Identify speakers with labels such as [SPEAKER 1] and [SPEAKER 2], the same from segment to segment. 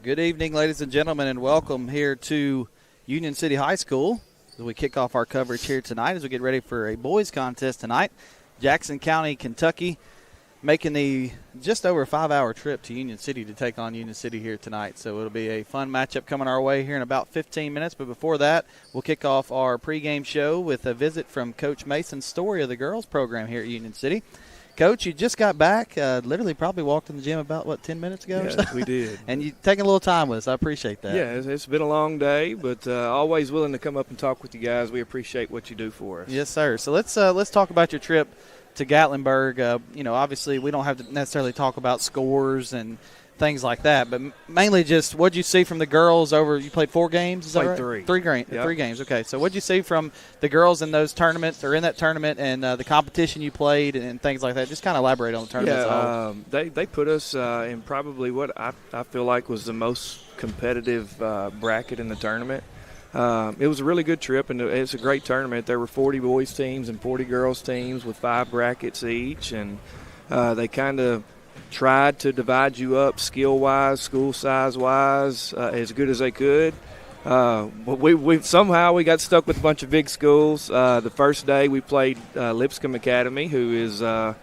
[SPEAKER 1] Good evening, ladies and gentlemen, and welcome here to Union City High School as we kick off our coverage here tonight as we get ready for a boys contest tonight. Jackson County, Kentucky, making the just over 5-hour trip to Union City to take on Union City here tonight. So it'll be a fun matchup coming our way here in about 15 minutes. But before that, we'll kick off our pregame show with a visit from Coach Mason Story of the girls program here at Union City. Coach, you just got back, literally probably walked in the gym about, 10 minutes ago or so?
[SPEAKER 2] We did.
[SPEAKER 1] And you taking a little time with us. I appreciate that.
[SPEAKER 2] Yeah, it's been a long day, but always willing to come up and talk with you guys. We appreciate what you do for us.
[SPEAKER 1] Yes, sir. So let's talk about your trip to Gatlinburg. Obviously we don't have to necessarily talk about scores and things like that, but mainly just what did you see from the girls over? You played 4 games, is that right?
[SPEAKER 2] Three.
[SPEAKER 1] Yep. 3 games. Okay, so what did you see from the girls in those tournaments or in that tournament and the competition you played and things like that? Just kind of elaborate on the tournament.
[SPEAKER 2] Yeah, they put us in probably what I feel like was the most competitive bracket in the tournament. It was a really good trip, and it's a great tournament. There were 40 boys teams and 40 girls teams with 5 brackets each, and they kind of tried to divide you up skill-wise, school size-wise, as good as they could. But we somehow got stuck with a bunch of big schools. The first day we played Lipscomb Academy, who is the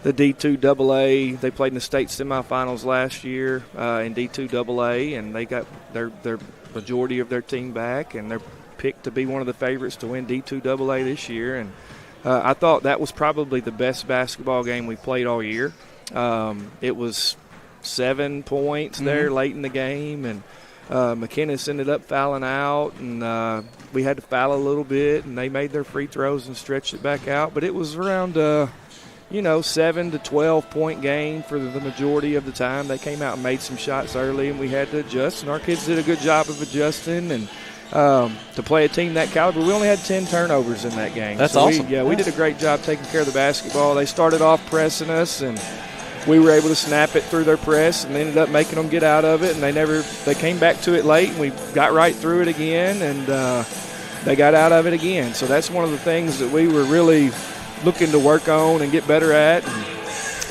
[SPEAKER 2] D2AA. They played in the state semifinals last year in D2AA, and they got their majority of their team back, and they're picked to be one of the favorites to win D2AA this year. And I thought that was probably the best basketball game we played all year. It was 7 points there late in the game, and McKinnis ended up fouling out, and we had to foul a little bit, and they made their free throws and stretched it back out. But it was around 7 to 12 point game for the majority of the time. They came out and made some shots early, and we had to adjust, and our kids did a good job of adjusting. And to play a team that caliber, we only had 10 turnovers in that game.
[SPEAKER 1] That's awesome.
[SPEAKER 2] We did a great job taking care of the basketball. They started off pressing us, and we were able to snap it through their press and ended up making them get out of it. And they came back to it late, and we got right through it again, and they got out of it again. So that's one of the things that we were really looking to work on and get better at.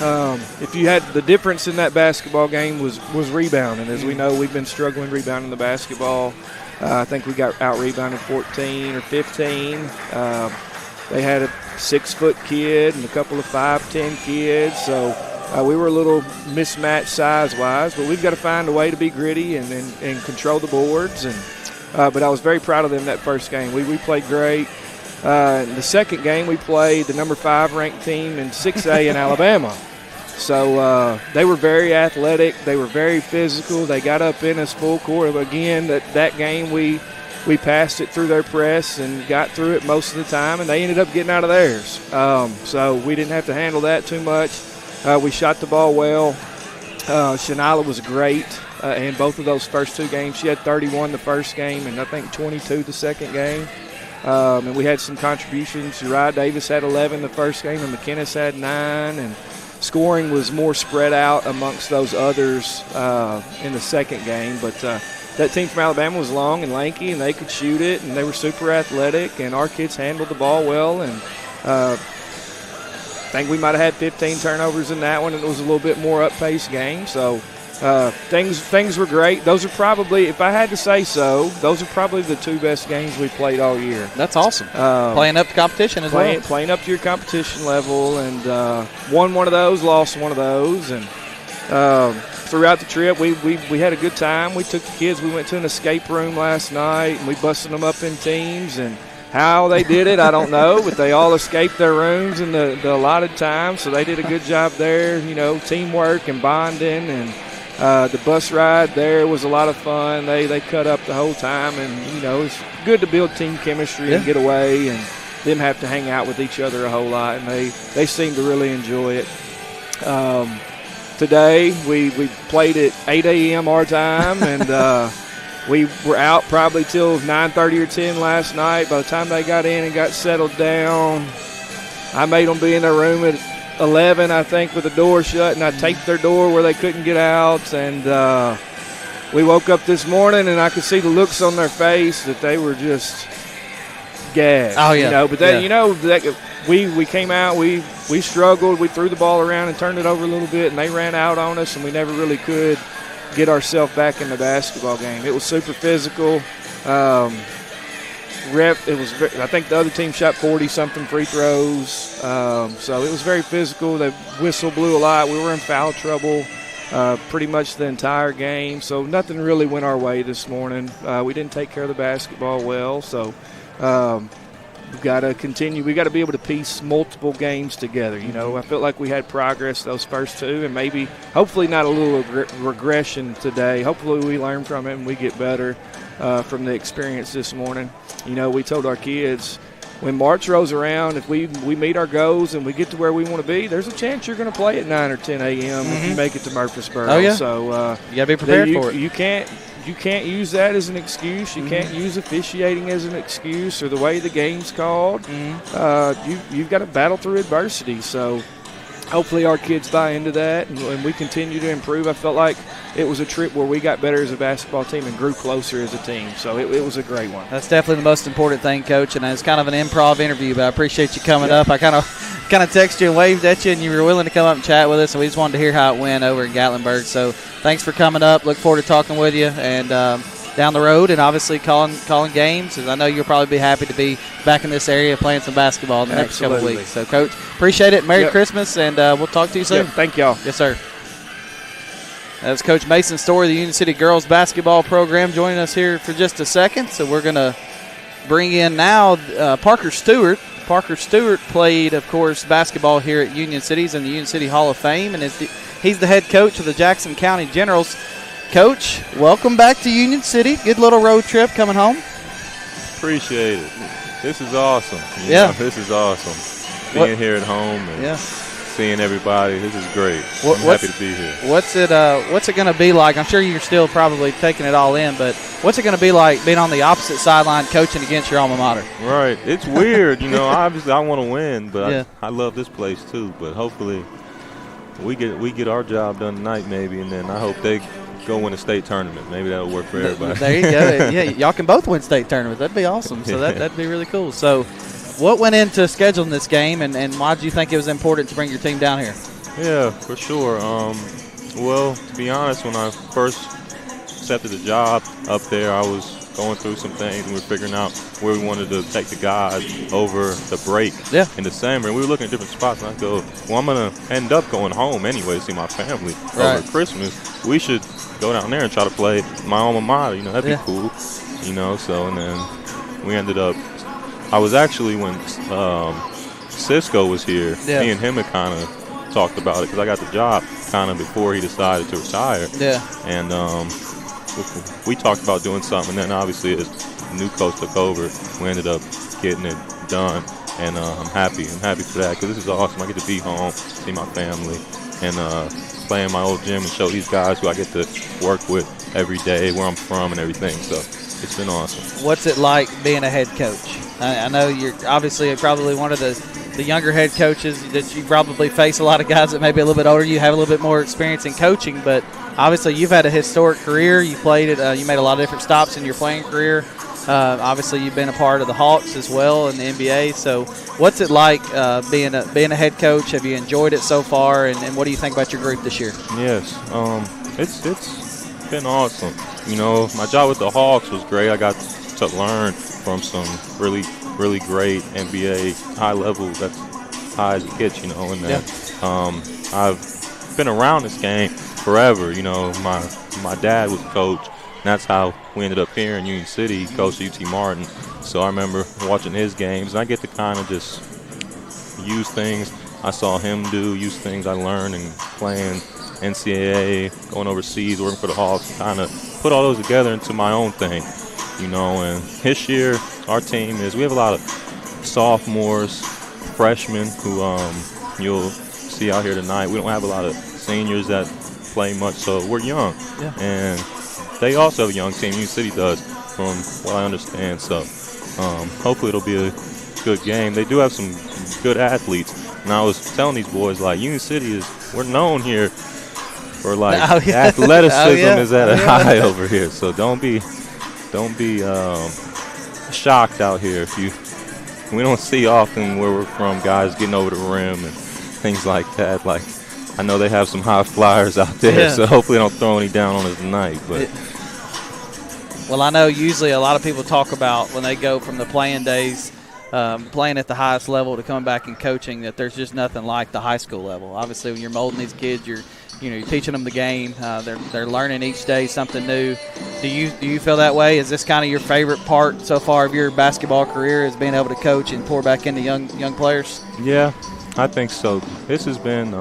[SPEAKER 2] And, if you had the difference in that basketball game was rebounding. As we know, we've been struggling rebounding the basketball. I think we got out-rebounded 14 or 15. They had a 6-foot kid and a couple of 5'10" kids, so we were a little mismatched size-wise, but we've got to find a way to be gritty and control the boards. And but I was very proud of them that first game. We played great. In the second game, we played the number 5 ranked team in 6A in Alabama. So they were very athletic. They were very physical. They got up in us full court. Again, that game we passed it through their press and got through it most of the time, and they ended up getting out of theirs. So we didn't have to handle that too much. We shot the ball well. Shanila was great in both of those first 2 games. She had 31 the first game and I think 22 the second game. And we had some contributions. Uriah Davis had 11 the first game, and McKinnis had 9. And scoring was more spread out amongst those others in the second game. But that team from Alabama was long and lanky, and they could shoot it, and they were super athletic, and our kids handled the ball well. And I think we might have had 15 turnovers in that one, and it was a little bit more up-paced game. So things were great. Those are probably, if I had to say so, those are probably the 2 best games we played all year.
[SPEAKER 1] That's awesome. Playing up to competition as well.
[SPEAKER 2] Playing up to your competition level, and won one of those, lost one of those. And throughout the trip, we had a good time. We took the kids. We went to an escape room last night, and we busted them up in teams. And how they did it, I don't know, but they all escaped their rooms in the allotted time, so they did a good job there, teamwork and bonding. And the bus ride there was a lot of fun. They cut up the whole time, and, it's good to build team chemistry and get away and them have to hang out with each other a whole lot, and they seem to really enjoy it. Today we played at 8 a.m. our time, and we were out probably till 9:30 or 10 last night. By the time they got in and got settled down, I made them be in their room at 11, I think, with the door shut, and I taped their door where they couldn't get out. And we woke up this morning, and I could see the looks on their face that they were just gagged.
[SPEAKER 1] Oh, yeah.
[SPEAKER 2] But we came out, we struggled, we threw the ball around and turned it over a little bit, and they ran out on us, and we never really could get ourselves back in the basketball game. It was super physical. I think the other team shot 40-something free throws. So it was very physical. The whistle blew a lot. We were in foul trouble pretty much the entire game. So nothing really went our way this morning. We didn't take care of the basketball well. So we've got to continue. We've got to be able to piece multiple games together. You know, I felt like we had progress those first two, and maybe, hopefully not a little regression today. Hopefully we learn from it and we get better from the experience this morning. You know, we told our kids, when March rolls around, if we meet our goals and we get to where we want to be, there's a chance you're going to play at 9 or 10 a.m. if you make it to Murfreesboro.
[SPEAKER 1] Oh, yeah.
[SPEAKER 2] So
[SPEAKER 1] you got to be prepared for it.
[SPEAKER 2] You can't use that as an excuse. You can't use officiating as an excuse or the way the game's called. You've got to battle through adversity. So hopefully our kids buy into that and we continue to improve. I felt like it was a trip where we got better as a basketball team and grew closer as a team. So it was a great one.
[SPEAKER 1] That's definitely the most important thing, Coach. And it's kind of an improv interview, but I appreciate you coming up. I kind of texted you and waved at you, and you were willing to come up and chat with us, and we just wanted to hear how it went over in Gatlinburg. So thanks for coming up. Look forward to talking with you and down the road, and obviously calling games. And I know you'll probably be happy to be back in this area playing some basketball in the next couple of weeks. So, Coach, appreciate it. Merry Christmas, and we'll talk to you soon.
[SPEAKER 2] Thank y'all.
[SPEAKER 1] Yes, sir. That's Coach Mason Story, the Union City girls basketball program, joining us here for just a second. So we're going to bring in now Parker Stewart. Parker Stewart played, of course, basketball here at Union City. He's in the Union City Hall of Fame, and he's the head coach of the Jackson County Generals. Coach, welcome back to Union City. Good little road trip coming home.
[SPEAKER 3] Appreciate it. This is awesome. This is awesome. Being here at home and seeing everybody. This is great. I'm happy to be here.
[SPEAKER 1] What's it going to be like? I'm sure you're still probably taking it all in, but what's it going to be like being on the opposite sideline coaching against your alma mater?
[SPEAKER 3] Right. It's weird. Obviously I want to win, but I love this place too. But hopefully we get our job done tonight maybe, and then I hope they go win a state tournament. Maybe that'll work for everybody.
[SPEAKER 1] There you go. Yeah, y'all can both win state tournaments. That'd be awesome. So that'd be really cool. So what went into scheduling this game, and why did you think it was important to bring your team down here?
[SPEAKER 3] Yeah, for sure. Well, to be honest, when I first accepted the job up there, I was going through some things, and we were figuring out where we wanted to take the guys over the break in December. And we were looking at different spots, and I go, well, I'm going to end up going home anyway to see my family over Christmas. We should go down there and try to play my alma mater. That'd be cool. So, and then we ended up, I was actually, when Cisco was here, me and him had kind of talked about it because I got the job kind of before he decided to retire. And we talked about doing something, and then obviously as the new coach took over, we ended up getting it done. And I'm happy for that because this is awesome. I get to be home, see my family, and play in my old gym and show these guys who I get to work with every day, where I'm from and everything. So it's been awesome.
[SPEAKER 1] What's it like being a head coach? I know you're obviously probably one of the younger head coaches that you probably face a lot of guys that may be a little bit older. You have a little bit more experience in coaching, but obviously you've had a historic career. You played it. You made a lot of different stops in your playing career. Obviously you've been a part of the Hawks as well in the NBA. So what's it like being a head coach? Have you enjoyed it so far, and what do you think about your group this year?
[SPEAKER 3] Yes, it's been awesome. My job with the Hawks was great. I got to learn from some really, really great NBA high level. That's high as it gets, and that I've been around this game forever. My dad was a coach, and that's how we ended up here in Union City. He coached UT Martin, so I remember watching his games, and I get to kind of just use things I saw him do, use things I learned and playing NCAA, going overseas, working for the Hawks, kind of put all those together into my own thing. And this year our team we have a lot of sophomores, freshmen who you'll see out here tonight. We don't have a lot of seniors that play much, so we're young. And they also have a young team. Union City does, from what I understand. So hopefully it'll be a good game. They do have some good athletes. And I was telling these boys, Union City we're known here for athleticism is at a high over here. So don't be shocked out here we don't see often where we're from guys getting over the rim and things like that. I know they have some high flyers out there,
[SPEAKER 1] Yeah.
[SPEAKER 3] so hopefully they don't throw any down on us tonight. But
[SPEAKER 1] Well, I know usually a lot of people talk about when they go from the playing days, playing at the highest level to coming back and coaching, that there's just nothing like the high school level. Obviously, when you're molding these kids, you're teaching them the game. They're learning each day something new. Do you feel that way? Is this kind of your favorite part so far of your basketball career, is being able to coach and pour back into young players?
[SPEAKER 3] yeah, I think so. This has been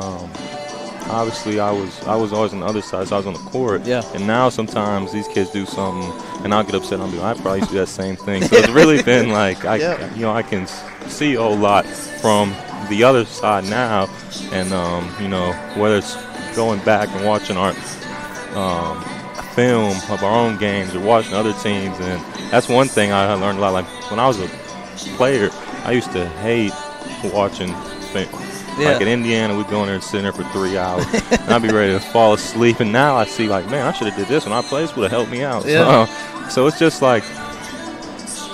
[SPEAKER 3] obviously I was always on the other side, so I was on the court.
[SPEAKER 1] Yeah.
[SPEAKER 3] And now sometimes these kids do something, and I'll get upset. I'll be like, I probably used to do that same thing. So it's really been like I can see a whole lot from the other side now, and whether it's going back and watching our film of our own games or watching other teams, and that's one thing I learned a lot. Like when I was a player, I used to hate watching film.
[SPEAKER 1] Yeah.
[SPEAKER 3] Like at Indiana, we'd go in there and sit there for 3 hours, and I'd be ready to fall asleep. And now I see, like, man, I should have did this when I played. This would have helped me out.
[SPEAKER 1] Yeah.
[SPEAKER 3] So it's just like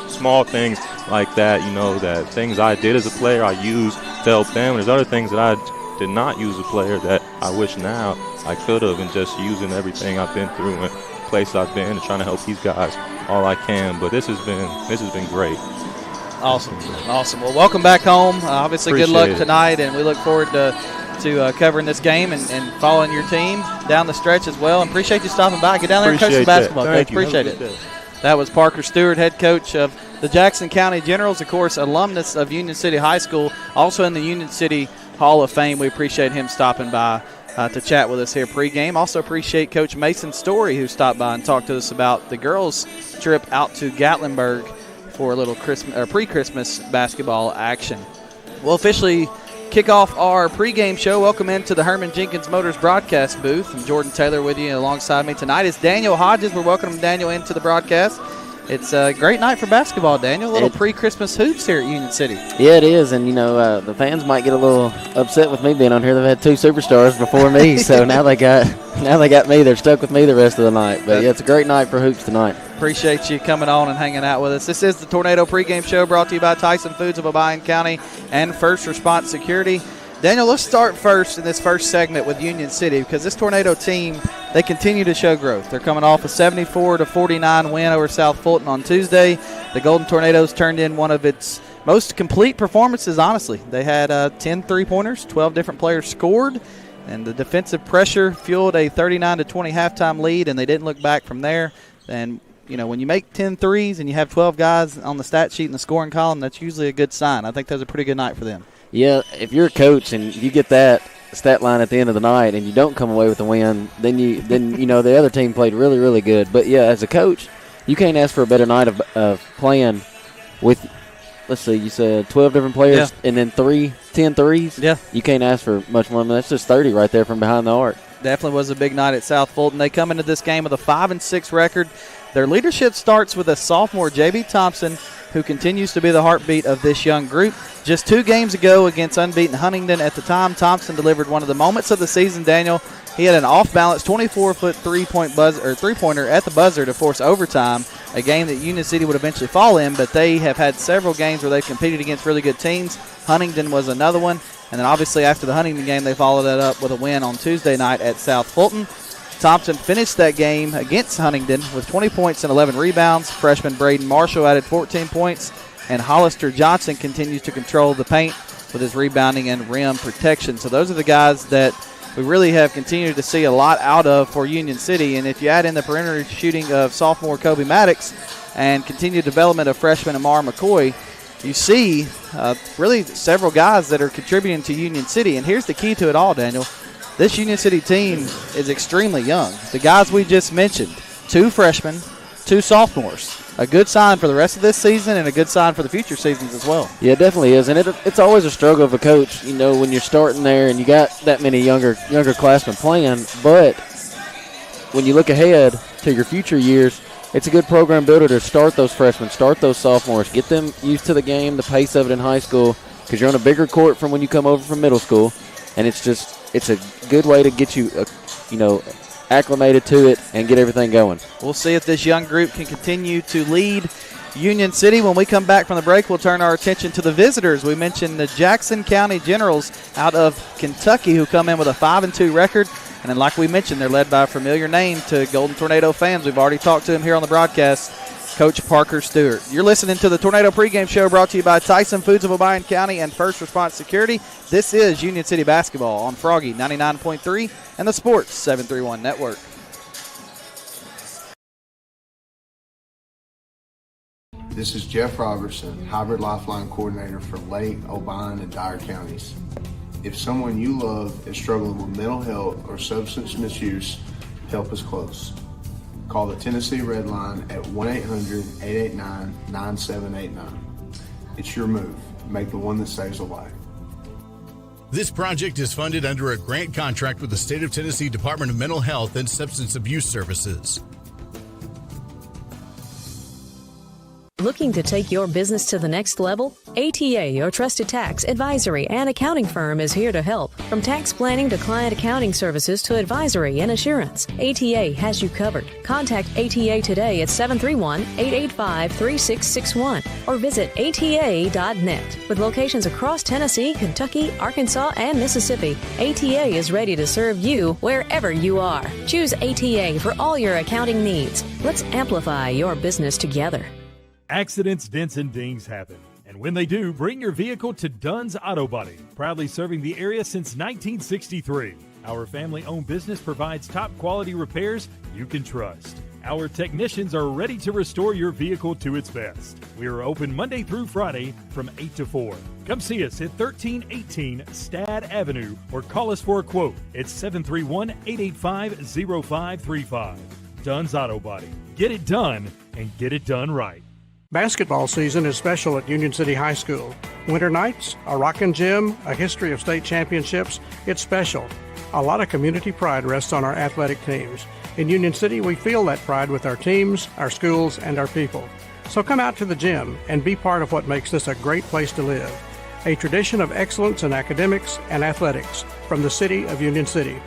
[SPEAKER 3] small things like that, that things I did as a player I use to help them. And there's other things that I did not use as a player that I wish now I could have, and just using everything I've been through and places I've been and trying to help these guys all I can. But this has been great.
[SPEAKER 1] Awesome. Well, welcome back home. Obviously, good luck
[SPEAKER 3] Appreciate it.
[SPEAKER 1] tonight, and we look forward to covering this game and following your team down the stretch as well. And appreciate you stopping by. Get down there and coach some basketball.
[SPEAKER 3] Thank
[SPEAKER 1] Coach.
[SPEAKER 3] you.
[SPEAKER 1] Appreciate
[SPEAKER 3] Have a good
[SPEAKER 1] it.
[SPEAKER 3] day.
[SPEAKER 1] That was Parker Stewart, head coach of the Jackson County Generals, of course, alumnus of Union City High School, also in the Union City Hall of Fame. We appreciate him stopping by to chat with us here pregame. Also appreciate Coach Mason Story, who stopped by and talked to us about the girls' trip out to Gatlinburg for a little pre-Christmas basketball action. We'll officially kick off our pregame show. Welcome into the Herman Jenkins Motors broadcast booth. I'm Jordan Taylor with you. Alongside me tonight is Daniel Hodges. We're welcoming Daniel into the broadcast. It's a great night for basketball, Daniel. A little pre-Christmas hoops here at Union City.
[SPEAKER 4] Yeah, it is, and the fans might get a little upset with me being on here. They've had two superstars before me, so now they got me. They're stuck with me the rest of the night. But yeah, it's a great night for hoops tonight.
[SPEAKER 1] Appreciate you coming on and hanging out with us. This is the Tornado pregame show brought to you by Tyson Foods of Obion County and First Response Security. Daniel, let's start first in this first segment with Union City, because this Tornado team, they continue to show growth. They're coming off a 74-49 win over South Fulton on Tuesday. The Golden Tornadoes turned in one of its most complete performances, honestly. They had 10 three-pointers, 12 different players scored, and the defensive pressure fueled a 39-20 halftime lead, and they didn't look back from there. And when you make 10 threes and you have 12 guys on the stat sheet in the scoring column, that's usually a good sign. I think that was a pretty good night for them.
[SPEAKER 4] Yeah, if you're a coach and you get that stat line at the end of the night and you don't come away with a win, then the other team played really, really good. But yeah, as a coach, you can't ask for a better night of playing with, let's see, you said 12 different players and then 10 threes.
[SPEAKER 1] Yeah.
[SPEAKER 4] You can't ask for much more. That's just 30 right there from behind the arc.
[SPEAKER 1] Definitely was a big night at South Fulton. They come into this game with a 5-6 record. Their leadership starts with a sophomore, J.B. Thompson, who continues to be the heartbeat of this young group. Just 2 games ago against unbeaten Huntingdon at the time, Thompson delivered one of the moments of the season, Daniel. He had an off-balance 24-foot three-pointer at the buzzer to force overtime, a game that Union City would eventually fall in, but they have had several games where they've competed against really good teams. Huntingdon was another one, and then obviously after the Huntingdon game, they followed that up with a win on Tuesday night at South Fulton. Thompson finished that game against Huntingdon with 20 points and 11 rebounds. Freshman Braden Marshall added 14 points, and Hollister Johnson continues to control the paint with his rebounding and rim protection. So those are the guys that we really have continued to see a lot out of for Union City. And if you add in the perimeter shooting of sophomore Kobe Maddox and continued development of freshman Amar McCoy, you see really several guys that are contributing to Union City. And here's the key to it all, Daniel. This Union City team is extremely young. The guys we just mentioned, 2 freshmen, 2 sophomores. A good sign for the rest of this season and a good sign for the future seasons as well.
[SPEAKER 4] Yeah, it definitely is. And it's always a struggle of a coach, when you're starting there and you got that many younger classmen playing. But when you look ahead to your future years, it's a good program builder to start those freshmen, start those sophomores, get them used to the game, the pace of it in high school, because you're on a bigger court from when you come over from middle school. And it's a good way to get you, acclimated to it and get everything going.
[SPEAKER 1] We'll see if this young group can continue to lead Union City. When we come back from the break, we'll turn our attention to the visitors. We mentioned the Jackson County Generals out of Kentucky, who come in with a 5-2 record. And then, like we mentioned, they're led by a familiar name to Golden Tornado fans. We've already talked to him here on the broadcast, Coach Parker Stewart. You're listening to the Tornado Pregame Show, brought to you by Tyson Foods of Obion County and First Response Security. This is Union City Basketball on Froggy 99.3 and the Sports 731 Network.
[SPEAKER 5] This is Jeff Robertson, Hybrid Lifeline Coordinator for Lake, Obion, and Dyer counties. If someone you love is struggling with mental health or substance misuse, help is close. Call the Tennessee Red Line at 1-800-889-9789. It's your move. Make the one that saves a life.
[SPEAKER 6] This project is funded under a grant contract with the State of Tennessee Department of Mental Health and Substance Abuse Services.
[SPEAKER 7] Looking to take your business to the next level? ATA, your trusted tax, advisory, and accounting firm, is here to help. From tax planning to client accounting services to advisory and assurance, ATA has you covered. Contact ATA today at 731-885-3661 or visit ATA.net. With locations across Tennessee, Kentucky, Arkansas, and Mississippi, ATA is ready to serve you wherever you are. Choose ATA for all your accounting needs. Let's amplify your business together.
[SPEAKER 8] Accidents, dents, and dings happen. And when they do, bring your vehicle to Dunn's Auto Body, proudly serving the area since 1963. Our family-owned business provides top-quality repairs you can trust. Our technicians are ready to restore your vehicle to its best. We are open Monday through Friday from 8 to 4. Come see us at 1318 Stad Avenue or call us for a quote at 731-885-0535. Dunn's Auto Body. Get it done and get it done right.
[SPEAKER 9] Basketball season is special at Union City High School. Winter nights, a rockin' gym, a history of state championships, it's special. A lot of community pride rests on our athletic teams. In Union City, we feel that pride with our teams, our schools, and our people. So come out to the gym and be part of what makes this a great place to live. A tradition of excellence in academics and athletics from the city of Union City.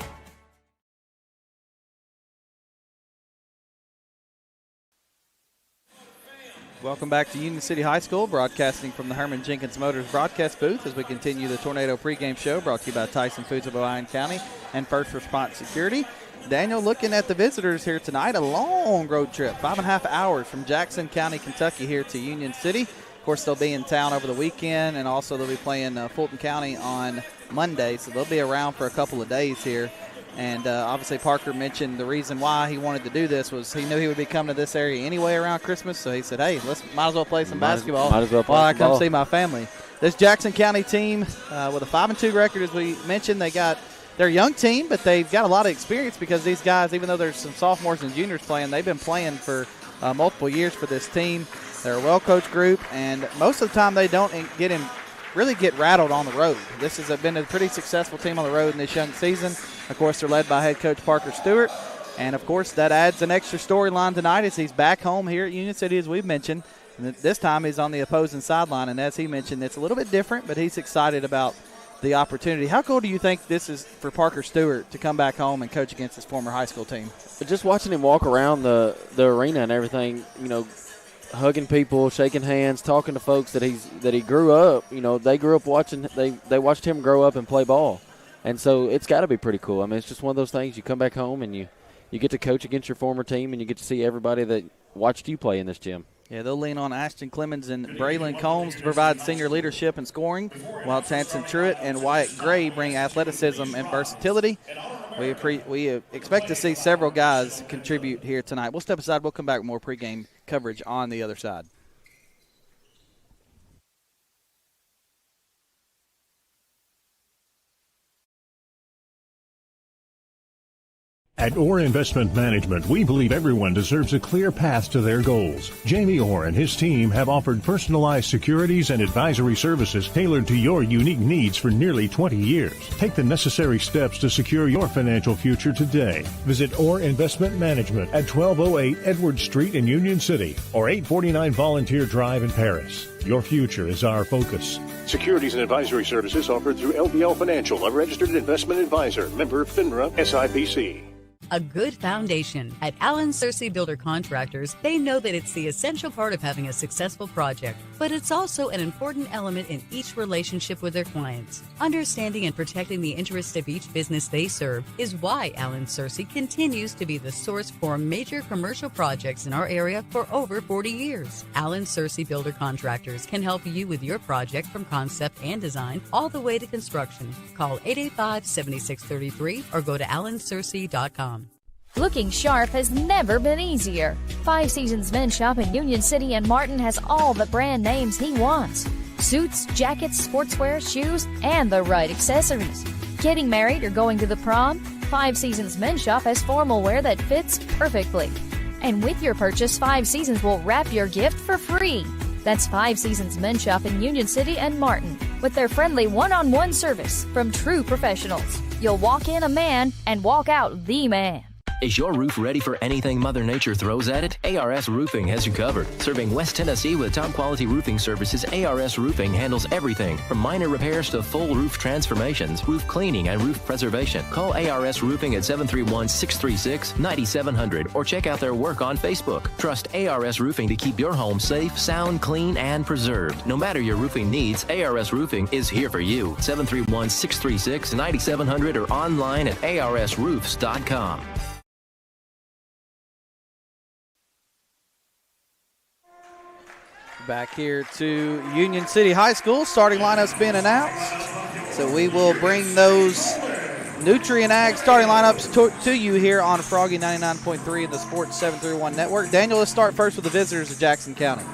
[SPEAKER 1] Welcome back to Union City High School, broadcasting from the Herman Jenkins Motors broadcast booth as we continue the Tornado pregame show, brought to you by Tyson Foods of Obion County and First Response Security. Daniel, looking at the visitors here tonight, a long road trip, 5.5 hours from Jackson County, Kentucky here to Union City. Of course, they'll be in town over the weekend, and also they'll be playing Fulton County on Monday, so they'll be around for a couple of days here. And obviously Parker mentioned the reason why he wanted to do this was he knew he would be coming to this area anyway around Christmas. So he said, hey, might as well play some basketball while I come see my family. This Jackson County team with a 5-2 record, as we mentioned, they're a young team, but they've got a lot of experience because these guys, even though there's some sophomores and juniors playing, they've been playing for multiple years for this team. They're a well-coached group, and most of the time they don't really get rattled on the road. This has been a pretty successful team on the road in this young season. Of course, they're led by head coach Parker Stewart. And, of course, that adds an extra storyline tonight as he's back home here at Union City, as we've mentioned. And this time he's on the opposing sideline. And as he mentioned, it's a little bit different, but he's excited about the opportunity. How cool do you think this is for Parker Stewart to come back home and coach against his former high school team?
[SPEAKER 4] Just watching him walk around the arena and everything, hugging people, shaking hands, talking to folks that he grew up. They grew up watching. They watched him grow up and play ball, and so it's got to be pretty cool. I mean, it's just one of those things. You come back home and you get to coach against your former team, and you get to see everybody that watched you play in this gym.
[SPEAKER 1] Yeah, they'll lean on Ashton Clemens and Braylon Combs to provide senior leadership and scoring, while Tanson Truitt and Wyatt Gray bring athleticism and versatility. We expect to see several guys contribute here tonight. We'll step aside. We'll come back with more pregame coverage on the other side.
[SPEAKER 10] At Orr Investment Management, we believe everyone deserves a clear path to their goals. Jamie Orr and his team have offered personalized securities and advisory services tailored to your unique needs for nearly 20 years. Take the necessary steps to secure your financial future today. Visit Orr Investment Management at 1208 Edwards Street in Union City or 849 Volunteer Drive in Paris. Your future is our focus. Securities and advisory services offered through LBL Financial, a registered investment advisor, member FINRA SIPC.
[SPEAKER 11] A good foundation. At Allen Searcy Builder Contractors, they know that it's the essential part of having a successful project, but it's also an important element in each relationship with their clients. Understanding and protecting the interests of each business they serve is why Allen Searcy continues to be the source for major commercial projects in our area for over 40 years. Allen Searcy Builder Contractors can help you with your project from concept and design all the way to construction. Call 885-7633 or go to allensearcy.com.
[SPEAKER 12] Looking sharp has never been easier. Five Seasons Men's Shop in Union City and Martin has all the brand names he wants. Suits, jackets, sportswear, shoes, and the right accessories. Getting married or going to the prom? Five Seasons Men's Shop has formal wear that fits perfectly. And with your purchase, Five Seasons will wrap your gift for free. That's Five Seasons Men's Shop in Union City and Martin with their friendly one-on-one service from true professionals. You'll walk in a man and walk out the man.
[SPEAKER 13] Is your roof ready for anything Mother Nature throws at it? ARS Roofing has you covered. Serving West Tennessee with top-quality roofing services, ARS Roofing handles everything from minor repairs to full roof transformations, roof cleaning, and roof preservation. Call ARS Roofing at 731-636-9700 or check out their work on Facebook. Trust ARS Roofing to keep your home safe, sound, clean, and preserved. No matter your roofing needs, ARS Roofing is here for you. 731-636-9700 or online at arsroofs.com.
[SPEAKER 1] Back here to Union City High School. Starting lineups being announced. So we will bring those Nutrient Ag starting lineups to you here on Froggy 99.3 and the Sports 731 Network. Daniel, let's start first with the visitors of Jackson County.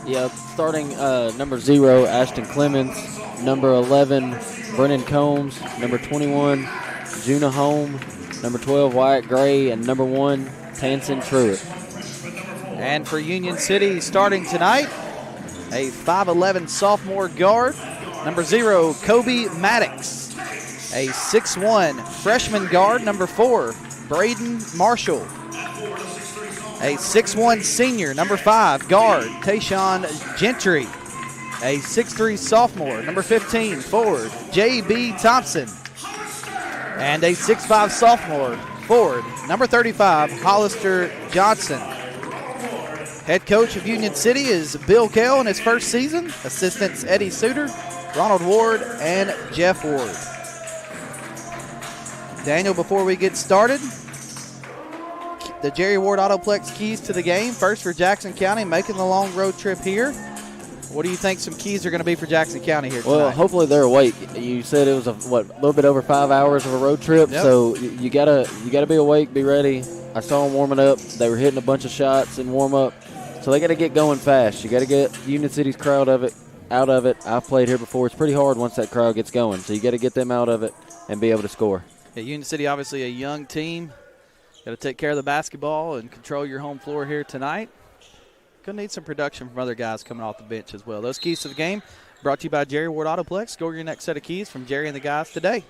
[SPEAKER 4] Yeah, starting number 0, Ashton Clemens. Number 11, Brennan Combs. Number 21, Juna Home. Number 12, Wyatt Gray. And number 1, Tansen Truitt.
[SPEAKER 1] And for Union City starting tonight, a 5'11 sophomore guard, number 0, Kobe Maddox. A 6'1 freshman guard, number 4, Braden Marshall. A 6'1 senior, number 5, guard, Tayshawn Gentry. A 6'3 sophomore, number 15, forward, J.B. Thompson. And a 6'5 sophomore, forward, number 35, Hollister Johnson. Head coach of Union City is Bill Kell in his first season. Assistants Eddie Suter, Ronald Ward, and Jeff Ward. Daniel, before we get started, the Jerry Ward Autoplex keys to the game. First for Jackson County, making the long road trip here. What do you think some keys are going to be for Jackson County here tonight?
[SPEAKER 4] Well, hopefully they're awake. You said it was a little bit over 5 hours of a road trip,
[SPEAKER 1] yep.
[SPEAKER 4] So you gotta be awake, be ready. I saw them warming up. They were hitting a bunch of shots in warm up. So they got to get going fast. You got to get Union City's crowd out of it. I've played here before. It's pretty hard once that crowd gets going. So you got to get them out of it and be able to score.
[SPEAKER 1] Yeah, Union City, obviously a young team. Got to take care of the basketball and control your home floor here tonight. Going to need some production from other guys coming off the bench as well. Those keys to the game brought to you by Jerry Ward Autoplex. Score your next set of keys from Jerry and the guys today.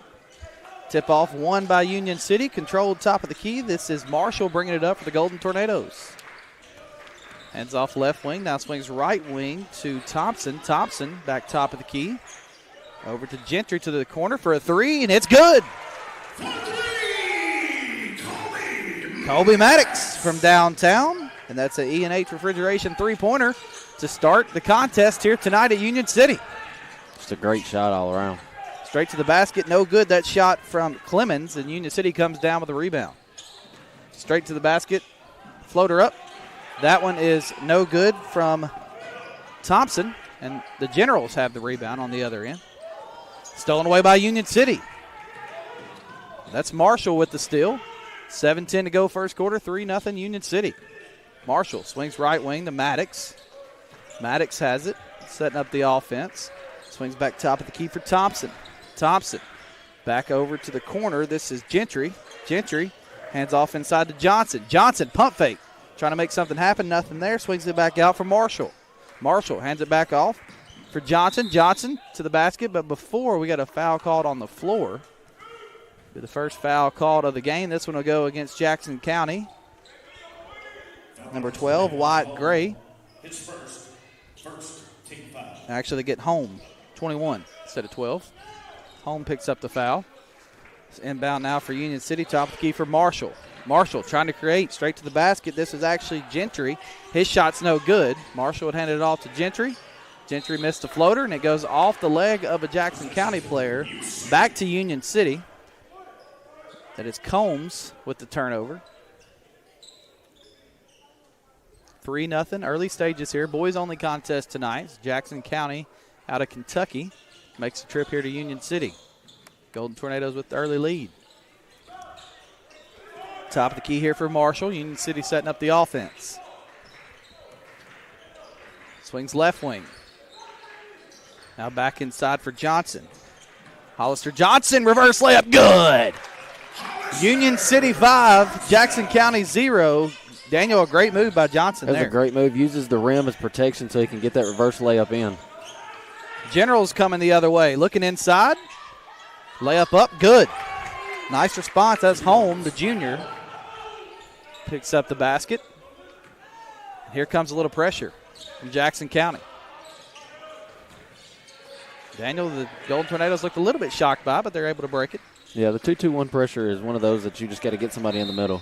[SPEAKER 1] Tip-off won by Union City. Controlled top of the key. This is Marshall bringing it up for the Golden Tornadoes. Hands off left wing, now swings right wing to Thompson. Thompson back top of the key. Over to Gentry to the corner for a 3, and it's good. Colby Maddox from downtown, and that's an E&H Refrigeration three-pointer to start the contest here tonight at Union City.
[SPEAKER 4] Just a great shot all around.
[SPEAKER 1] Straight to the basket, no good. That shot from Clemens, and Union City comes down with a rebound. Straight to the basket, floater up. That one is no good from Thompson, and the Generals have the rebound on the other end. Stolen away by Union City. That's Marshall with the steal. 7:10 to go first quarter, 3-0 Union City. Marshall swings right wing to Maddox. Maddox has it, setting up the offense. Swings back top of the key for Thompson. Thompson back over to the corner. This is Gentry. Gentry hands off inside to Johnson. Johnson, pump fake. Trying to make something happen, nothing there. Swings it back out for Marshall. Marshall hands it back off for Johnson. Johnson to the basket, but before we got a foul called on the floor. Be the first foul called of the game. This one will go against Jackson County. Number 12, Wyatt Gray. Actually, they get home, 21 instead of 12. Home picks up the foul. It's inbound now for Union City. Top of the key for Marshall. Marshall trying to create straight to the basket. This is actually Gentry. His shot's no good. Marshall would hand it off to Gentry. Gentry missed the floater, and it goes off the leg of a Jackson County player back to Union City. That is Combs with the turnover. 3-0, early stages here. Boys only contest tonight. Jackson County out of Kentucky makes a trip here to Union City. Golden Tornadoes with the early lead. Top of the key here for Marshall. Union City setting up the offense. Swings left wing. Now back inside for Johnson. Hollister Johnson, reverse layup, good. Union City 5, Jackson County 0. Daniel, a great move by Johnson there.
[SPEAKER 4] That was a great move. Uses the rim as protection so he can get that reverse layup in.
[SPEAKER 1] Generals coming the other way. Looking inside. Layup up, good. Nice response. That's Home, the junior. Picks up the basket. Here comes a little pressure from Jackson County. Daniel, the Golden Tornadoes looked a little bit shocked by, but they're able to break it.
[SPEAKER 4] Yeah, the 2-2-1 pressure is one of those that you just got to get somebody in the middle.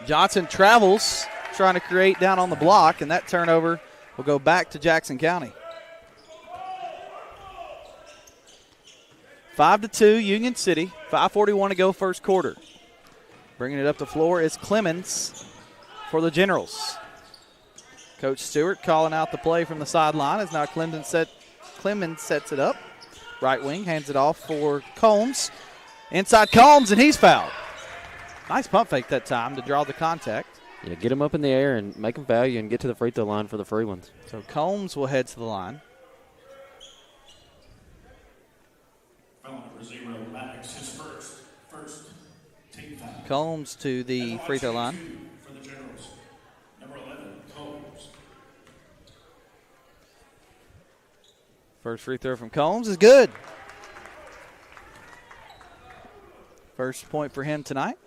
[SPEAKER 1] Johnson travels, trying to create down on the block, and that turnover will go back to Jackson County. 5-2, Union City. 5:41 to go first quarter. Bringing it up the floor is Clemens for the Generals. Coach Stewart calling out the play from the sideline as now Clemens sets it up. Right wing, hands it off for Combs. Inside Combs, and he's fouled. Nice pump fake that time to draw the contact.
[SPEAKER 4] Yeah, get him up in the air and make him foul you and get to the free throw line for the free ones.
[SPEAKER 1] So Combs will head to the line. Combs to the free throw line.
[SPEAKER 14] For the Generals, number 11, Combs.
[SPEAKER 1] First free throw from Combs is good. First point for him tonight.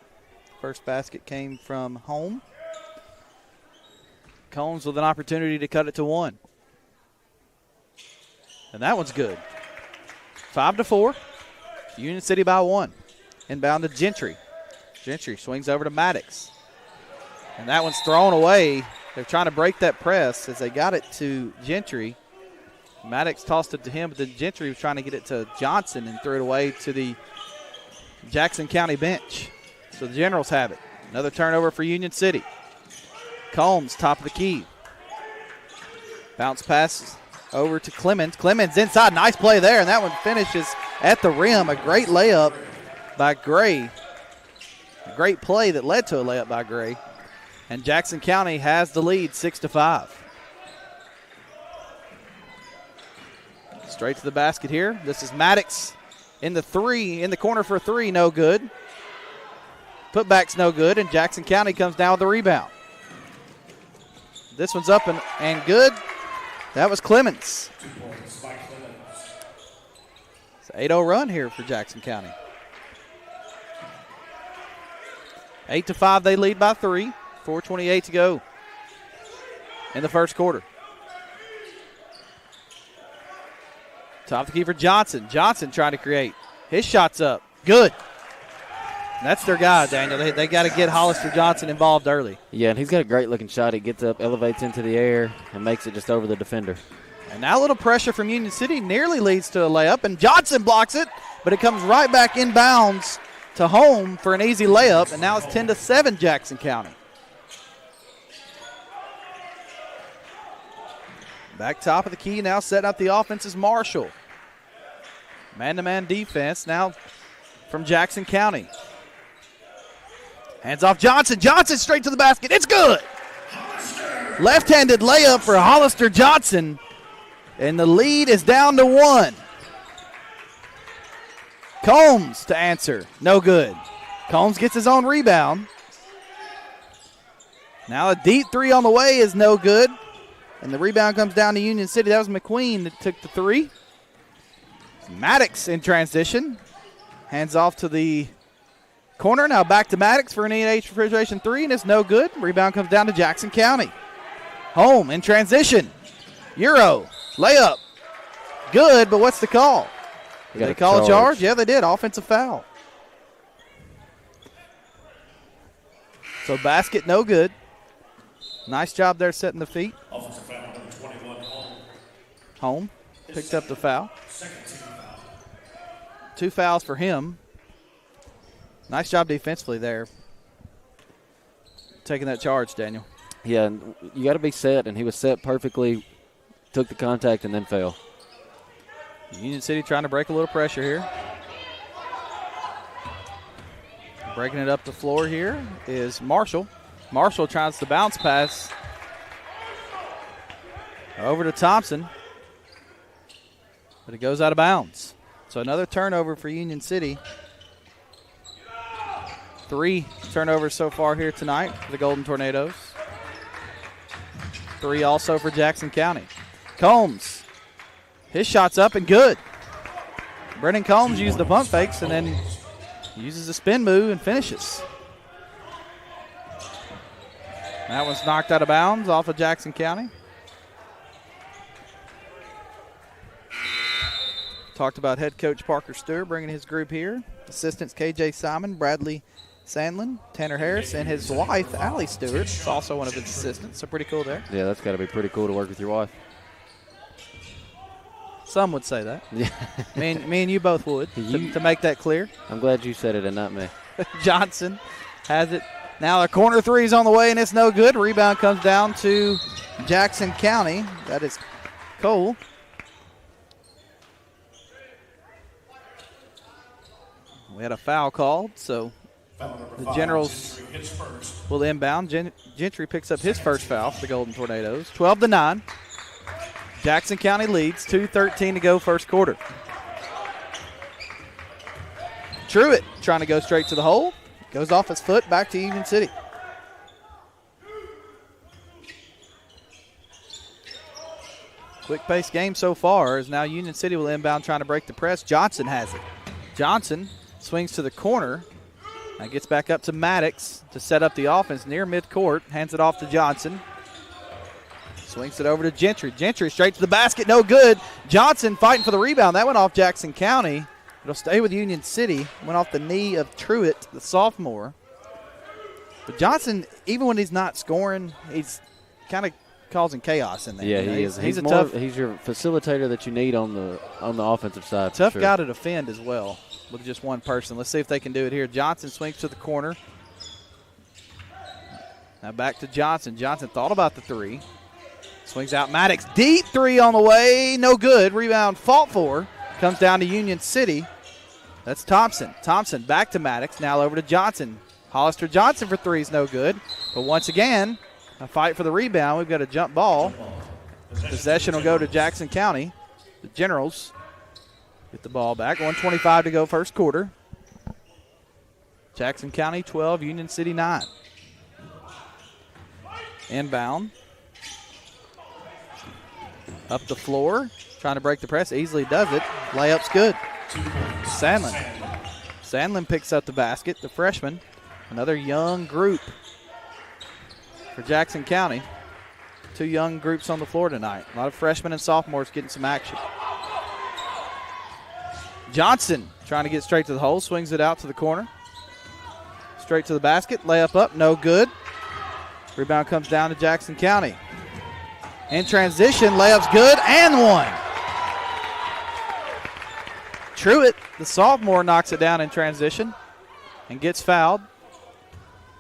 [SPEAKER 1] First basket came from Home. Combs with an opportunity to cut it to 1. And that one's good. 5-4. Union City by 1. Inbound to Gentry. Gentry swings over to Maddox. And that one's thrown away. They're trying to break that press as they got it to Gentry. Maddox tossed it to him, but then Gentry was trying to get it to Johnson and threw it away to the Jackson County bench. So the Generals have it. Another turnover for Union City. Combs, top of the key. Bounce pass over to Clemens. Clemens inside. Nice play there, and that one finishes at the rim. A great layup by Gray. A great play that led to a layup by Gray. And Jackson County has the lead 6-5. Straight to the basket here. This is Maddox in the corner for 3, no good. Putback's no good, and Jackson County comes down with the rebound. This one's up and good. That was Clemens. It's an 8-0 run here for Jackson County. 8-5, they lead by 3. 4:28 to go in the first quarter. Top of the key for Johnson. Johnson trying to create. His shot's up. Good. And that's their guy, Daniel. They got to get Hollister Johnson involved early.
[SPEAKER 4] Yeah, and he's got a great-looking shot. He gets up, elevates into the air, and makes it just over the defender.
[SPEAKER 1] And now a little pressure from Union City nearly leads to a layup, and Johnson blocks it, but it comes right back inbounds to Home for an easy layup, and now it's 10-7 Jackson County. Back top of the key, now setting up the offense is Marshall. Man-to-man defense now from Jackson County. Hands off Johnson. Johnson straight to the basket. It's good. Left-handed layup for Hollister Johnson. And the lead is down to 1. Combs to answer. No good. Combs gets his own rebound. Now a deep 3 on the way is no good. And the rebound comes down to Union City. That was McQueen that took the 3. Maddox in transition. Hands off to the corner. Now back to Maddox for an E&H Refrigeration 3, and it's no good. Rebound comes down to Jackson County. Home in transition. Euro. Layup. Good, but what's the call? Did they call a charge? Yeah, they did. Offensive foul. So basket no good. Nice job there setting the feet.
[SPEAKER 14] Offensive foul, number 21, Home.
[SPEAKER 1] Home picked up the foul.
[SPEAKER 14] Second team foul.
[SPEAKER 1] 2 fouls for him. Nice job defensively there. Taking that charge, Daniel.
[SPEAKER 4] Yeah, and you got to be set, and he was set perfectly, took the contact, and then fell.
[SPEAKER 1] Union City trying to break a little pressure here. Breaking it up the floor here is Marshall. Marshall tries to bounce pass over to Thompson, but it goes out of bounds. So another turnover for Union City. 3 turnovers so far here tonight for the Golden Tornadoes. 3 also for Jackson County. Combs, his shot's up and good. Brennan Combs used the pump fakes and then uses a spin move and finishes. That one's knocked out of bounds off of Jackson County. Talked about head coach Parker Stewart bringing his group here. Assistants KJ Simon, Bradley Sandlin, Tanner Harris, and his wife, Allie Stewart, is also one of his assistants. So pretty cool there.
[SPEAKER 4] Yeah, that's got to be pretty cool to work with your wife.
[SPEAKER 1] Some would say that.
[SPEAKER 4] Yeah.
[SPEAKER 1] me and you both would, to make that clear.
[SPEAKER 4] I'm glad you said it and not me.
[SPEAKER 1] Johnson has it. Now a corner 3 is on the way, and it's no good. Rebound comes down to Jackson County. That is Cole. We had a foul called, so the Generals will inbound. Gentry picks up his first foul for the Golden Tornadoes. 12-9. Jackson County leads. 2:13 to go first quarter. Truitt trying to go straight to the hole. Goes off his foot, back to Union City. Quick-paced game so far as now Union City will inbound trying to break the press. Johnson has it. Johnson swings to the corner. Now gets back up to Maddox to set up the offense near midcourt. Hands it off to Johnson. Swings it over to Gentry. Gentry straight to the basket, no good. Johnson fighting for the rebound. That went off Jackson County. It'll stay with Union City. Went off the knee of Truitt, the sophomore. But Johnson, even when he's not scoring, he's kind of causing chaos in there.
[SPEAKER 4] Yeah, he is.
[SPEAKER 1] He's a
[SPEAKER 4] more
[SPEAKER 1] tough.
[SPEAKER 4] He's your facilitator that you need on the offensive side.
[SPEAKER 1] Tough
[SPEAKER 4] sure.
[SPEAKER 1] guy to defend as well with just one person. Let's see if they can do it here. Johnson swings to the corner. Now back to Johnson. Johnson thought about the 3. Swings out Maddox. Deep 3 on the way. No good. Rebound fought for. Comes down to Union City. That's Thompson. Thompson back to Maddox. Now over to Johnson. Hollister Johnson for 3 is no good. But once again, a fight for the rebound. We've got a jump ball. Possession will go to Jackson County. The Generals get the ball back. 1:25 to go first quarter. Jackson County 12, Union City 9. Inbound. Up the floor. Trying to break the press. Easily does it. Layup's good. Sandlin. Sandlin picks up the basket. The freshman. Another young group for Jackson County. 2 young groups on the floor tonight. A lot of freshmen and sophomores getting some action. Johnson trying to get straight to the hole. Swings it out to the corner. Straight to the basket. Layup up. No good. Rebound comes down to Jackson County. In transition. Layup's good and one. Truitt, the sophomore, knocks it down in transition and gets fouled.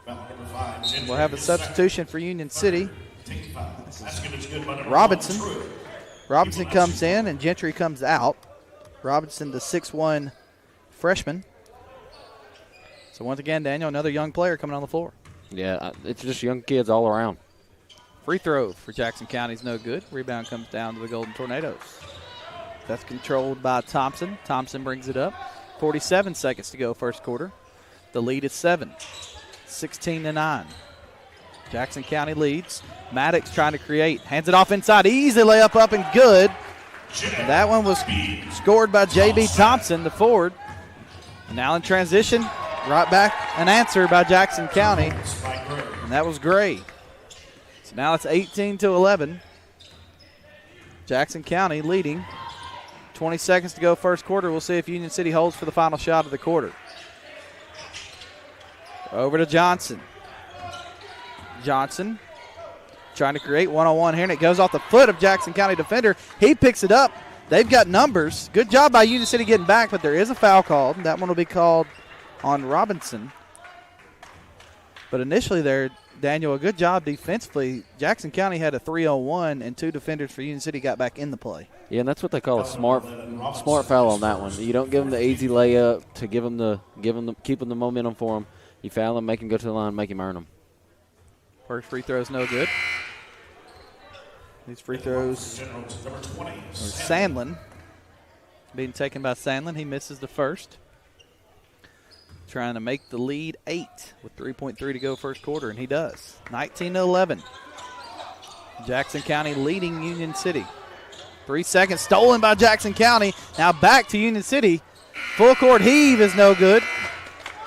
[SPEAKER 1] We'll have a substitution for Union City. Robinson. Robinson comes in and Gentry comes out. Robinson, the 6'1" freshman. So once again, Daniel, another young player coming on the floor.
[SPEAKER 4] Yeah, it's just young kids all around.
[SPEAKER 1] Free throw for Jackson County is no good. Rebound comes down to the Golden Tornadoes. That's controlled by Thompson. Thompson brings it up. 47 seconds to go first quarter. The lead is 7. 16-9. Jackson County leads. Maddox trying to create. Hands it off inside. Easy layup up and good. And that one was scored by J.B. Thompson, the forward. And now in transition, right back an answer by Jackson County. And that was Gray. So now it's 18-11. Jackson County leading. 20 seconds to go first quarter. We'll see if Union City holds for the final shot of the quarter. Over to Johnson. Johnson trying to create one-on-one here, and it goes off the foot of Jackson County defender. He picks it up. They've got numbers. Good job by Union City getting back, but there is a foul called. That one will be called on Robinson. But initially there, Daniel, a good job defensively. Jackson County had a 3-on-1, and 2 defenders for Union City got back in the play.
[SPEAKER 4] Yeah, and that's what they call a smart foul on that one. You don't give them the easy layup to keep them the momentum for them. You foul them, make them go to the line, make him earn them.
[SPEAKER 1] First free throw is no good. These free throws are Sandlin. Being taken by Sandlin. He misses the first. Trying to make the lead 8 with 3.3 to go first quarter, and he does. 19-11. Jackson County leading Union City. 3 seconds stolen by Jackson County. Now back to Union City. Full court heave is no good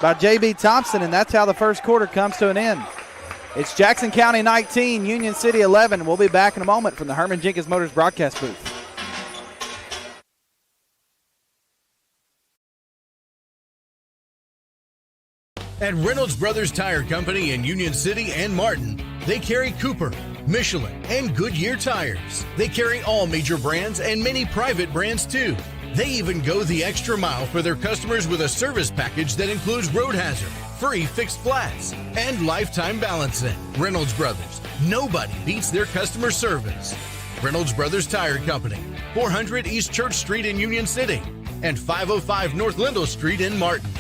[SPEAKER 1] by J.B. Thompson, and that's how the first quarter comes to an end. It's Jackson County 19, Union City 11. We'll be back in a moment from the Herman Jenkins Motors broadcast booth.
[SPEAKER 6] At Reynolds Brothers Tire Company in Union City and Martin, they carry Cooper, Michelin, and Goodyear tires. They carry all major brands and many private brands too. They even go the extra mile for their customers with a service package that includes road hazard, free fixed flats, and lifetime balancing. Reynolds Brothers, nobody beats their customer service. Reynolds Brothers Tire Company, 400 East Church Street in Union City, and 505 North Lindell Street in Martin.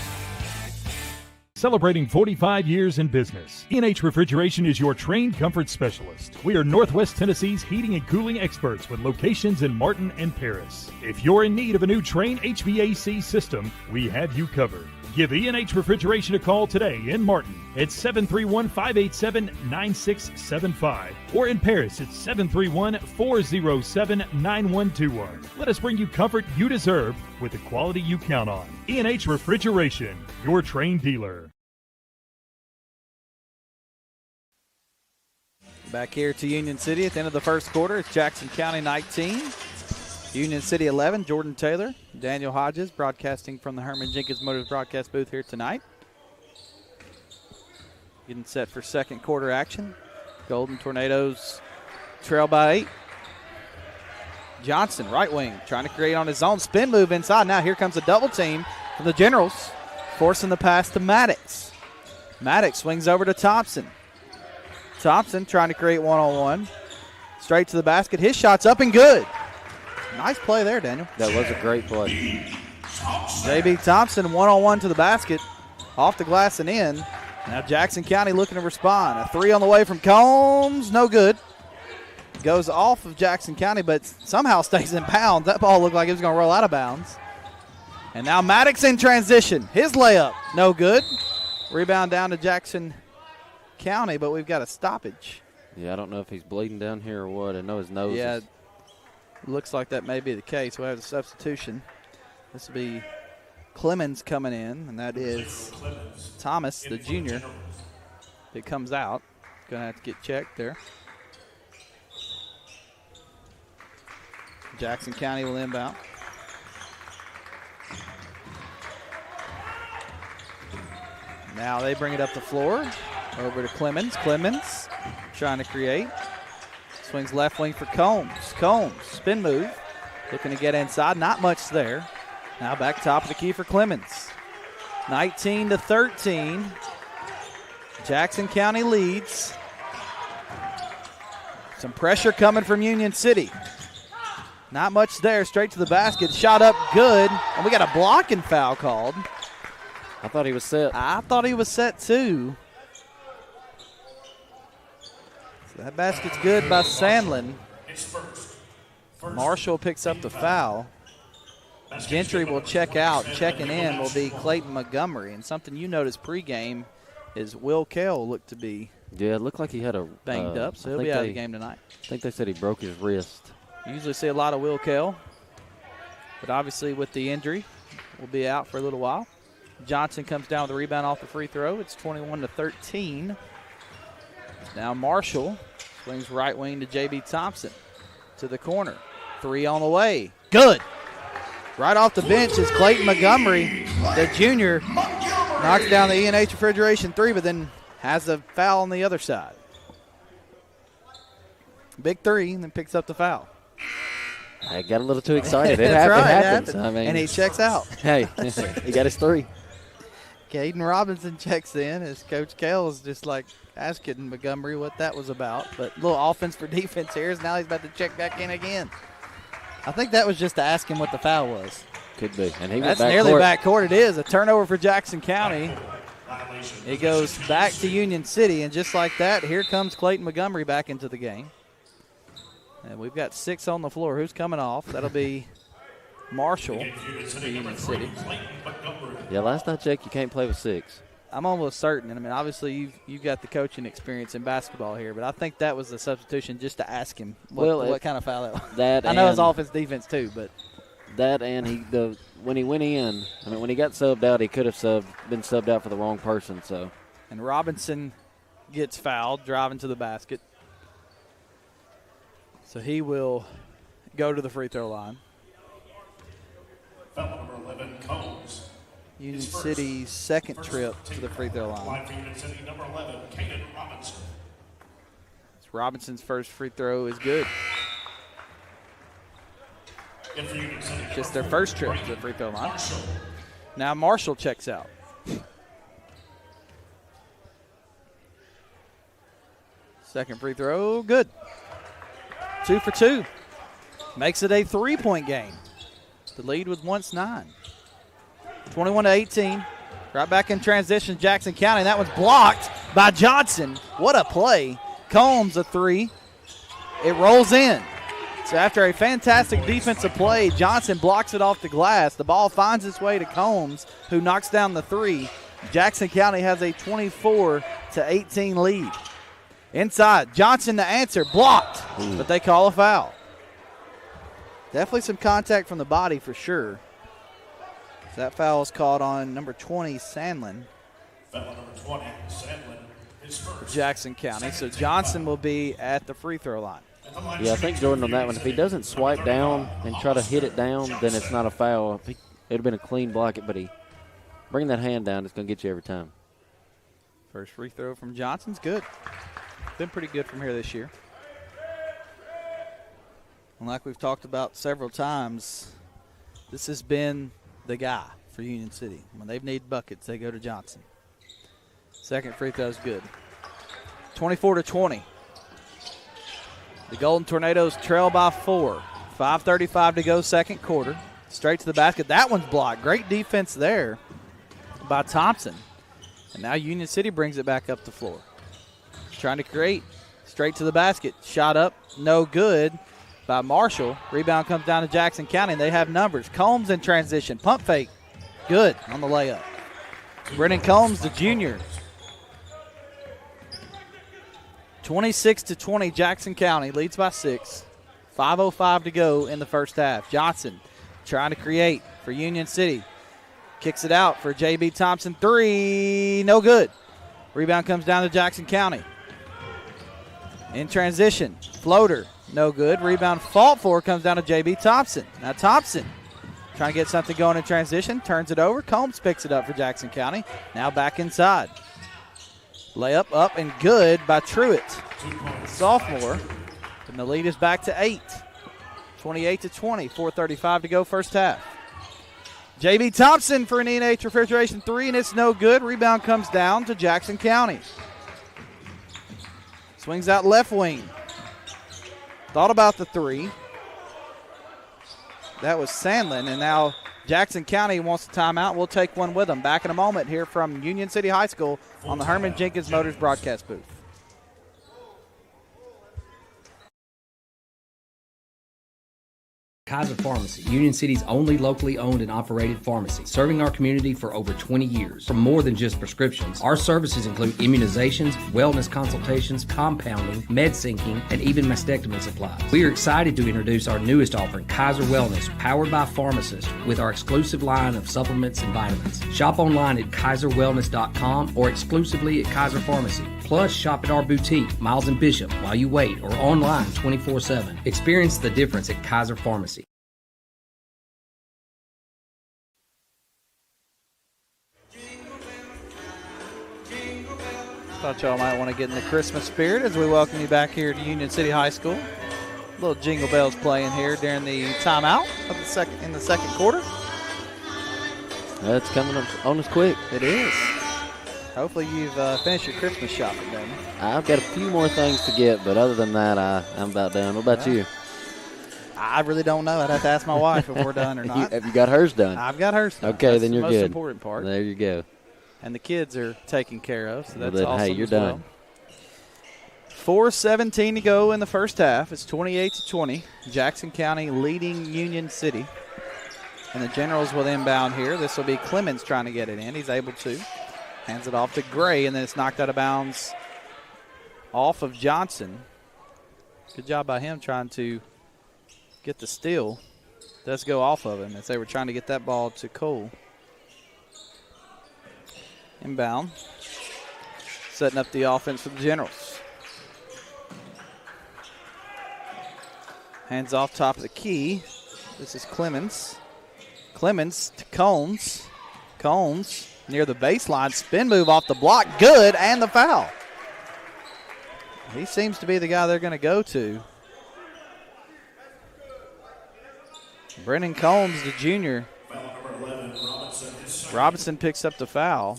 [SPEAKER 8] Celebrating 45 years in business, E&H Refrigeration is your trained comfort specialist. We are Northwest Tennessee's heating and cooling experts with locations in Martin and Paris. If you're in need of a new Trane HVAC system, we have you covered. Give E&H Refrigeration a call today in Martin at 731-587-9675 or in Paris at 731-407-9121. Let us bring you comfort you deserve with the quality you count on. E&H Refrigeration, your Trane dealer.
[SPEAKER 1] Back here to Union City at the end of the first quarter. It's Jackson County 19, Union City 11. Jordan Taylor, Daniel Hodges broadcasting from the Herman Jenkins Motors broadcast booth here tonight. Getting set for second quarter action. Golden Tornadoes trail by 8. Johnson, right wing, trying to create on his own. Spin move inside. Now here comes a double team from the Generals, forcing the pass to Maddox. Maddox swings over to Thompson. Thompson trying to create one-on-one. Straight to the basket. His shot's up and good. Nice play there, Daniel.
[SPEAKER 4] That was a great play.
[SPEAKER 1] J.B. Thompson one-on-one to the basket. Off the glass and in. Now Jackson County looking to respond. A 3 on the way from Combs. No good. Goes off of Jackson County, but somehow stays in bounds. That ball looked like it was going to roll out of bounds. And now Maddox in transition. His layup, no good. Rebound down to Jackson County, but we've got a stoppage.
[SPEAKER 4] Yeah, I don't know if he's bleeding down here or what. I know his nose
[SPEAKER 1] Yeah,
[SPEAKER 4] is.
[SPEAKER 1] looks like that may be the case. We'll have a substitution. This will be Clemens coming in, and that is Thomas, the junior, that comes out. Going to have to get checked there. Jackson County will inbound. Now they bring it up the floor. Over to Clemens. Clemens trying to create. Swings left wing for Combs. Combs, spin move. Looking to get inside. Not much there. Now back top of the key for Clemens. 19-13. Jackson County leads. Some pressure coming from Union City. Not much there. Straight to the basket. Shot up good. And we got a blocking foul called.
[SPEAKER 4] I thought he was set.
[SPEAKER 1] I thought he was set too. So that basket's good by Sandlin. Marshall picks up the foul. Gentry will check out. Checking in will be Clayton Montgomery. And something you noticed pregame is Will Kell looked to be
[SPEAKER 4] Yeah, it looked like he had a
[SPEAKER 1] banged up, so he'll be out of the game tonight.
[SPEAKER 4] I think they said he broke his wrist.
[SPEAKER 1] You usually see a lot of Will Kell, but obviously with the injury, will be out for a little while. Johnson comes down with a rebound off the free throw. It's 21-13. Now Marshall swings right wing to J.B. Thompson to the corner. 3 on the way. Good. Right off the bench is Clayton Montgomery, the junior. Knocks down the E&H Refrigeration 3, but then has a foul on the other side. Big three, and then picks up the foul.
[SPEAKER 4] I got a little too excited. It
[SPEAKER 1] That's right,
[SPEAKER 4] happens. I mean,
[SPEAKER 1] and he checks out.
[SPEAKER 4] Hey, he got his three.
[SPEAKER 1] Caden Robinson checks in as Coach Kell is just like asking Montgomery what that was about. But a little offense for defense here is now he's about to check back in again. I think that was just to ask him what the foul was.
[SPEAKER 4] Could be. And he
[SPEAKER 1] That's
[SPEAKER 4] went
[SPEAKER 1] nearly
[SPEAKER 4] court.
[SPEAKER 1] back court. It is. A turnover for Jackson County. It goes back to Union City, and just like that, here comes Clayton Montgomery back into the game. And we've got 6 on the floor. Who's coming off? That'll be Marshall for Union City.
[SPEAKER 4] Yeah, last I checked, you can't play with 6.
[SPEAKER 1] I'm almost certain. And I mean, obviously, you've got the coaching experience in basketball here, but I think that was the substitution just to ask him what kind of foul that was. I know it's offense defense too, but
[SPEAKER 4] that and when he went in, I mean, when he got subbed out, he could have been subbed out for the wrong person. So,
[SPEAKER 1] and Robinson gets fouled driving to the basket, so he will go to the free throw line.
[SPEAKER 14] Foul number 11, Combs.
[SPEAKER 1] Union City's second trip to the free throw line.
[SPEAKER 14] Union City, number 11, Caden Robinson.
[SPEAKER 1] Robinson's first free throw is good. Just their first trip to the free throw line. Now Marshall checks out. Second free throw, good. 2 for 2. Makes it a 3-point game. The lead was once 9. 21-18. Right back in transition, Jackson County. That one's blocked by Johnson. What a play. Combs a 3. It rolls in. So after a fantastic defensive play, Johnson blocks it off the glass. The ball finds its way to Combs, who knocks down the 3. Jackson County has a 24-18 lead. Inside, Johnson the answer, blocked, but they call a foul. Definitely some contact from the body for sure. So that foul is called on number 20, Sandlin.
[SPEAKER 14] Foul number 20, Sandlin, his first.
[SPEAKER 1] Jackson County. So Johnson will be at the free throw line.
[SPEAKER 4] Yeah, I think Jordan on that one, if he doesn't swipe down and try to hit it down, then it's not a foul. It would have been a clean block, but he bring that hand down, it's going to get you every time.
[SPEAKER 1] First free throw from Johnson's good. Been pretty good from here this year. And like we've talked about several times, this has been the guy for Union City. When they've needed buckets, they go to Johnson. Second free throw is good. 24-20. The Golden Tornadoes trail by 4. 5:35 to go, second quarter. Straight to the basket. That one's blocked. Great defense there by Thompson. And now Union City brings it back up the floor. Trying to create. Straight to the basket. Shot up. No good by Marshall. Rebound comes down to Jackson County, and they have numbers. Combs in transition. Pump fake. Good on the layup. Brennan Combs, the junior. 26-20, Jackson County leads by 6. 5:05 to go in the first half. Johnson trying to create for Union City. Kicks it out for J.B. Thompson. 3, no good. Rebound comes down to Jackson County. In transition, floater, no good. Rebound fought for comes down to J.B. Thompson. Now Thompson trying to get something going in transition. Turns it over. Combs picks it up for Jackson County. Now back inside. Layup up and good by Truitt, the sophomore. And the lead is back to 8. 28-20, 4:35 to go first half. J.B. Thompson for an E&H Refrigeration 3, and it's no good. Rebound comes down to Jackson County. Swings out left wing. Thought about the 3. That was Sandlin, and now Jackson County wants a timeout. We'll take one with them. Back in a moment here from Union City High School on the Herman Jenkins Motors broadcast booth.
[SPEAKER 15] Kaiser Pharmacy, Union City's only locally owned and operated pharmacy, serving our community for over 20 years. For more than just prescriptions, our services include immunizations, wellness consultations, compounding, med syncing, and even mastectomy supplies. We are excited to introduce our newest offering, Kaiser Wellness, powered by pharmacists, with our exclusive line of supplements and vitamins. Shop online at kaiserwellness.com or exclusively at Kaiser Pharmacy. Plus, shop at our boutique, Miles and Bishop, while you wait, or online 24/7. Experience the difference at Kaiser Pharmacy.
[SPEAKER 1] Thought y'all might want to get in the Christmas spirit as we welcome you back here to Union City High School. Little Jingle Bells playing here during the timeout of in the second quarter.
[SPEAKER 4] That's coming on us quick.
[SPEAKER 1] It is. Hopefully you've finished your Christmas shopping, Danny.
[SPEAKER 4] I've got a few more things to get, but other than that, I'm about done. What about you?
[SPEAKER 1] I really don't know. I'd have to ask my wife if we're done or not.
[SPEAKER 4] Have you got hers done?
[SPEAKER 1] I've got hers done.
[SPEAKER 4] Okay,
[SPEAKER 1] that's
[SPEAKER 4] then you're
[SPEAKER 1] the
[SPEAKER 4] good.
[SPEAKER 1] most important part.
[SPEAKER 4] There you go.
[SPEAKER 1] And the kids are taken care of, so that's
[SPEAKER 4] then,
[SPEAKER 1] awesome.
[SPEAKER 4] Hey, you're
[SPEAKER 1] as
[SPEAKER 4] done.
[SPEAKER 1] Well. 4:17 to go in the first half. It's 28-20. Jackson County leading Union City. And the Generals will inbound here. This will be Clemens trying to get it in. He's able to. Hands it off to Gray, and then it's knocked out of bounds off of Johnson. Good job by him trying to get the steal. Does go off of him as they were trying to get that ball to Cole. Inbound. Setting up the offense for the Generals. Hands off top of the key. This is Clemens. Clemens to Combs. Combs near the baseline. Spin move off the block. Good, and the foul. He seems to be the guy they're going to go to. Brennan Combs, the junior. Robinson picks up the foul.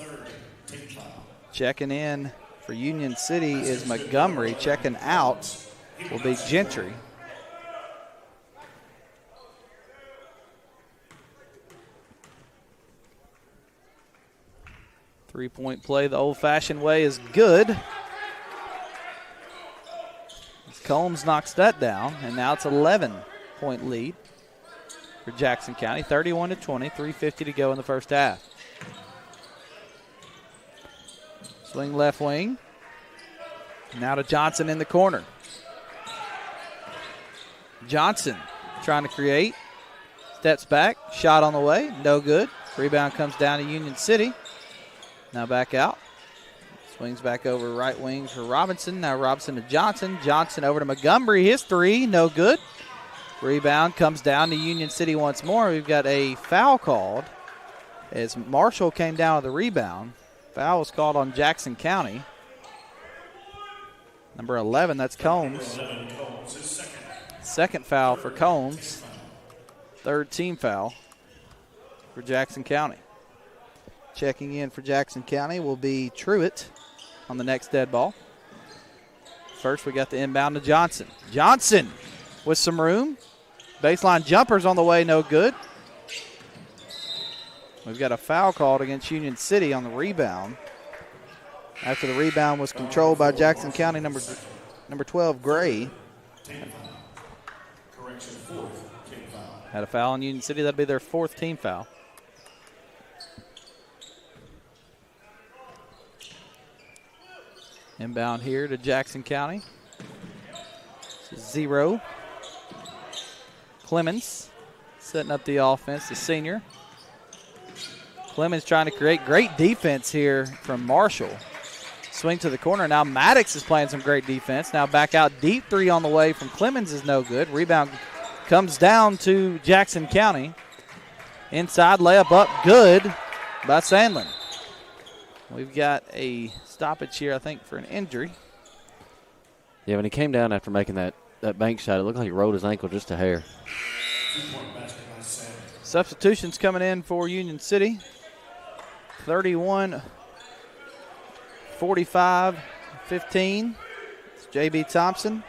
[SPEAKER 1] Checking in for Union City is Montgomery. Checking out will be Gentry. Three-point play the old-fashioned way is good. Combs knocks that down, and now it's 11-point lead for Jackson County, 31-20, 3:50 to go in the first half. Swing left wing. Now to Johnson in the corner. Johnson trying to create. Steps back. Shot on the way. No good. Rebound comes down to Union City. Now back out. Swings back over right wing for Robinson. Now Robinson to Johnson. Johnson over to Montgomery. His three. No good. Rebound comes down to Union City once more. We've got a foul called as Marshall came down with the rebound. Foul was called on Jackson County. Number 11, that's Combs. Second foul for Combs. Third team foul for Jackson County. Checking in for Jackson County will be Truitt on the next dead ball. First, we got the inbound to Johnson. Johnson with some room. Baseline jumpers on the way, no good. We've got a foul called against Union City on the rebound. After the rebound was controlled by Jackson County, number 12, Gray. Had a foul on Union City. That'd be their fourth team foul. Inbound here to Jackson County. 0. Clemens setting up the offense, the senior. Clemens trying to create great defense here from Marshall. Swing to the corner. Now Maddox is playing some great defense. Now back out deep three on the way from Clemens is no good. Rebound comes down to Jackson County. Inside layup up good by Sandlin. We've got a stoppage here, I think, for an injury.
[SPEAKER 4] Yeah, when he came down after making that bank shot, it looked like he rolled his ankle just a hair.
[SPEAKER 1] Substitutions coming in for Union City. 31-45-15. It's J.B. Thompson,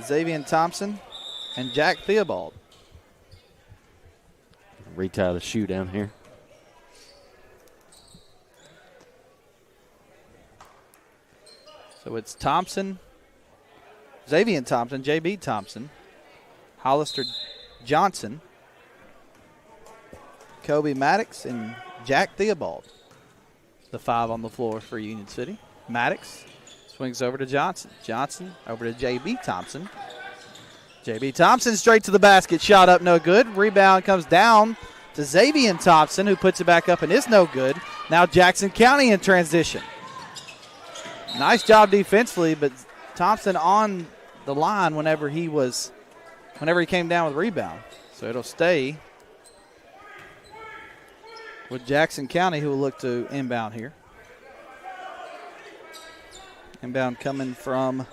[SPEAKER 1] Xavier Thompson, and Jack Theobald.
[SPEAKER 4] Retie the shoe down here.
[SPEAKER 1] So it's Thompson, Xavier Thompson, J.B. Thompson, Hollister Johnson, Kobe Maddox, and Jack Theobald. The 5 on the floor for Union City. Maddox swings over to Johnson. Johnson over to J.B. Thompson. J.B. Thompson straight to the basket. Shot up, no good. Rebound comes down to Xavier Thompson, who puts it back up and is no good. Now Jackson County in transition. Nice job defensively, but Thompson on the line whenever he came down with rebound. So it'll stay with Jackson County, who will look to inbound here. Inbound coming from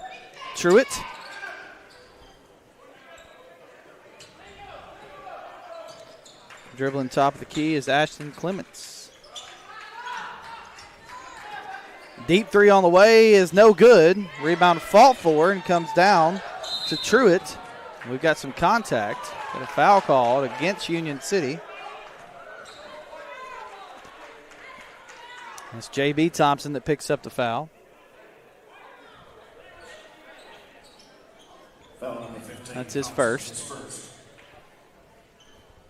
[SPEAKER 1] Truitt. Dribbling top of the key is Ashton Clements. Deep three on the way is no good. Rebound fought for and comes down to Truitt. We've got some contact. Got a foul called against Union City. It's J.B. Thompson that picks up the foul.
[SPEAKER 14] Foul number 15.
[SPEAKER 1] That's his first.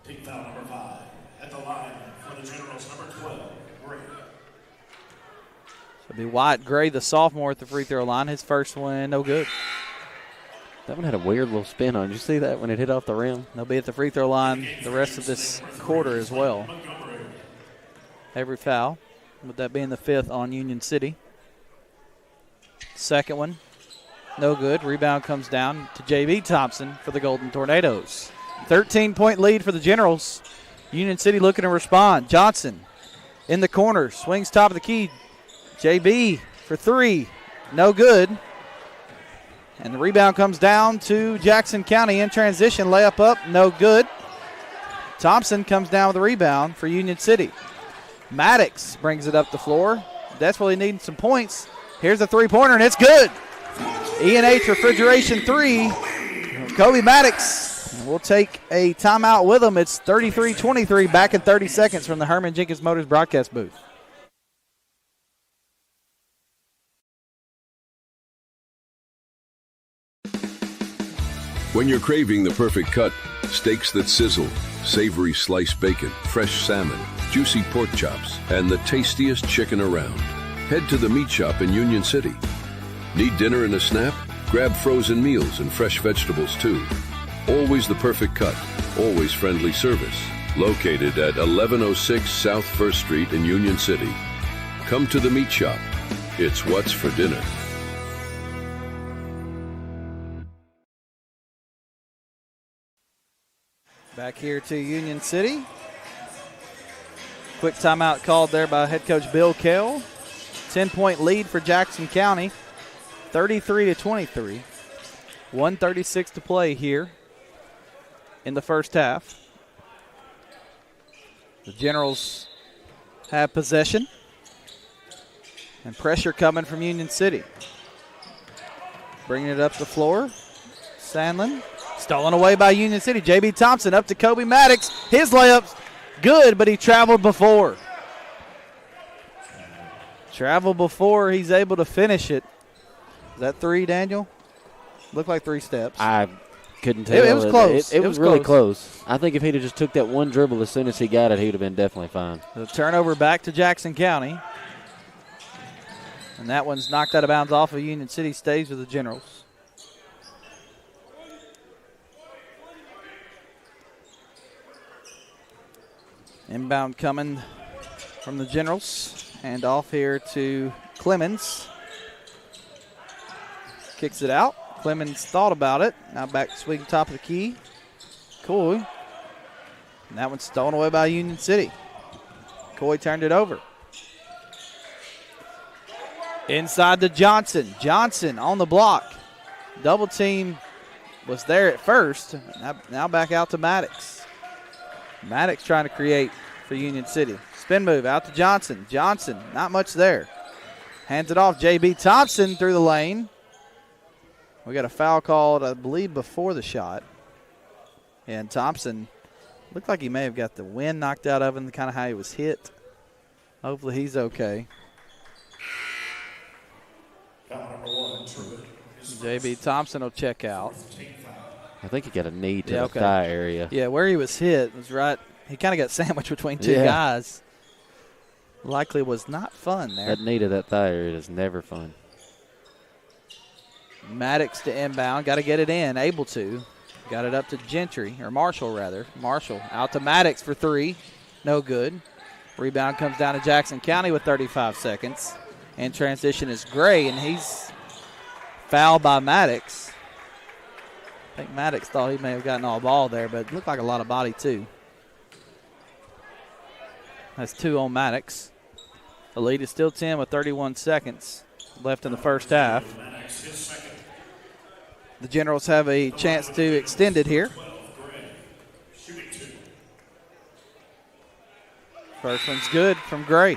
[SPEAKER 14] Team foul number 5. At the line for the Generals, number 12, Gray.
[SPEAKER 1] So it'll be Wyatt Gray, the sophomore, at the free throw line. His first one, no good.
[SPEAKER 4] That one had a weird little spin on it. Did you see that when it hit off the rim?
[SPEAKER 1] They'll be at the free throw line the rest of this quarter as well. Every foul, with that being the 5th on Union City. Second one, no good. Rebound comes down to J.B. Thompson for the Golden Tornadoes. 13-point lead for the Generals. Union City looking to respond. Johnson in the corner, swings top of the key. J.B. for 3, no good. And the rebound comes down to Jackson County in transition. Layup up, no good. Thompson comes down with the rebound for Union City. Maddox brings it up the floor. Desperately needing some points. Here's a three-pointer, and it's good. E&H Refrigeration 3. Kobe Maddox. And we'll take a timeout with him. It's 33-23, back in 30 seconds from the Herman Jenkins Motors broadcast booth.
[SPEAKER 16] When you're craving the perfect cut, steaks that sizzle, savory sliced bacon, fresh salmon, juicy pork chops, and the tastiest chicken around, head to the Meat Shop in Union City. Need dinner and a snap? Grab frozen meals and fresh vegetables too. Always the perfect cut, always friendly service. Located at 1106 South 1st Street in Union City. Come to the Meat Shop. It's what's for dinner.
[SPEAKER 1] Back here to Union City. Quick timeout called there by head coach Bill Kell. 10-point lead for Jackson County, 33-23. 1:36 to play here in the first half. The Generals have possession and pressure coming from Union City. Bringing it up the floor. Sandlin. Stolen away by Union City. J.B. Thompson up to Kobe Maddox. His layup's good, but he traveled before. He's able to finish it. Is that 3, Daniel? Looked like 3 steps.
[SPEAKER 4] I couldn't tell.
[SPEAKER 1] It was close.
[SPEAKER 4] It was really close. I think if he'd have just took that one dribble as soon as he got it, he would have been definitely fine.
[SPEAKER 1] The turnover back to Jackson County. And that one's knocked out of bounds off of Union City, stays with the Generals. Inbound coming from the Generals. And off here to Clemens. Kicks it out. Clemens thought about it. Now back to swing top of the key. Coy. And that one's stolen away by Union City. Coy turned it over. Inside to Johnson. Johnson on the block. Double team was there at first. Now back out to Maddox. Maddox trying to create for Union City. Spin move out to Johnson. Johnson, not much there. Hands it off. J.B. Thompson through the lane. We got a foul called, I believe, before the shot. And Thompson looked like he may have got the wind knocked out of him, kind of how he was hit. Hopefully he's okay. J.B. Thompson will check out.
[SPEAKER 4] I think he got a knee to the thigh area.
[SPEAKER 1] Yeah, where he was hit was right. He kind of got sandwiched between 2 guys. Likely was not fun there.
[SPEAKER 4] That knee to that thigh area is never fun.
[SPEAKER 1] Maddox to inbound. Got to get it in. Able to. Got it up to Gentry, or Marshall rather. Marshall out to Maddox for 3. No good. Rebound comes down to Jackson County with 35 seconds. And transition is Gray, and he's fouled by Maddox. I think Maddox thought he may have gotten all ball there, but it looked like a lot of body too. That's 2 on Maddox. The lead is still 10 with 31 seconds. left in the first half. The Generals have a chance to extend it here. First one's good from Gray.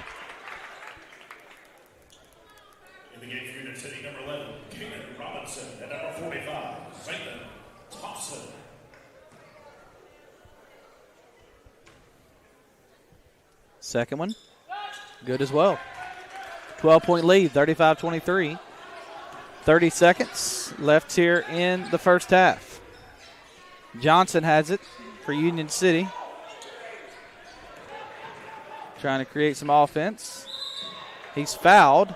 [SPEAKER 14] In the game for Union City, number 11, Kaden Robinson, and number 45, Zayden Thompson.
[SPEAKER 1] Second one, good as well. 12-point lead, 35-23. 30 seconds left here in the first half. Johnson has it for Union City. Trying to create some offense. He's fouled.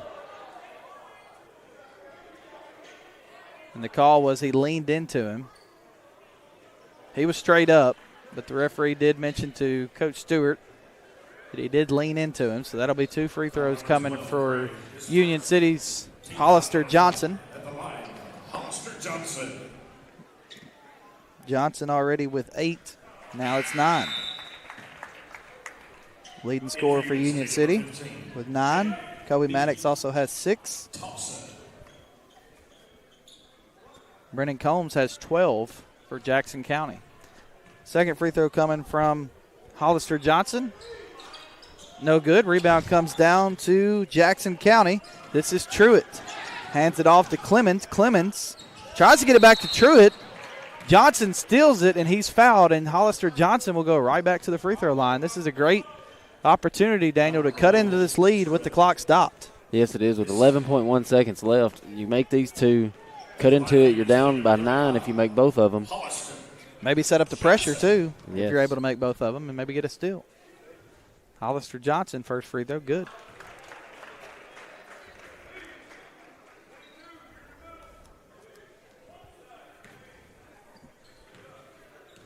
[SPEAKER 1] And the call was he leaned into him. He was straight up, but the referee did mention to Coach Stewart that he did lean into him. So that'll be 2 free throws coming for Union City's Hollister Johnson.
[SPEAKER 14] At the line, Hollister Johnson.
[SPEAKER 1] Johnson already with 8. Now it's 9. Leading scorer for Union City with 9. Kobe Maddox also has 6. Brennan Combs has 12 for Jackson County. Second free throw coming from Hollister Johnson. No good. Rebound comes down to Jackson County. This is Truitt. Hands it off to Clemens. Clemens tries to get it back to Truitt. Johnson steals it, and he's fouled, and Hollister Johnson will go right back to the free throw line. This is a great opportunity, Daniel, to cut into this lead with the clock stopped.
[SPEAKER 4] Yes, it is. With 11.1 seconds left, you make these two, cut into it. You're down by 9 if you make both of them.
[SPEAKER 1] Maybe set up the pressure, too,
[SPEAKER 4] yes,
[SPEAKER 1] if you're able to make both of them and maybe get a steal. Hollister Johnson, first free throw, good.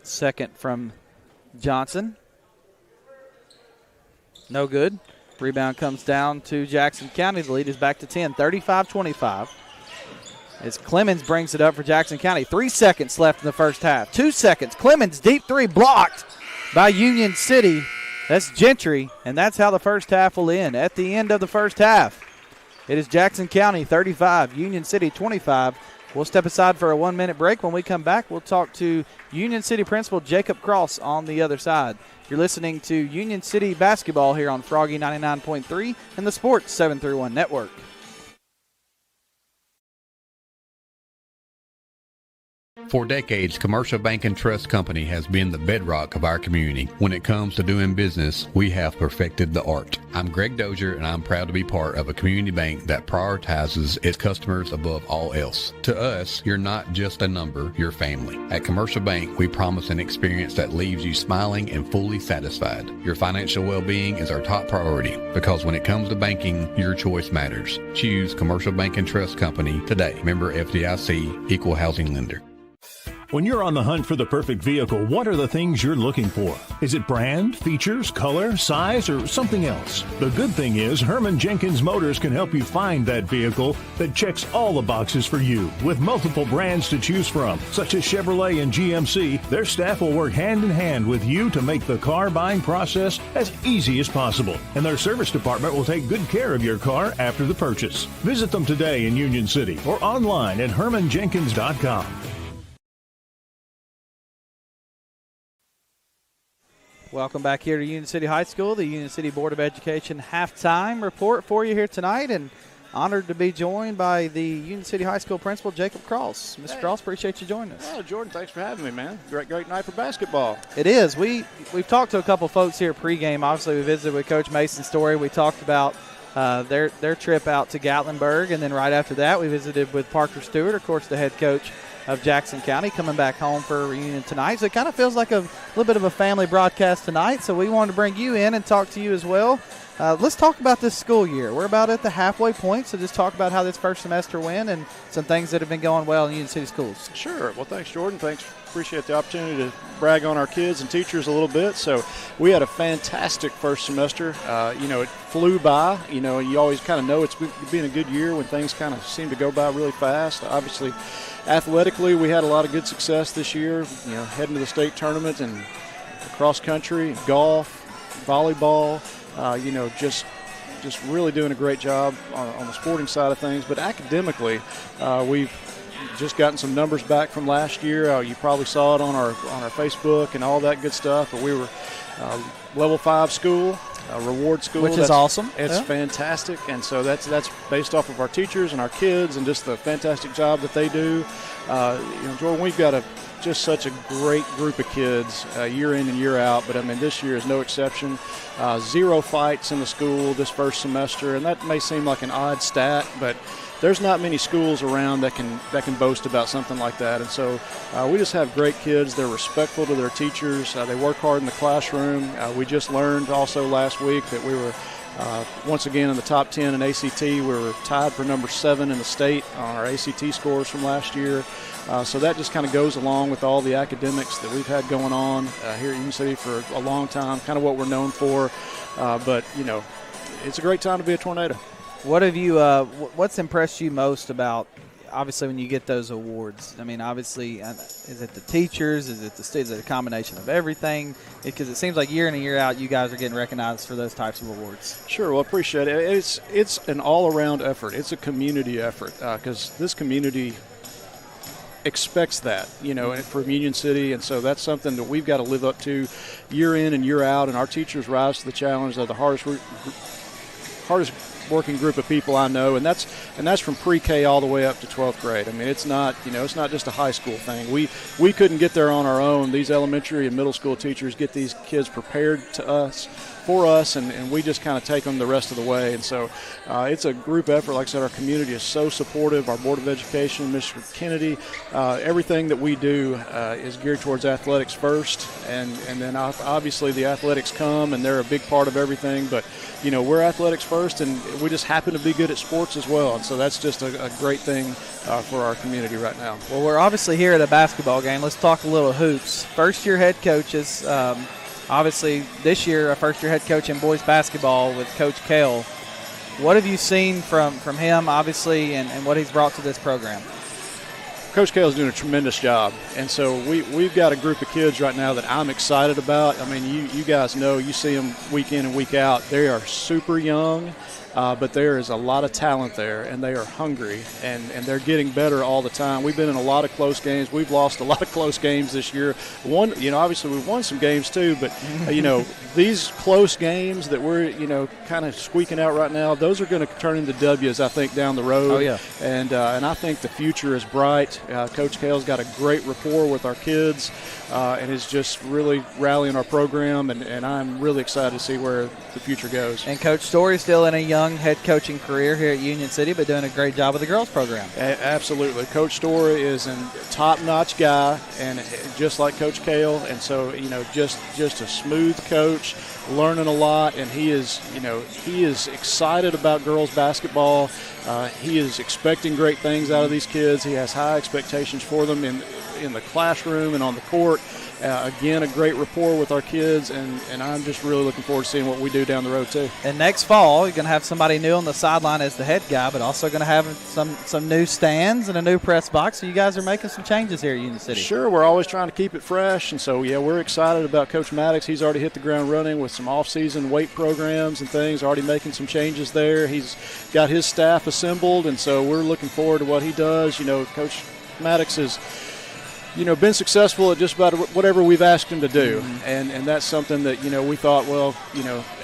[SPEAKER 1] Second from Johnson. No good. Rebound comes down to Jackson County. The lead is back to 10, 35-25. As Clemens brings it up for Jackson County. 3 seconds left in the first half. 2 seconds. Clemens, deep three, blocked by Union City. That's Gentry, and that's how the first half will end. At the end of the first half, it is Jackson County 35, Union City 25. We'll step aside for a 1-minute break. When we come back, we'll talk to Union City Principal Jacob Cross on the other side. You're listening to Union City Basketball here on Froggy 99.3 and the Sports 731 Network.
[SPEAKER 17] For decades, Commercial Bank and Trust Company has been the bedrock of our community. When it comes to doing business, we have perfected the art. I'm Greg Dozier, and I'm proud to be part of a community bank that prioritizes its customers above all else. To us, you're not just a number, you're family. At Commercial Bank, we promise an experience that leaves you smiling and fully satisfied. Your financial well-being is our top priority, because when it comes to banking, your choice matters. Choose Commercial Bank and Trust Company today. Member FDIC, Equal Housing Lender.
[SPEAKER 10] When you're on the hunt for the perfect vehicle, what are the things you're looking for? Is it brand, features, color, size, or something else? The good thing is Herman Jenkins Motors can help you find that vehicle that checks all the boxes for you. With multiple brands to choose from, such as Chevrolet and GMC, their staff will work hand in hand with you to make the car buying process as easy as possible. And their service department will take good care of your car after the purchase. Visit them today in Union City or online at hermanjenkins.com.
[SPEAKER 1] Welcome back here to Union City High School, the Union City Board of Education halftime report for you here tonight, and honored to be joined by the Union City High School principal, Jacob Cross. Mr. Cross, appreciate you joining us.
[SPEAKER 18] Oh, Jordan, thanks for having me, man. Great night for basketball.
[SPEAKER 1] It is. We've talked to a couple folks here pregame. Obviously, we visited with Coach Mason Story. We talked about their trip out to Gatlinburg, and then right after that, we visited with Parker Stewart, of course, the head coach of Jackson County, coming back home for a reunion tonight. So it kind of feels like a little bit of a family broadcast tonight. So we wanted to bring you in and talk to you as well. Let's talk about this school year. We're about at the halfway point, so just talk about how this first semester went and some things that have been going well in Union City schools.
[SPEAKER 18] Sure. Well, thanks, Jordan. Thanks. Appreciate the opportunity to brag on our kids and teachers a little bit. So we had a fantastic first semester. It flew by. You always kind of know it's been a good year when things kind of seem to go by really fast. Obviously, athletically, we had a lot of good success this year, heading to the state tournament and cross country, golf, volleyball, just just really doing a great job on the sporting side of things. But academically, we've just gotten some numbers back from last year. You probably saw it on our Facebook and all that good stuff. But we were level 5 school, reward school,
[SPEAKER 1] which is awesome.
[SPEAKER 18] It's fantastic, and so that's based off of our teachers and our kids and just the fantastic job that they do. Jordan, we've got just such a great group of kids year in and year out, but I mean this year is no exception. 0 fights in the school this first semester, and that may seem like an odd stat, but there's not many schools around that can boast about something like that. And so we just have great kids. They're respectful to their teachers. They work hard in the classroom. We just learned also last week that we were once again in the top 10 in ACT. We were tied for number 7 in the state on our ACT scores from last year. So that just kind of goes along with all the academics that we've had going on here at Union City for a long time, kind of what we're known for. But, it's a great time to be a Tornado.
[SPEAKER 1] What have you? What's impressed you most about? Obviously, when you get those awards, I mean, obviously, is it the teachers? Is it a combination of everything? Because it seems like year in and year out, you guys are getting recognized for those types of awards.
[SPEAKER 18] Sure, well, appreciate it. It's an all-around effort. It's a community effort because this community expects that, from Union City, and so that's something that we've got to live up to year in and year out. And our teachers rise to the challenge. They're the hardest working group of people I know, and that's from pre-K all the way up to 12th grade. I mean, it's not just a high school thing. We couldn't get there on our own. These elementary and middle school teachers get these kids prepared for us, and we just kind of take them the rest of the way. And so it's a group effort. Like I said, our community is so supportive. Our Board of Education, Mr. Kennedy, everything that we do is geared towards athletics first, and then obviously the athletics come, and they're a big part of everything. But we're athletics first, and we just happen to be good at sports as well. And so that's just a great thing for our community right now.
[SPEAKER 1] Well, we're obviously here at a basketball game. Let's talk a little hoops. First-year head coaches. Obviously, this year, a first-year head coach in boys basketball with Coach Kale. What have you seen from him, obviously, and what he's brought to this program?
[SPEAKER 18] Coach Kale's doing a tremendous job, and so we've got a group of kids right now that I'm excited about. I mean, you guys know, you see them week in and week out. They are super young, but there is a lot of talent there, and they are hungry, and they're getting better all the time. We've been in a lot of close games. We've lost a lot of close games this year. Obviously we've won some games too, but these close games that we're kind of squeaking out right now, those are going to turn into W's, I think, down the road.
[SPEAKER 1] Oh yeah,
[SPEAKER 18] and I think the future is bright. Coach Kale's got a great rapport with our kids, and is just really rallying our program, and I'm really excited to see where the future goes.
[SPEAKER 1] And Coach Story's still in a young head coaching career here at Union City, but doing a great job with the girls program.
[SPEAKER 18] Absolutely. Coach Story is a top-notch guy, and just like Coach Kale, and so just a smooth coach, learning a lot, and he is excited about girls basketball. He is expecting great things out of these kids. He has high expectations for them in the classroom and on the court. Again, a great rapport with our kids, and I'm just really looking forward to seeing what we do down the road too.
[SPEAKER 1] And next fall, you're going to have somebody new on the sideline as the head guy, but also going to have some new stands and a new press box. So you guys are making some changes here at Union City.
[SPEAKER 18] Sure, we're always trying to keep it fresh, and so we're excited about Coach Maddox. He's already hit the ground running with some off-season weight programs and things, already making some changes there. He's got his staff assembled, and so we're looking forward to what he does. Coach Maddox is been successful at just about whatever we've asked him to do.
[SPEAKER 1] Mm-hmm.
[SPEAKER 18] And that's something that, we thought,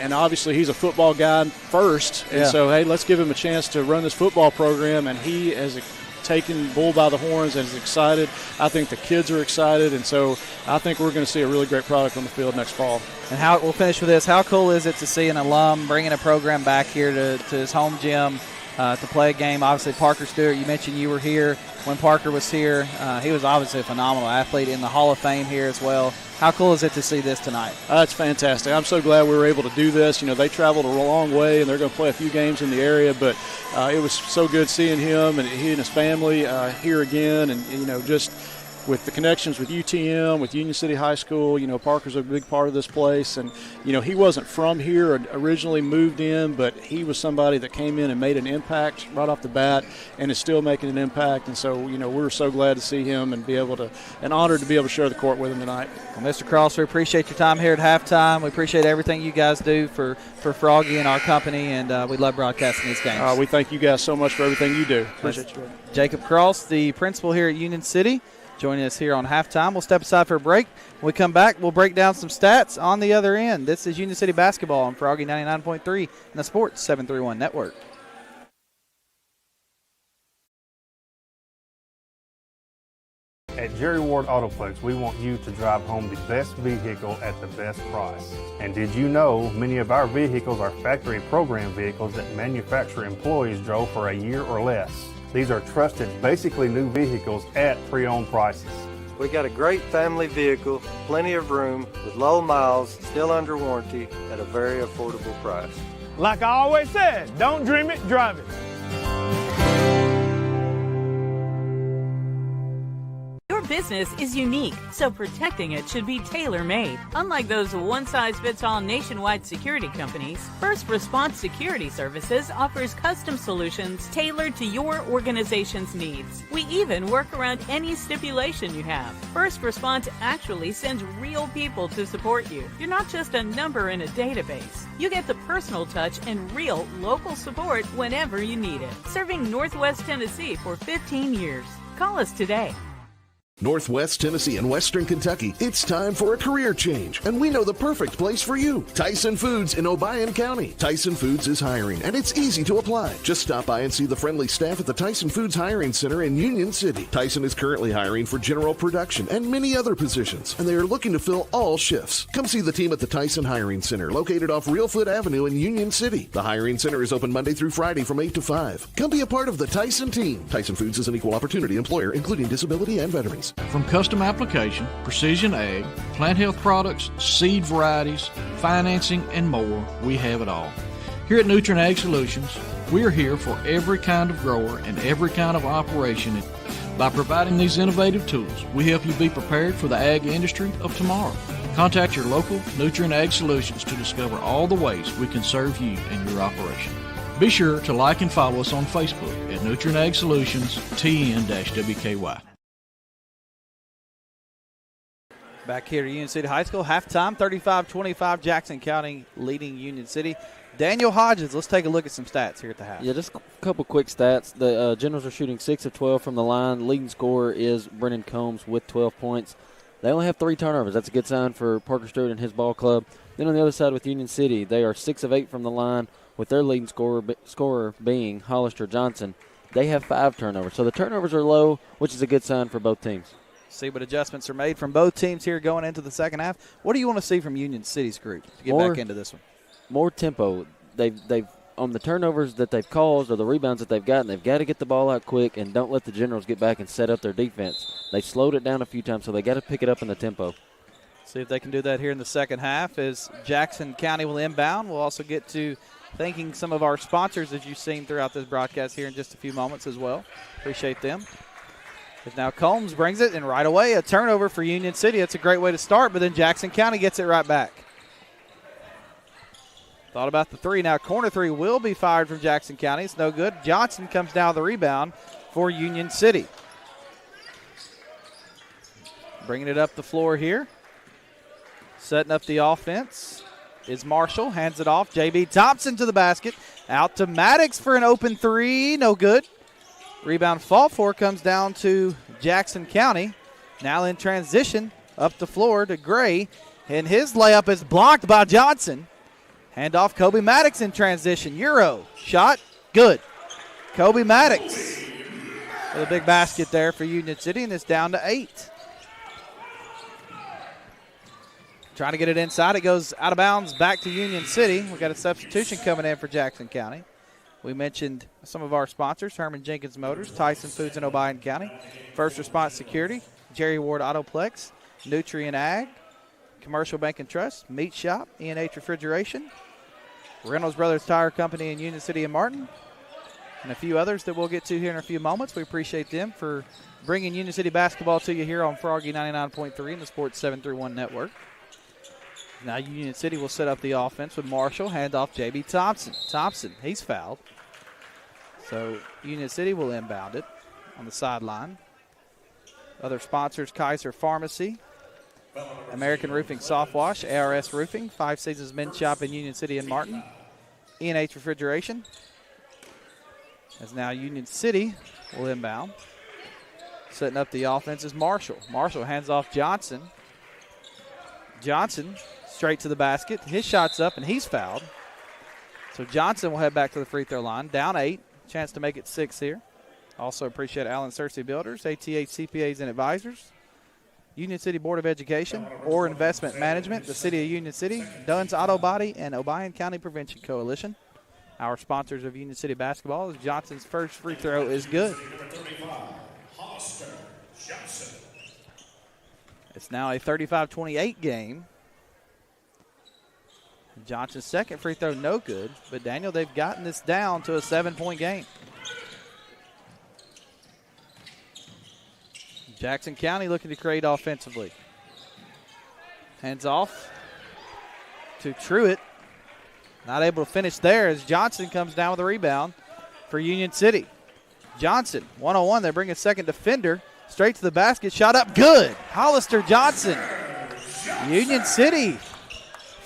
[SPEAKER 18] and obviously he's a football guy first. And so, hey, let's give him a chance to run this football program. And he has taken bull by the horns and is excited. I think the kids are excited. And so I think we're going to see a really great product on the field next fall.
[SPEAKER 1] And we'll finish with this. How cool is it to see an alum bringing a program back here to his home gym to play a game? Obviously, Parker Stewart, you mentioned you were here when Parker was here. He was obviously a phenomenal athlete in the Hall of Fame here as well. How cool is it to see this tonight?
[SPEAKER 18] It's fantastic. I'm so glad we were able to do this. They traveled a long way, and they're going to play a few games in the area, but it was so good seeing him and he and his family here again, and, just with the connections with UTM, with Union City High School, Parker's a big part of this place. And, he wasn't from here and originally moved in, but he was somebody that came in and made an impact right off the bat and is still making an impact. And so, we're so glad to see him and and honored to be able to share the court with him tonight.
[SPEAKER 1] Well, Mr. Cross, we appreciate your time here at halftime. We appreciate everything you guys do for Froggy and our company, and we love broadcasting these games.
[SPEAKER 18] We thank you guys so much for everything you do. Appreciate you.
[SPEAKER 1] Jacob Cross, the principal here at Union City, joining us here on halftime. We'll step aside for a break. When we come back, we'll break down some stats on the other end. This is Union City basketball on Froggy 99.3 and the Sports 731 Network.
[SPEAKER 19] At Jerry Ward Autoplex, we want you to drive home the best vehicle at the best price. And did you know many of our vehicles are factory program vehicles that manufacturer employees drove for a year or less? These are trusted, basically new vehicles at pre-owned prices.
[SPEAKER 20] We got a great family vehicle, plenty of room, with low miles, still under warranty, at a very affordable price.
[SPEAKER 21] Like I always said, don't dream it, drive it.
[SPEAKER 22] Your business is unique, so protecting it should be tailor-made. Unlike those one-size-fits-all nationwide security companies, First Response Security Services offers custom solutions tailored to your organization's needs. We even work around any stipulation you have. First Response actually sends real people to support you. You're not just a number in a database. You get the personal touch and real local support whenever you need it. Serving Northwest Tennessee for 15 years. Call us today.
[SPEAKER 23] Northwest Tennessee and Western Kentucky, it's time for a career change, and we know the perfect place for you. Tyson Foods in Obion County. Tyson Foods is hiring, and it's easy to apply. Just stop by and see the friendly staff at the Tyson Foods Hiring Center in Union City. Tyson is currently hiring for general production and many other positions, and they are looking to fill all shifts. Come see the team at the Tyson Hiring Center, located off Reelfoot Avenue in Union City. The Hiring Center is open Monday through Friday from 8 to 5. Come be a part of the Tyson team. Tyson Foods is an equal opportunity employer, including disability and veterans.
[SPEAKER 24] From custom application, precision ag, plant health products, seed varieties, financing, and more, we have it all. Here at Nutrient Ag Solutions, we're here for every kind of grower and every kind of operation. By providing these innovative tools, we help you be prepared for the ag industry of tomorrow. Contact your local Nutrient Ag Solutions to discover all the ways we can serve you and your operation. Be sure to like and follow us on Facebook at Nutrient Ag Solutions TN-WKY.
[SPEAKER 1] Back here at Union City High School, halftime, 35-25, Jackson County leading Union City. Daniel Hodges, let's take a look at some stats here at the half.
[SPEAKER 4] Yeah, just a couple quick stats. The Generals are shooting 6 of 12 from the line. The leading scorer is Brennan Combs with 12 points. They only have 3 turnovers. That's a good sign for Parker Stewart and his ball club. Then on the other side with Union City, they are 6 of 8 from the line with their leading scorer being Hollister Johnson. They have 5 turnovers. So the turnovers are low, which is a good sign for both teams.
[SPEAKER 1] See what adjustments are made from both teams here going into the second half. What do you want to see from Union City's group to get back into this one?
[SPEAKER 4] More tempo. They've on the turnovers that they've caused or the rebounds that they've gotten, they've got to get the ball out quick and don't let the Generals get back and set up their defense. They slowed it down a few times, so they got to pick it up in the tempo.
[SPEAKER 1] See if they can do that here in the second half as Jackson County will inbound. We'll also get to thanking some of our sponsors as you've seen throughout this broadcast here in just a few moments as well. Appreciate them. As now Combs brings it, and right away a turnover for Union City. That's a great way to start, but then Jackson County gets it right back. Thought about the three. Now corner three will be fired from Jackson County. It's no good. Johnson comes down the rebound for Union City. Bringing it up the floor here. Setting up the offense is Marshall. Hands it off. J.B. Thompson to the basket. Out to Maddox for an open three. No good. Rebound fall for comes down to Jackson County. Now in transition, up the floor to Gray. And his layup is blocked by Johnson. Hand off Kobe Maddox in transition. Euro. Shot. Good. Kobe Maddox with a big basket there for Union City, and it's down to 8. Trying to get it inside. It goes out of bounds back to Union City. We've got a substitution coming in for Jackson County. We mentioned some of our sponsors, Herman Jenkins Motors, Tyson Foods in Obion County, First Response Security, Jerry Ward Autoplex, Nutrient Ag, Commercial Bank and Trust, Meat Shop, E&H Refrigeration, Reynolds Brothers Tire Company in Union City and Martin, and a few others that we'll get to here in a few moments. We appreciate them for bringing Union City basketball to you here on Froggy 99.3 and the Sports 731 Network. Now Union City will set up the offense with Marshall. Hand off J.B. Thompson. Thompson, he's fouled. So Union City will inbound it on the sideline. Other sponsors, Kaiser Pharmacy, American Roofing Soft Wash, ARS Roofing, 5 Seasons Men's Shop in Union City and Martin, E&H Refrigeration. As now Union City will inbound. Setting up the offense is Marshall. Marshall hands off Johnson. Johnson straight to the basket. His shot's up, and he's fouled. So Johnson will head back to the free throw line. Down 8. Chance to make it 6 here. Also appreciate Allen Searcy Builders, ATH CPAs and Advisors, Union City Board of Education, Orr Investment Management, the City of Union City, Dunn's Auto Body, and Obion County Prevention Coalition. Our sponsors of Union City basketball. Johnson's first free throw is good. It's now a 35-28 game. Johnson's second free throw no good, but Daniel, they've gotten this down to a 7-point game. Jackson County looking to create offensively. Hands off to Truitt. Not able to finish there as Johnson comes down with a rebound for Union City. Johnson, 1-on-1. They bring a second defender straight to the basket. Shot up good. Hollister Johnson. Union City,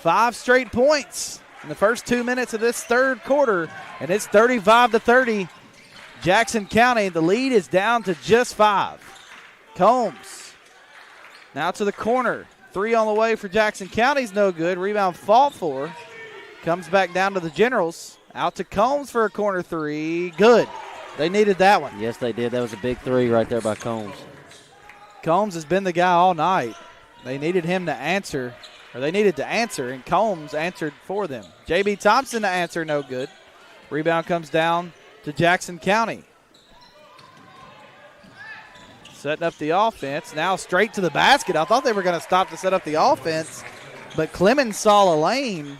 [SPEAKER 1] 5 straight points in the first 2 minutes of this third quarter, and it's 35-30. Jackson County, the lead is down to just 5. Combs now to the corner. 3 on the way for Jackson County's no good. Rebound fought for. Comes back down to the Generals. Out to Combs for a corner 3. Good. They needed that one.
[SPEAKER 4] Yes, they did. That was a big 3 right there by Combs.
[SPEAKER 1] Combs has been the guy all night. They needed him to answer, or they needed to answer, and Combs answered for them. J.B. Thompson to answer, no good. Rebound comes down to Jackson County. Setting up the offense. Now straight to the basket. I thought they were going to stop to set up the offense, but Clemens saw a lane.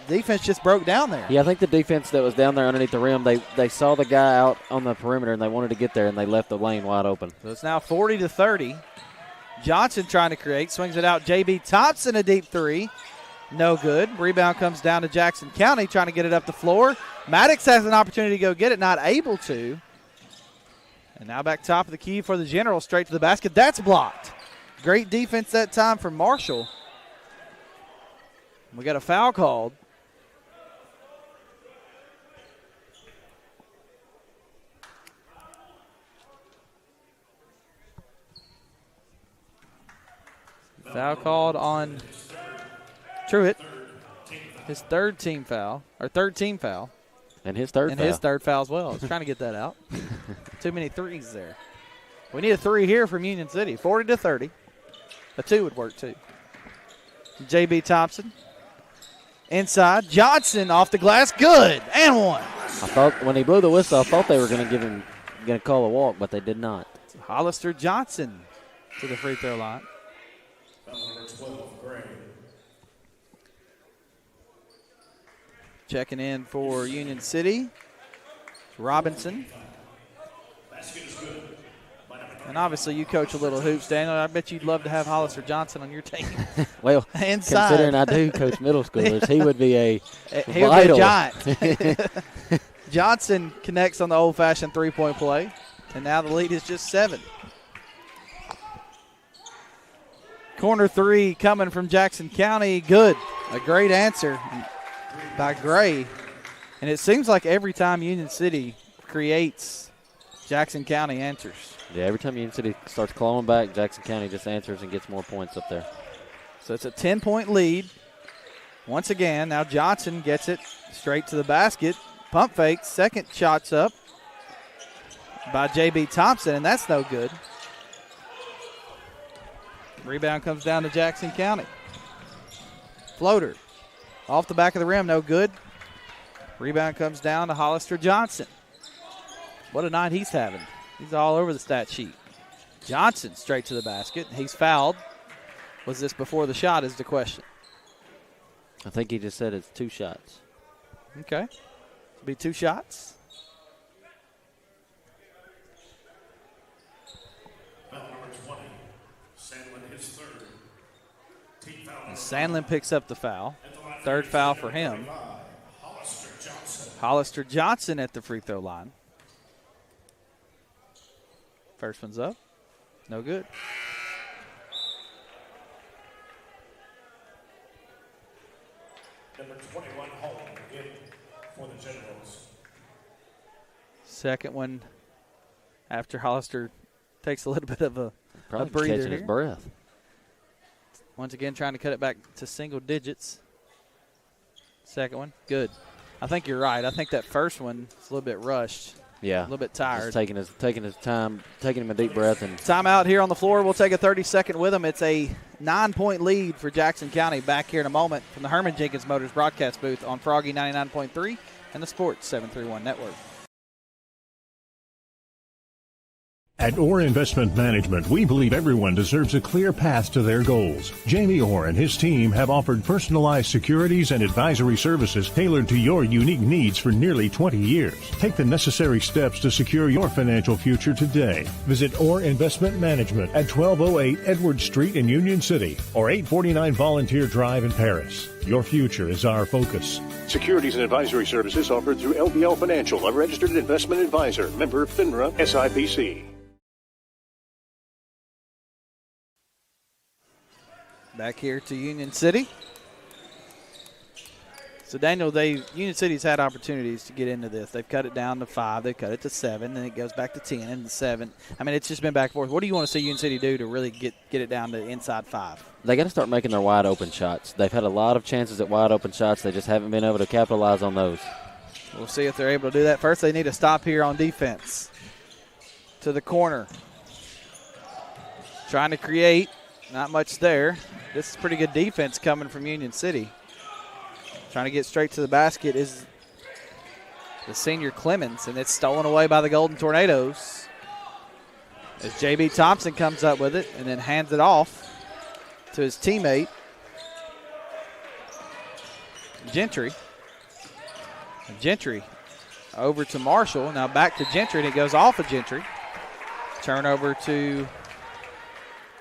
[SPEAKER 1] The defense just broke down there.
[SPEAKER 4] Yeah, I think the defense that was down there underneath the rim, they saw the guy out on the perimeter, and they wanted to get there, and they left the lane wide open.
[SPEAKER 1] So it's now 40-30. Johnson trying to create. Swings it out. J.B. Thompson, a deep 3. No good. Rebound comes down to Jackson County, trying to get it up the floor. Maddox has an opportunity to go get it, not able to. And now back top of the key for the General, straight to the basket. That's blocked. Great defense that time from Marshall. We got a foul called. Foul called on Truitt. His third team foul.
[SPEAKER 4] And his third foul.
[SPEAKER 1] His third foul as well. I was trying to get that out. Too many threes there. We need a 3 here from Union City. 40-30. A 2 would work too. J.B. Thompson. Inside. Johnson off the glass. Good. And 1.
[SPEAKER 4] I thought when he blew the whistle, I thought they were going to call a walk, but they did not.
[SPEAKER 1] Hollister Johnson to the free throw line. Checking in for Union City. Robinson. And obviously you coach a little hoops, Daniel. I bet you'd love to have Hollister Johnson on your team.
[SPEAKER 4] Well,
[SPEAKER 1] inside.
[SPEAKER 4] Considering I do coach middle schoolers, he would be a
[SPEAKER 1] he would be a giant. Johnson connects on the old-fashioned three-point play, and now the lead is just 7. Corner 3 coming from Jackson County. Good. A great answer by Gray. And it seems like every time Union City creates, Jackson County answers.
[SPEAKER 4] Yeah, every time Union City starts clawing back, Jackson County just answers and gets more points up there.
[SPEAKER 1] So it's a 10-point lead. Once again, now Johnson gets it straight to the basket. Pump fake, second shot's up by J.B. Thompson, and that's no good. Rebound comes down to Jackson County. Floater. Off the back of the rim, no good. Rebound comes down to Hollister Johnson. What a night he's having. He's all over the stat sheet. Johnson straight to the basket. He's fouled. Was this before the shot is the question.
[SPEAKER 4] I think he just said it's 2 shots.
[SPEAKER 1] Okay. It'll be 2 shots. Sandlin picks up the foul. Third foul for him. Hollister Johnson at the free throw line. First one's up. No good.
[SPEAKER 14] Number 21, Holland, in for the Generals.
[SPEAKER 1] Second one after Hollister takes a little bit of a
[SPEAKER 4] Probably
[SPEAKER 1] breather
[SPEAKER 4] catching
[SPEAKER 1] here.
[SPEAKER 4] his breath.
[SPEAKER 1] Once again, trying to cut it back to single digits. Second one, good. I think you're right. I think that first one is a little bit rushed.
[SPEAKER 4] Yeah.
[SPEAKER 1] A little bit tired.
[SPEAKER 4] Just taking his time, taking him a deep breath. And
[SPEAKER 1] Timeout here on the floor. We'll take a 30-second with them. It's a 9-point lead for Jackson County. Back here in a moment from the Herman Jenkins Motors broadcast booth on Froggy 99.3 and the Sports 731 Network.
[SPEAKER 10] At Orr Investment Management, we believe everyone deserves a clear path to their goals. Jamie Orr and his team have offered personalized securities and advisory services tailored to your unique needs for nearly 20 years. Take the necessary steps to secure your financial future today. Visit Orr Investment Management at 1208 Edwards Street in Union City or 849 Volunteer Drive in Paris. Your future is our focus. Securities and advisory services offered through LBL Financial, a registered investment advisor, member FINRA SIPC.
[SPEAKER 1] Back here to Union City. So, Daniel, Union City's had opportunities to get into this. They've cut it down to 5. They've cut it to 7. Then it goes back to 10 and 7. I mean, it's just been back and forth. What do you want to see Union City do to really get it down to inside 5?
[SPEAKER 4] They got to start making their wide open shots. They've had a lot of chances at wide open shots. They just haven't been able to capitalize on those.
[SPEAKER 1] We'll see if they're able to do that. First, they need to stop here on defense. To the corner. Trying to create. Not much there. This is pretty good defense coming from Union City. Trying to get straight to the basket is the senior Clemens, and it's stolen away by the Golden Tornadoes. As J.B. Thompson comes up with it and then hands it off to his teammate, Gentry. And Gentry over to Marshall. Now back to Gentry, and it goes off of Gentry. Turnover to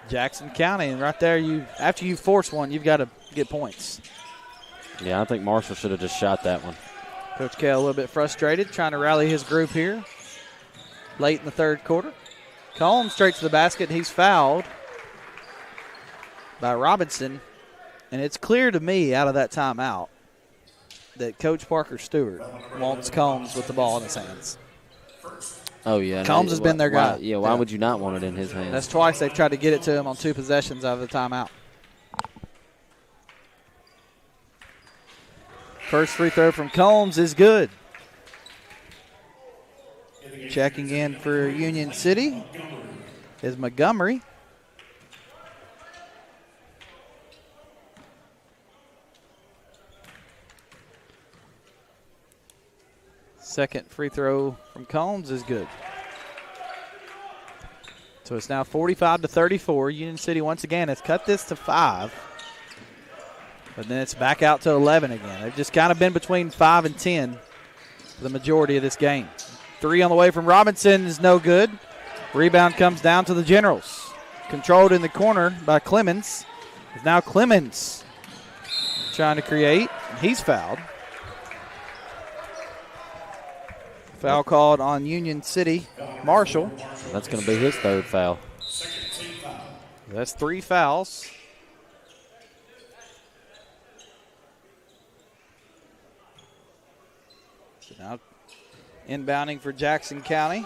[SPEAKER 1] Jackson County, and right there, after you force one, you've got to get points.
[SPEAKER 4] Yeah, I think Marshall should have just shot that one.
[SPEAKER 1] Coach Kell a little bit frustrated, trying to rally his group here late in the third quarter. Combs straight to the basket. He's fouled by Robinson, and it's clear to me out of that timeout that Coach Parker Stewart wants Combs with the ball in his hands.
[SPEAKER 4] Oh, yeah.
[SPEAKER 1] Combs has been their guy.
[SPEAKER 4] Why would you not want it in his hands?
[SPEAKER 1] That's twice they've tried to get it to him on 2 possessions out of the timeout. First free throw from Combs is good. Checking in for Union City is Montgomery. Second free throw from Combs is good. So it's now 45-34. Union City once again has cut this to 5. But then it's back out to 11 again. They've just kind of been between 5 and 10 for the majority of this game. 3 on the way from Robinson is no good. Rebound comes down to the Generals. Controlled in the corner by Clemens. It's now Clemens trying to create. He's fouled. Foul called on Union City. Marshall.
[SPEAKER 4] That's going to be his third foul.
[SPEAKER 1] That's 3 fouls. So now inbounding for Jackson County.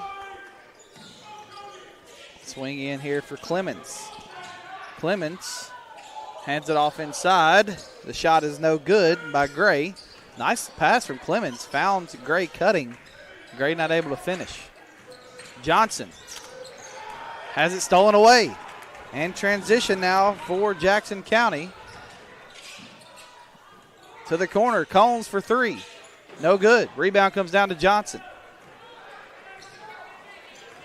[SPEAKER 1] Swing in here for Clemens. Clemens hands it off inside. The shot is no good by Gray. Nice pass from Clemens. Found Gray cutting. Gray not able to finish. Johnson has it stolen away. And transition now for Jackson County. To the corner. Combs for 3. No good. Rebound comes down to Johnson.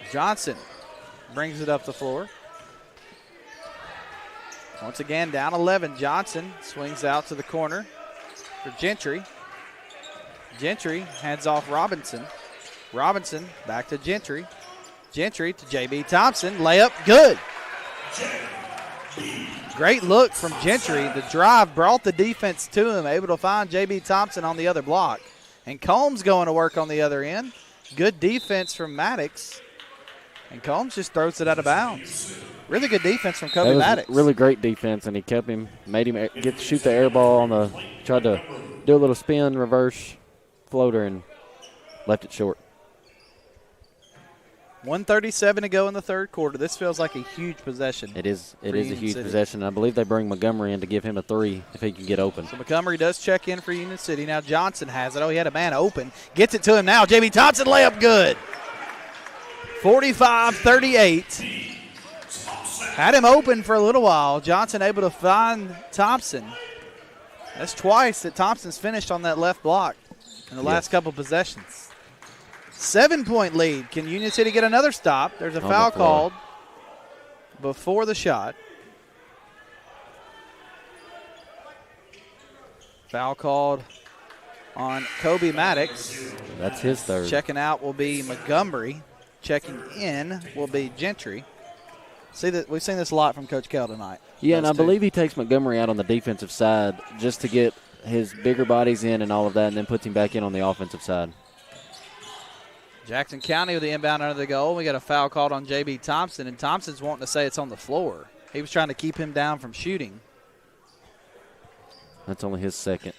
[SPEAKER 1] Johnson brings it up the floor. Once again, down 11. Johnson swings out to the corner for Gentry. Gentry hands off Robinson. Robinson back to Gentry. Gentry to J.B. Thompson. Layup good. Great look from Gentry. The drive brought the defense to him, able to find J.B. Thompson on the other block. And Combs going to work on the other end. Good defense from Maddox. And Combs just throws it out of bounds. Really good defense from Kobe Maddox.
[SPEAKER 4] Really great defense, and he kept him, made him shoot the air ball tried to do a little spin, reverse, floater, and left it short.
[SPEAKER 1] 1:37 to go in the third quarter. This feels like a huge possession.
[SPEAKER 4] It is a huge possession. I believe they bring Montgomery in to give him a 3 if he can get open.
[SPEAKER 1] So Montgomery does check in for Union City. Now Johnson has it. Oh, he had a man open. Gets it to him now. J.B. Thompson layup good. 45-38. Had him open for a little while. Johnson able to find Thompson. That's twice that Thompson's finished on that left block in the last couple possessions. 7-point lead. Can Union City get another stop? There's a foul called before the shot. Foul called on Kobe Maddox.
[SPEAKER 4] That's his third.
[SPEAKER 1] Checking out will be Montgomery. Checking in will be Gentry. See that we've seen this a lot from Coach Kell tonight.
[SPEAKER 4] Yeah, and I believe he takes Montgomery out on the defensive side just to get his bigger bodies in and all of that, and then puts him back in on the offensive side.
[SPEAKER 1] Jackson County with the inbound under the goal. We got a foul called on J.B. Thompson, and Thompson's wanting to say it's on the floor. He was trying to keep him down from shooting.
[SPEAKER 4] That's only his second.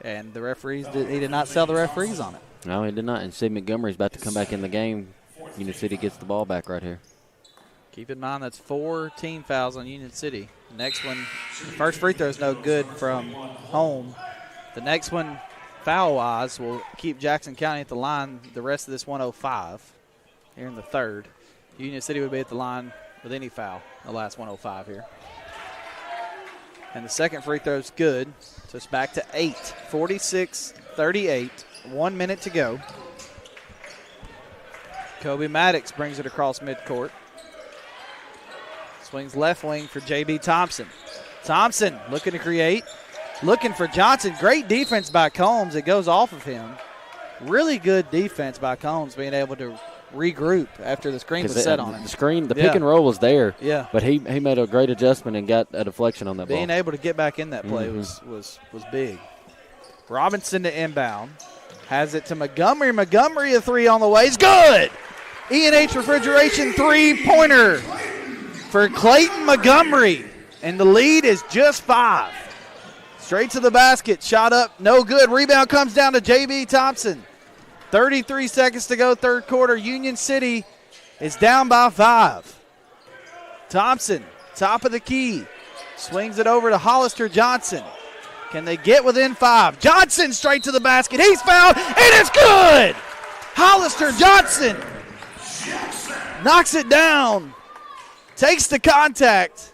[SPEAKER 1] And the referees, he did not sell the referees on it.
[SPEAKER 4] No, he did not. And Steve Montgomery's about to come back in the game. Union City gets the ball back right here.
[SPEAKER 1] Keep in mind that's 4 team fouls on Union City. The next one, the first free throw is no good from home. The next one, foul-wise, will keep Jackson County at the line the rest of this 105 here in the third. Union City would be at the line with any foul, the last 105 here. And the second free throw is good, so it's back to 8. 46-38, 1 minute to go. Kobe Maddox brings it across midcourt. Swings left wing for J.B. Thompson. Thompson looking to create. Looking for Johnson. Great defense by Combs. It goes off of him. Really good defense by Combs, being able to regroup after the screen was set on him.
[SPEAKER 4] The pick and roll was there.
[SPEAKER 1] Yeah.
[SPEAKER 4] But he made a great adjustment and got a deflection on that ball.
[SPEAKER 1] Being able to get back in that play was big. Robinson to inbound. Has it to Montgomery. Montgomery, a 3 on the way. It's good! E&H Refrigeration 3-pointer for Clayton Montgomery. And the lead is just 5. Straight to the basket. Shot up. No good. Rebound comes down to J.B. Thompson. 33 seconds to go, third quarter. Union City is down by 5. Thompson, top of the key. Swings it over to Hollister Johnson. Can they get within 5? Johnson straight to the basket. He's fouled, and it's good! Hollister Johnson knocks it down. Takes the contact.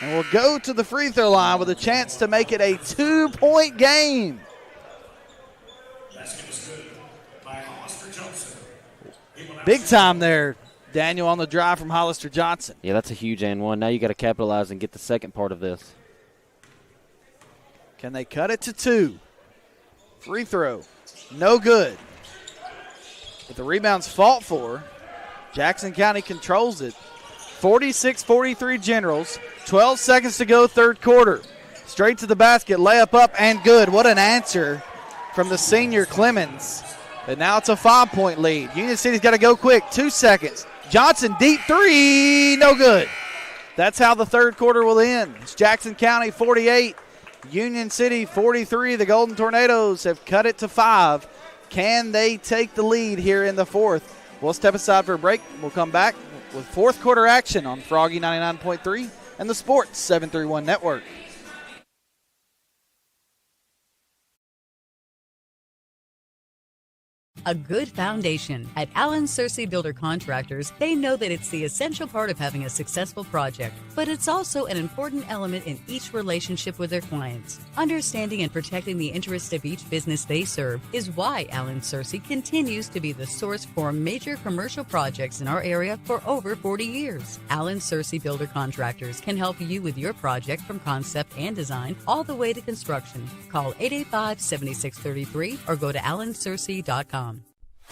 [SPEAKER 1] And will go to the free throw line with a chance to make it a 2-point game. Big time there, Daniel, on the drive from Hollister Johnson.
[SPEAKER 4] Yeah, that's a huge and one. Now you got to capitalize and get the second part of this.
[SPEAKER 1] Can they cut it to 2? Free throw, no good. But the rebound's fought for. Jackson County controls it. 46-43 Generals. 12 seconds to go, third quarter. Straight to the basket, layup up and good. What an answer from the senior Clemens. And now it's a 5-point lead. Union City's got to go quick. 2 seconds. Johnson, deep 3, no good. That's how the third quarter will end. It's Jackson County 48, Union City 43. The Golden Tornadoes have cut it to 5. Can they take the lead here in the fourth? We'll step aside for a break. We'll come back with fourth quarter action on Froggy 99.3 and the Sports 731 Network.
[SPEAKER 11] A good foundation. At Allen Searcy Builder Contractors, they know that it's the essential part of having a successful project, but it's also an important element in each relationship with their clients. Understanding and protecting the interests of each business they serve is why Allen Searcy continues to be the source for major commercial projects in our area for over 40 years. Allen Searcy Builder Contractors can help you with your project from concept and design all the way to construction. Call 885-7633 or go to allensearcy.com.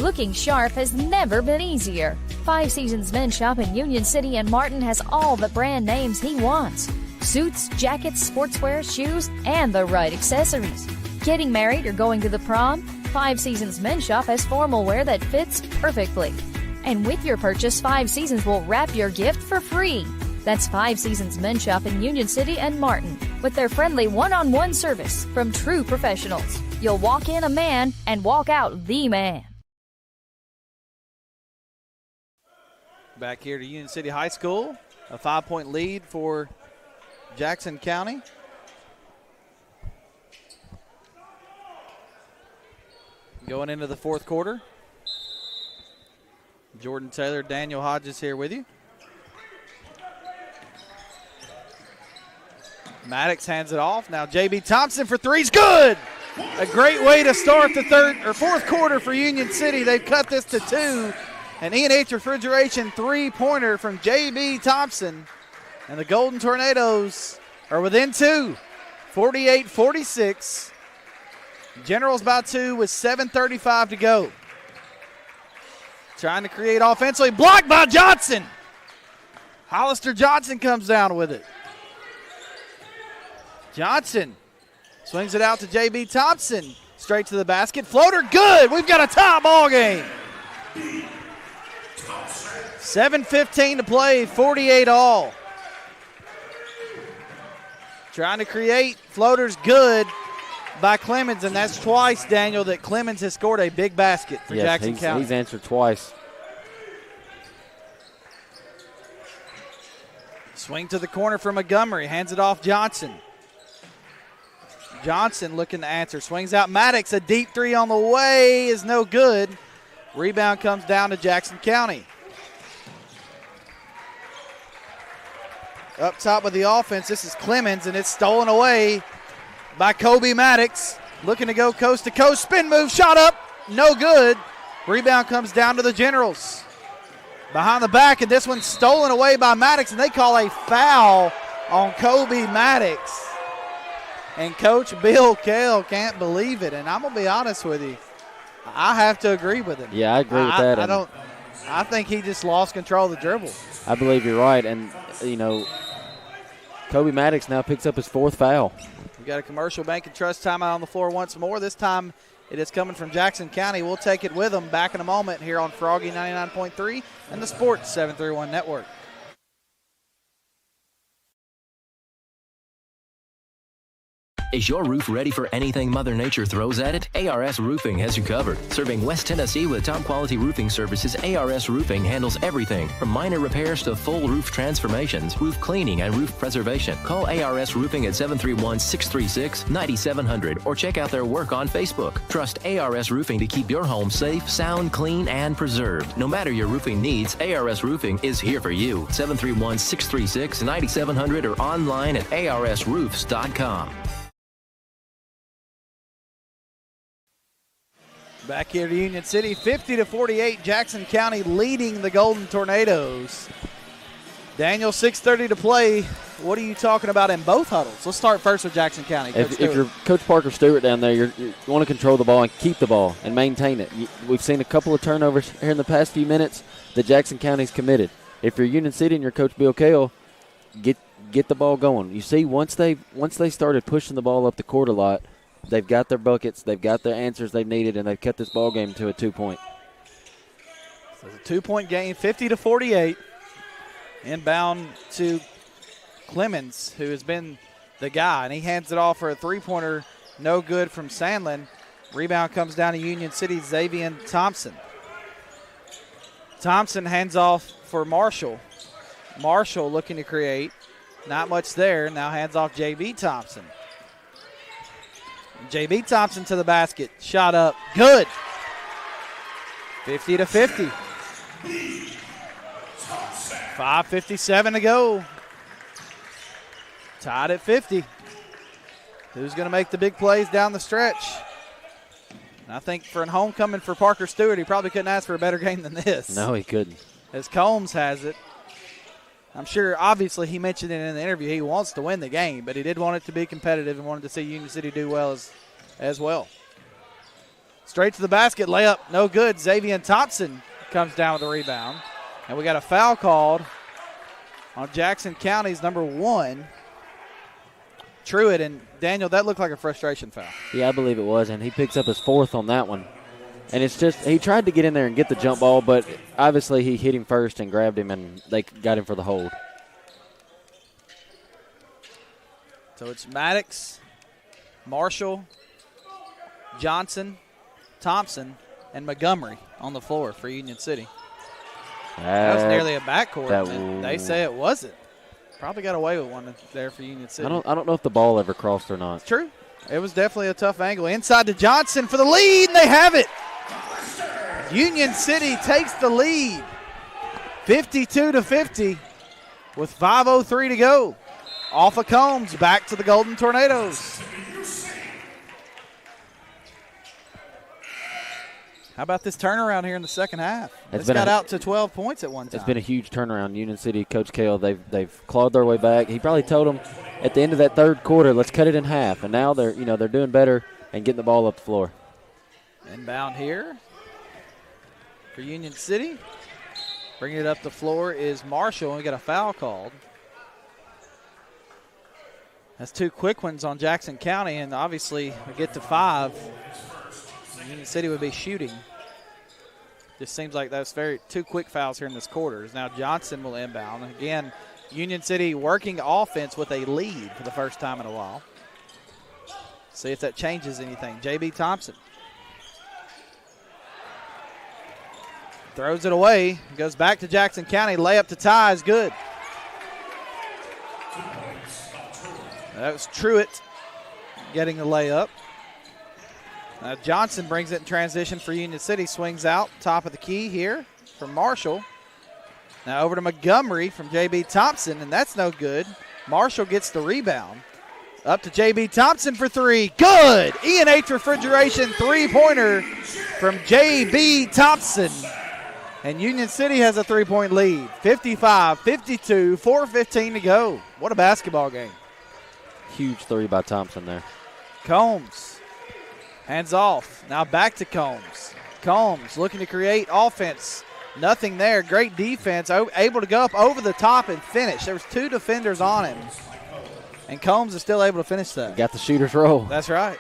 [SPEAKER 12] Looking sharp has never been easier. 5 Seasons Men's Shop in Union City and Martin has all the brand names he wants. Suits, jackets, sportswear, shoes, and the right accessories. Getting married or going to the prom? 5 Seasons Men's Shop has formal wear that fits perfectly. And with your purchase, 5 Seasons will wrap your gift for free. That's 5 Seasons Men's Shop in Union City and Martin with their friendly one-on-one service from true professionals. You'll walk in a man and walk out the man.
[SPEAKER 1] Back here to Union City High School, a 5-point lead for Jackson County. Going into the fourth quarter. Jordan Taylor, Daniel Hodges here with you. Maddox hands it off. Now J.B. Thompson for three's good. A great way to start the fourth quarter for Union City. They've cut this to 2. An E&H Refrigeration three-pointer from J.B. Thompson. And the Golden Tornadoes are within 2, 48-46. Generals by 2 with 7:35 to go. Trying to create offensively. Blocked by Johnson. Hollister Johnson comes down with it. Johnson swings it out to J.B. Thompson. Straight to the basket. Floater good. We've got a tie ball game. 7:15 to play, 48 all. Trying to create. Floaters good by Clemens, and that's twice, Daniel, that Clemens has scored a big basket for Jackson County.
[SPEAKER 4] He's answered twice.
[SPEAKER 1] Swing to the corner for Montgomery. Hands it off Johnson. Johnson looking to answer. Swings out Maddox. A deep three on the way is no good. Rebound comes down to Jackson County. Up top with the offense, this is Clemens, and it's stolen away by Kobe Maddox. Looking to go coast to coast. Spin move, shot up, no good. Rebound comes down to the Generals. Behind the back, and this one's stolen away by Maddox, and they call a foul on Kobe Maddox. And Coach Bill Kale can't believe it, and I'm going to be honest with you. I have to agree with him.
[SPEAKER 4] Yeah, I agree with that.
[SPEAKER 1] I think he just lost control of the dribble.
[SPEAKER 4] I believe you're right, and, Kobe Maddox now picks up his 4th foul.
[SPEAKER 1] We've got a Commercial Bank and Trust timeout on the floor once more. This time it is coming from Jackson County. We'll take it with them back in a moment here on Froggy 99.3 and the Sports 731 Network.
[SPEAKER 13] Is your roof ready for anything Mother Nature throws at it? ARS Roofing has you covered. Serving West Tennessee with top-quality roofing services, ARS Roofing handles everything from minor repairs to full roof transformations, roof cleaning, and roof preservation. Call ARS Roofing at 731-636-9700 or check out their work on Facebook. Trust ARS Roofing to keep your home safe, sound, clean, and preserved. No matter your roofing needs, ARS Roofing is here for you. 731-636-9700 or online at arsroofs.com.
[SPEAKER 1] Back here to Union City, 50-48, Jackson County leading the Golden Tornadoes. Daniel, 6:30 to play. What are you talking about in both huddles? Let's start first with Jackson County.
[SPEAKER 4] If you're Coach Parker Stewart down there, you want to control the ball and keep the ball and maintain it. We've seen a couple of turnovers here in the past few minutes that Jackson County's committed. If you're Union City and you're Coach Bill Kale, get the ball going. You see, once they started pushing the ball up the court a lot, they've got their buckets, they've got their answers they've needed, and they've cut this ball game to a 2-point.
[SPEAKER 1] So it's a 2-point game, 50-48. Inbound to Clemens, who has been the guy, and he hands it off for a three-pointer, no good from Sandlin. Rebound comes down to Union City, Xavier Thompson. Thompson hands off for Marshall. Marshall looking to create. Not much there. Now hands off J.B. Thompson. J.B. Thompson to the basket. Shot up. Good. 50-50. 5:57 to go. Tied at 50. Who's going to make the big plays down the stretch? And I think for a homecoming for Parker Stewart, he probably couldn't ask for a better game than this.
[SPEAKER 4] No, he couldn't.
[SPEAKER 1] As Combs has it. I'm sure, obviously, he mentioned it in the interview. He wants to win the game, but he did want it to be competitive and wanted to see Union City do well as well. Straight to the basket, layup, no good. Xavier Thompson comes down with the rebound. And we got a foul called on Jackson County's number 1, Truitt. And, Daniel, that looked like a frustration foul.
[SPEAKER 4] Yeah, I believe it was, and he picks up his 4th on that one. And it's just he tried to get in there and get the jump ball, but obviously he hit him first and grabbed him, and they got him for the hold.
[SPEAKER 1] So it's Maddox, Marshall, Johnson, Thompson, and Montgomery on the floor for Union City. That was nearly a backcourt. And they say it wasn't. Probably got away with one there for Union City.
[SPEAKER 4] I don't know if the ball ever crossed or not.
[SPEAKER 1] It's true. It was definitely a tough angle. Inside to Johnson for the lead, and they have it. Union City takes the lead, 52-50, with 5:03 to go. Off of Combs, back to the Golden Tornadoes. How about this turnaround here in the second half? It's got out to 12 points at one time.
[SPEAKER 4] It's been a huge turnaround. Union City, Coach Kale, they've clawed their way back. He probably told them at the end of that third quarter, let's cut it in half. And now they're doing better and getting the ball up the floor.
[SPEAKER 1] Inbound here for Union City. Bringing it up the floor is Marshall, and we got a foul called. That's 2 quick ones on Jackson County, and obviously we get to 5. Union City would be shooting. Just seems like that's 2 quick fouls here in this quarter. Now Johnson will inbound. Again, Union City working offense with a lead for the first time in a while. See if that changes anything. J.B. Thompson throws it away. Goes back to Jackson County. Layup to tie is good. That was Truitt getting the layup. Johnson brings it in transition for Union City. Swings out, top of the key here from Marshall. Now over to Montgomery from J.B. Thompson, and that's no good. Marshall gets the rebound. Up to J.B. Thompson for 3. Good! E&H Refrigeration three-pointer from J.B. Thompson. And Union City has a 3-point lead. 55-52, 4:15 to go. What a basketball game.
[SPEAKER 4] Huge 3 by Thompson there.
[SPEAKER 1] Combs. Hands off. Now back to Combs. Combs looking to create offense. Nothing there. Great defense. Able to go up over the top and finish. There was 2 defenders on him. And Combs is still able to finish that.
[SPEAKER 4] Got the shooter's roll.
[SPEAKER 1] That's right.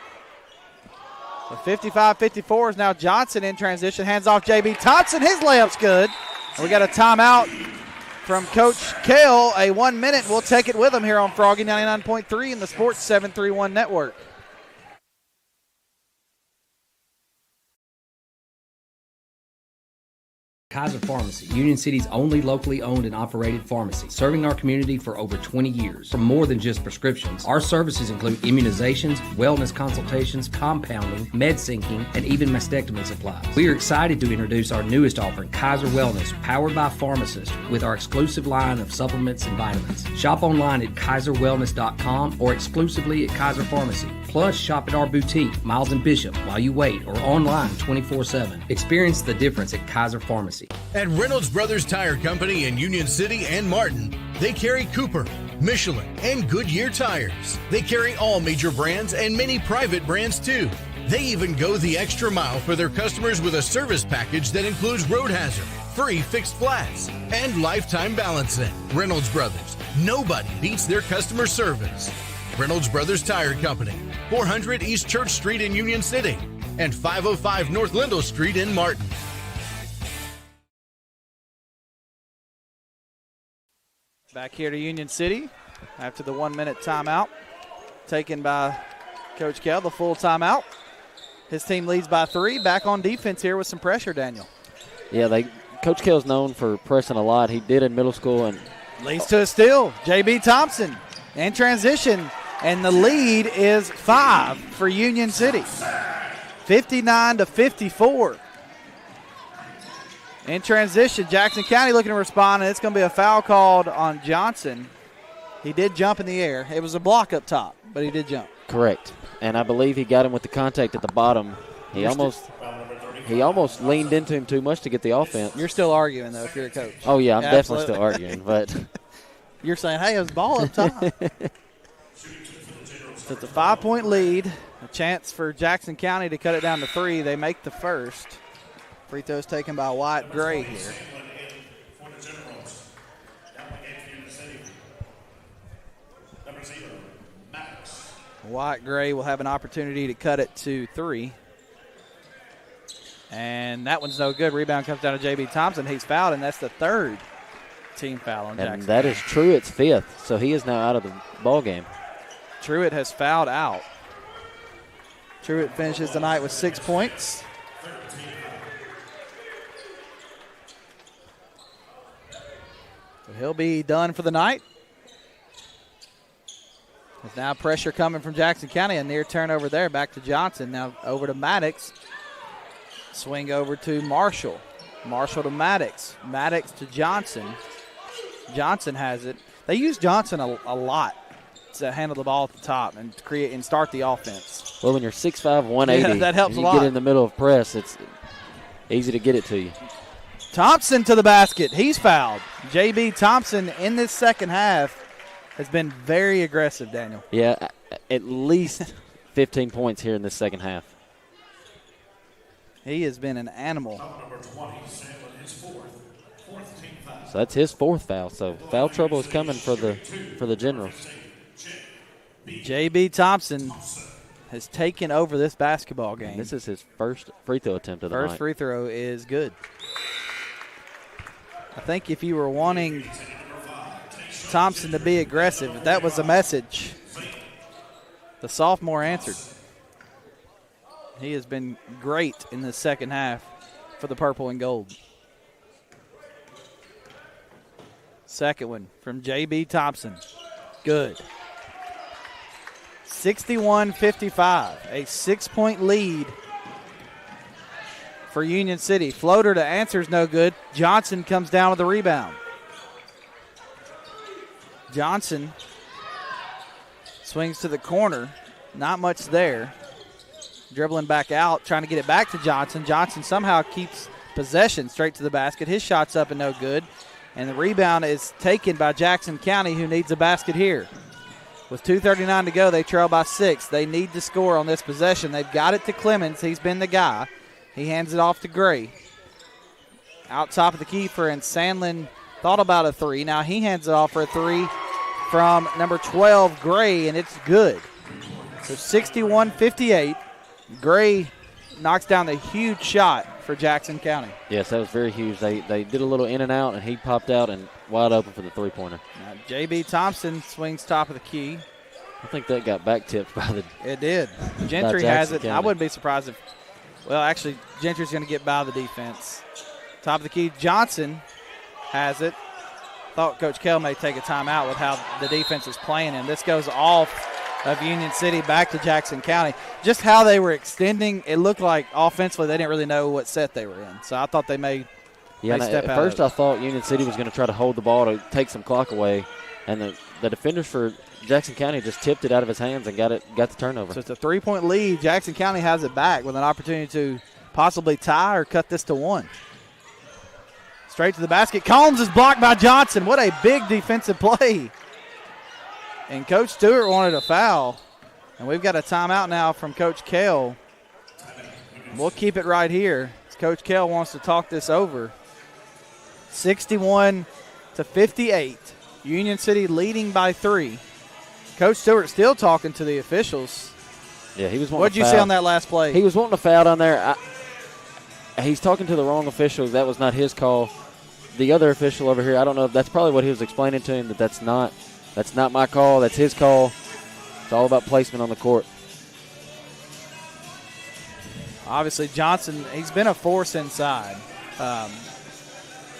[SPEAKER 1] The 55-54 is now Johnson in transition. Hands off J.B. Thompson. His layup's good. And we got a timeout from Coach Kale. A 1 minute. We'll take it with him here on Froggy 99.3 and the Sports 731 Network.
[SPEAKER 15] Kaiser Pharmacy, Union City's only locally owned and operated pharmacy, serving our community for over 20 years. For more than just prescriptions, our services include immunizations, wellness consultations, compounding, med syncing, and even mastectomy supplies. We are excited to introduce our newest offering, Kaiser Wellness, powered by pharmacists, with our exclusive line of supplements and vitamins. Shop online at kaiserwellness.com or exclusively at Kaiser Pharmacy. Plus, shop at our boutique, Miles and Bishop, while you wait, or online 24/7. Experience the difference at Kaiser Pharmacy.
[SPEAKER 6] At Reynolds Brothers Tire Company in Union City and Martin, they carry Cooper, Michelin, and Goodyear tires. They carry all major brands and many private brands too. They even go the extra mile for their customers with a service package that includes road hazard, free fixed flats, and lifetime balancing. Reynolds Brothers, nobody beats their customer service. Reynolds Brothers Tire Company, 400 East Church Street in Union City and 505 North Lindell Street in Martin.
[SPEAKER 1] Back here to Union City after the 1 minute timeout taken by Coach Kell, the full timeout. His team leads by 3. Back on defense here with some pressure, Daniel.
[SPEAKER 4] Yeah, Coach Kell's known for pressing a lot. He did in middle school. And
[SPEAKER 1] leads to a steal. J.B. Thompson in transition, and the lead is 5 for Union City. 59-54. In transition, Jackson County looking to respond, and it's going to be a foul called on Johnson. He did jump in the air. It was a block up top, but he did jump.
[SPEAKER 4] Correct. And I believe he got him with the contact at the bottom. He almost leaned into him too much to get the offense.
[SPEAKER 1] You're still arguing, though, if you're a coach.
[SPEAKER 4] Oh, yeah, I'm definitely still arguing. But
[SPEAKER 1] you're saying, hey, it was ball up top. So it's a 5-point lead. A chance for Jackson County to cut it down to 3. They make the first. Free throws taken by Wyatt Gray here. Wyatt Gray will have an opportunity to cut it to 3. And that one's no good. Rebound comes down to J.B. Thompson. He's fouled, and that's the third team foul on Jackson.
[SPEAKER 4] And that is Truitt's 5th, so he is now out of the ball game.
[SPEAKER 1] Truitt has fouled out. Truitt finishes the night with 6 points. So he'll be done for the night. There's now pressure coming from Jackson County. A near turnover there. Back to Johnson. Now over to Maddox. Swing over to Marshall. Marshall to Maddox. Maddox to Johnson. Johnson has it. They use Johnson a lot to handle the ball at the top and create and start the offense.
[SPEAKER 4] Well, when you're 6'5", 180,
[SPEAKER 1] that helps
[SPEAKER 4] and
[SPEAKER 1] a lot.
[SPEAKER 4] You get in the middle of press, it's easy to get it to you.
[SPEAKER 1] Thompson to the basket. He's fouled. J.B. Thompson in this second half has been very aggressive, Daniel.
[SPEAKER 4] Yeah, at least 15 points here in this second half.
[SPEAKER 1] He has been an animal.
[SPEAKER 4] So that's his 4th foul. So foul trouble is coming for the Generals.
[SPEAKER 1] J.B. Thompson has taken over this basketball game.
[SPEAKER 4] This is his first free throw attempt of the night.
[SPEAKER 1] First free throw is good. I think if you were wanting Thompson to be aggressive, that was a message. The sophomore answered. He has been great in the second half for the purple and gold. Second one from J.B. Thompson. Good. 61-55, a 6-point lead for Union City. Floater to answer's no good. Johnson comes down with the rebound. Johnson swings to the corner. Not much there. Dribbling back out, trying to get it back to Johnson. Johnson somehow keeps possession straight to the basket. His shot's up and no good. And the rebound is taken by Jackson County, who needs a basket here. With 2:39 to go, they trail by 6. They need to score on this possession. They've got it to Clemens. He's been the guy. He hands it off to Gray. Out top of the keeper, and Sandlin thought about a 3. Now he hands it off for a 3 from number 12, Gray, and it's good. So 61-58. Gray knocks down the huge shot for Jackson County.
[SPEAKER 4] Yes, that was very huge. They did a little in and out, and he popped out and wide open for the three-pointer.
[SPEAKER 1] J.B. Thompson swings top of the key.
[SPEAKER 4] I think that got back tipped by the.
[SPEAKER 1] It did. Gentry has it. I wouldn't be surprised if. Well, actually, Gentry's going to get by the defense. Top of the key, Johnson has it. Thought Coach Kell may take a timeout with how the defense is playing him. This goes off of Union City back to Jackson County. Just how they were extending, it looked like offensively they didn't really know what set they were in. So I thought they may step
[SPEAKER 4] at
[SPEAKER 1] out.
[SPEAKER 4] First I thought Union City was going to try to hold the ball to take some clock away, and the defenders for Jackson County just tipped it out of his hands and got the turnover.
[SPEAKER 1] So it's a 3-point lead. Jackson County has it back with an opportunity to possibly tie or cut this to 1. Straight to the basket. Combs is blocked by Johnson. What a big defensive play. And Coach Stewart wanted a foul. And we've got a timeout now from Coach Kell. We'll keep it right here. Coach Kell wants to talk this over. 61-58. Union City leading by 3. Coach Stewart still talking to the officials.
[SPEAKER 4] Yeah, he was wanting
[SPEAKER 1] What'd you see on that last play?
[SPEAKER 4] He was wanting a foul down there. He's talking to the wrong official. That was not his call. The other official over here, I don't know. That's probably what he was explaining to him, that's not my call. That's his call. It's all about placement on the court.
[SPEAKER 1] Obviously, Johnson, he's been a force inside.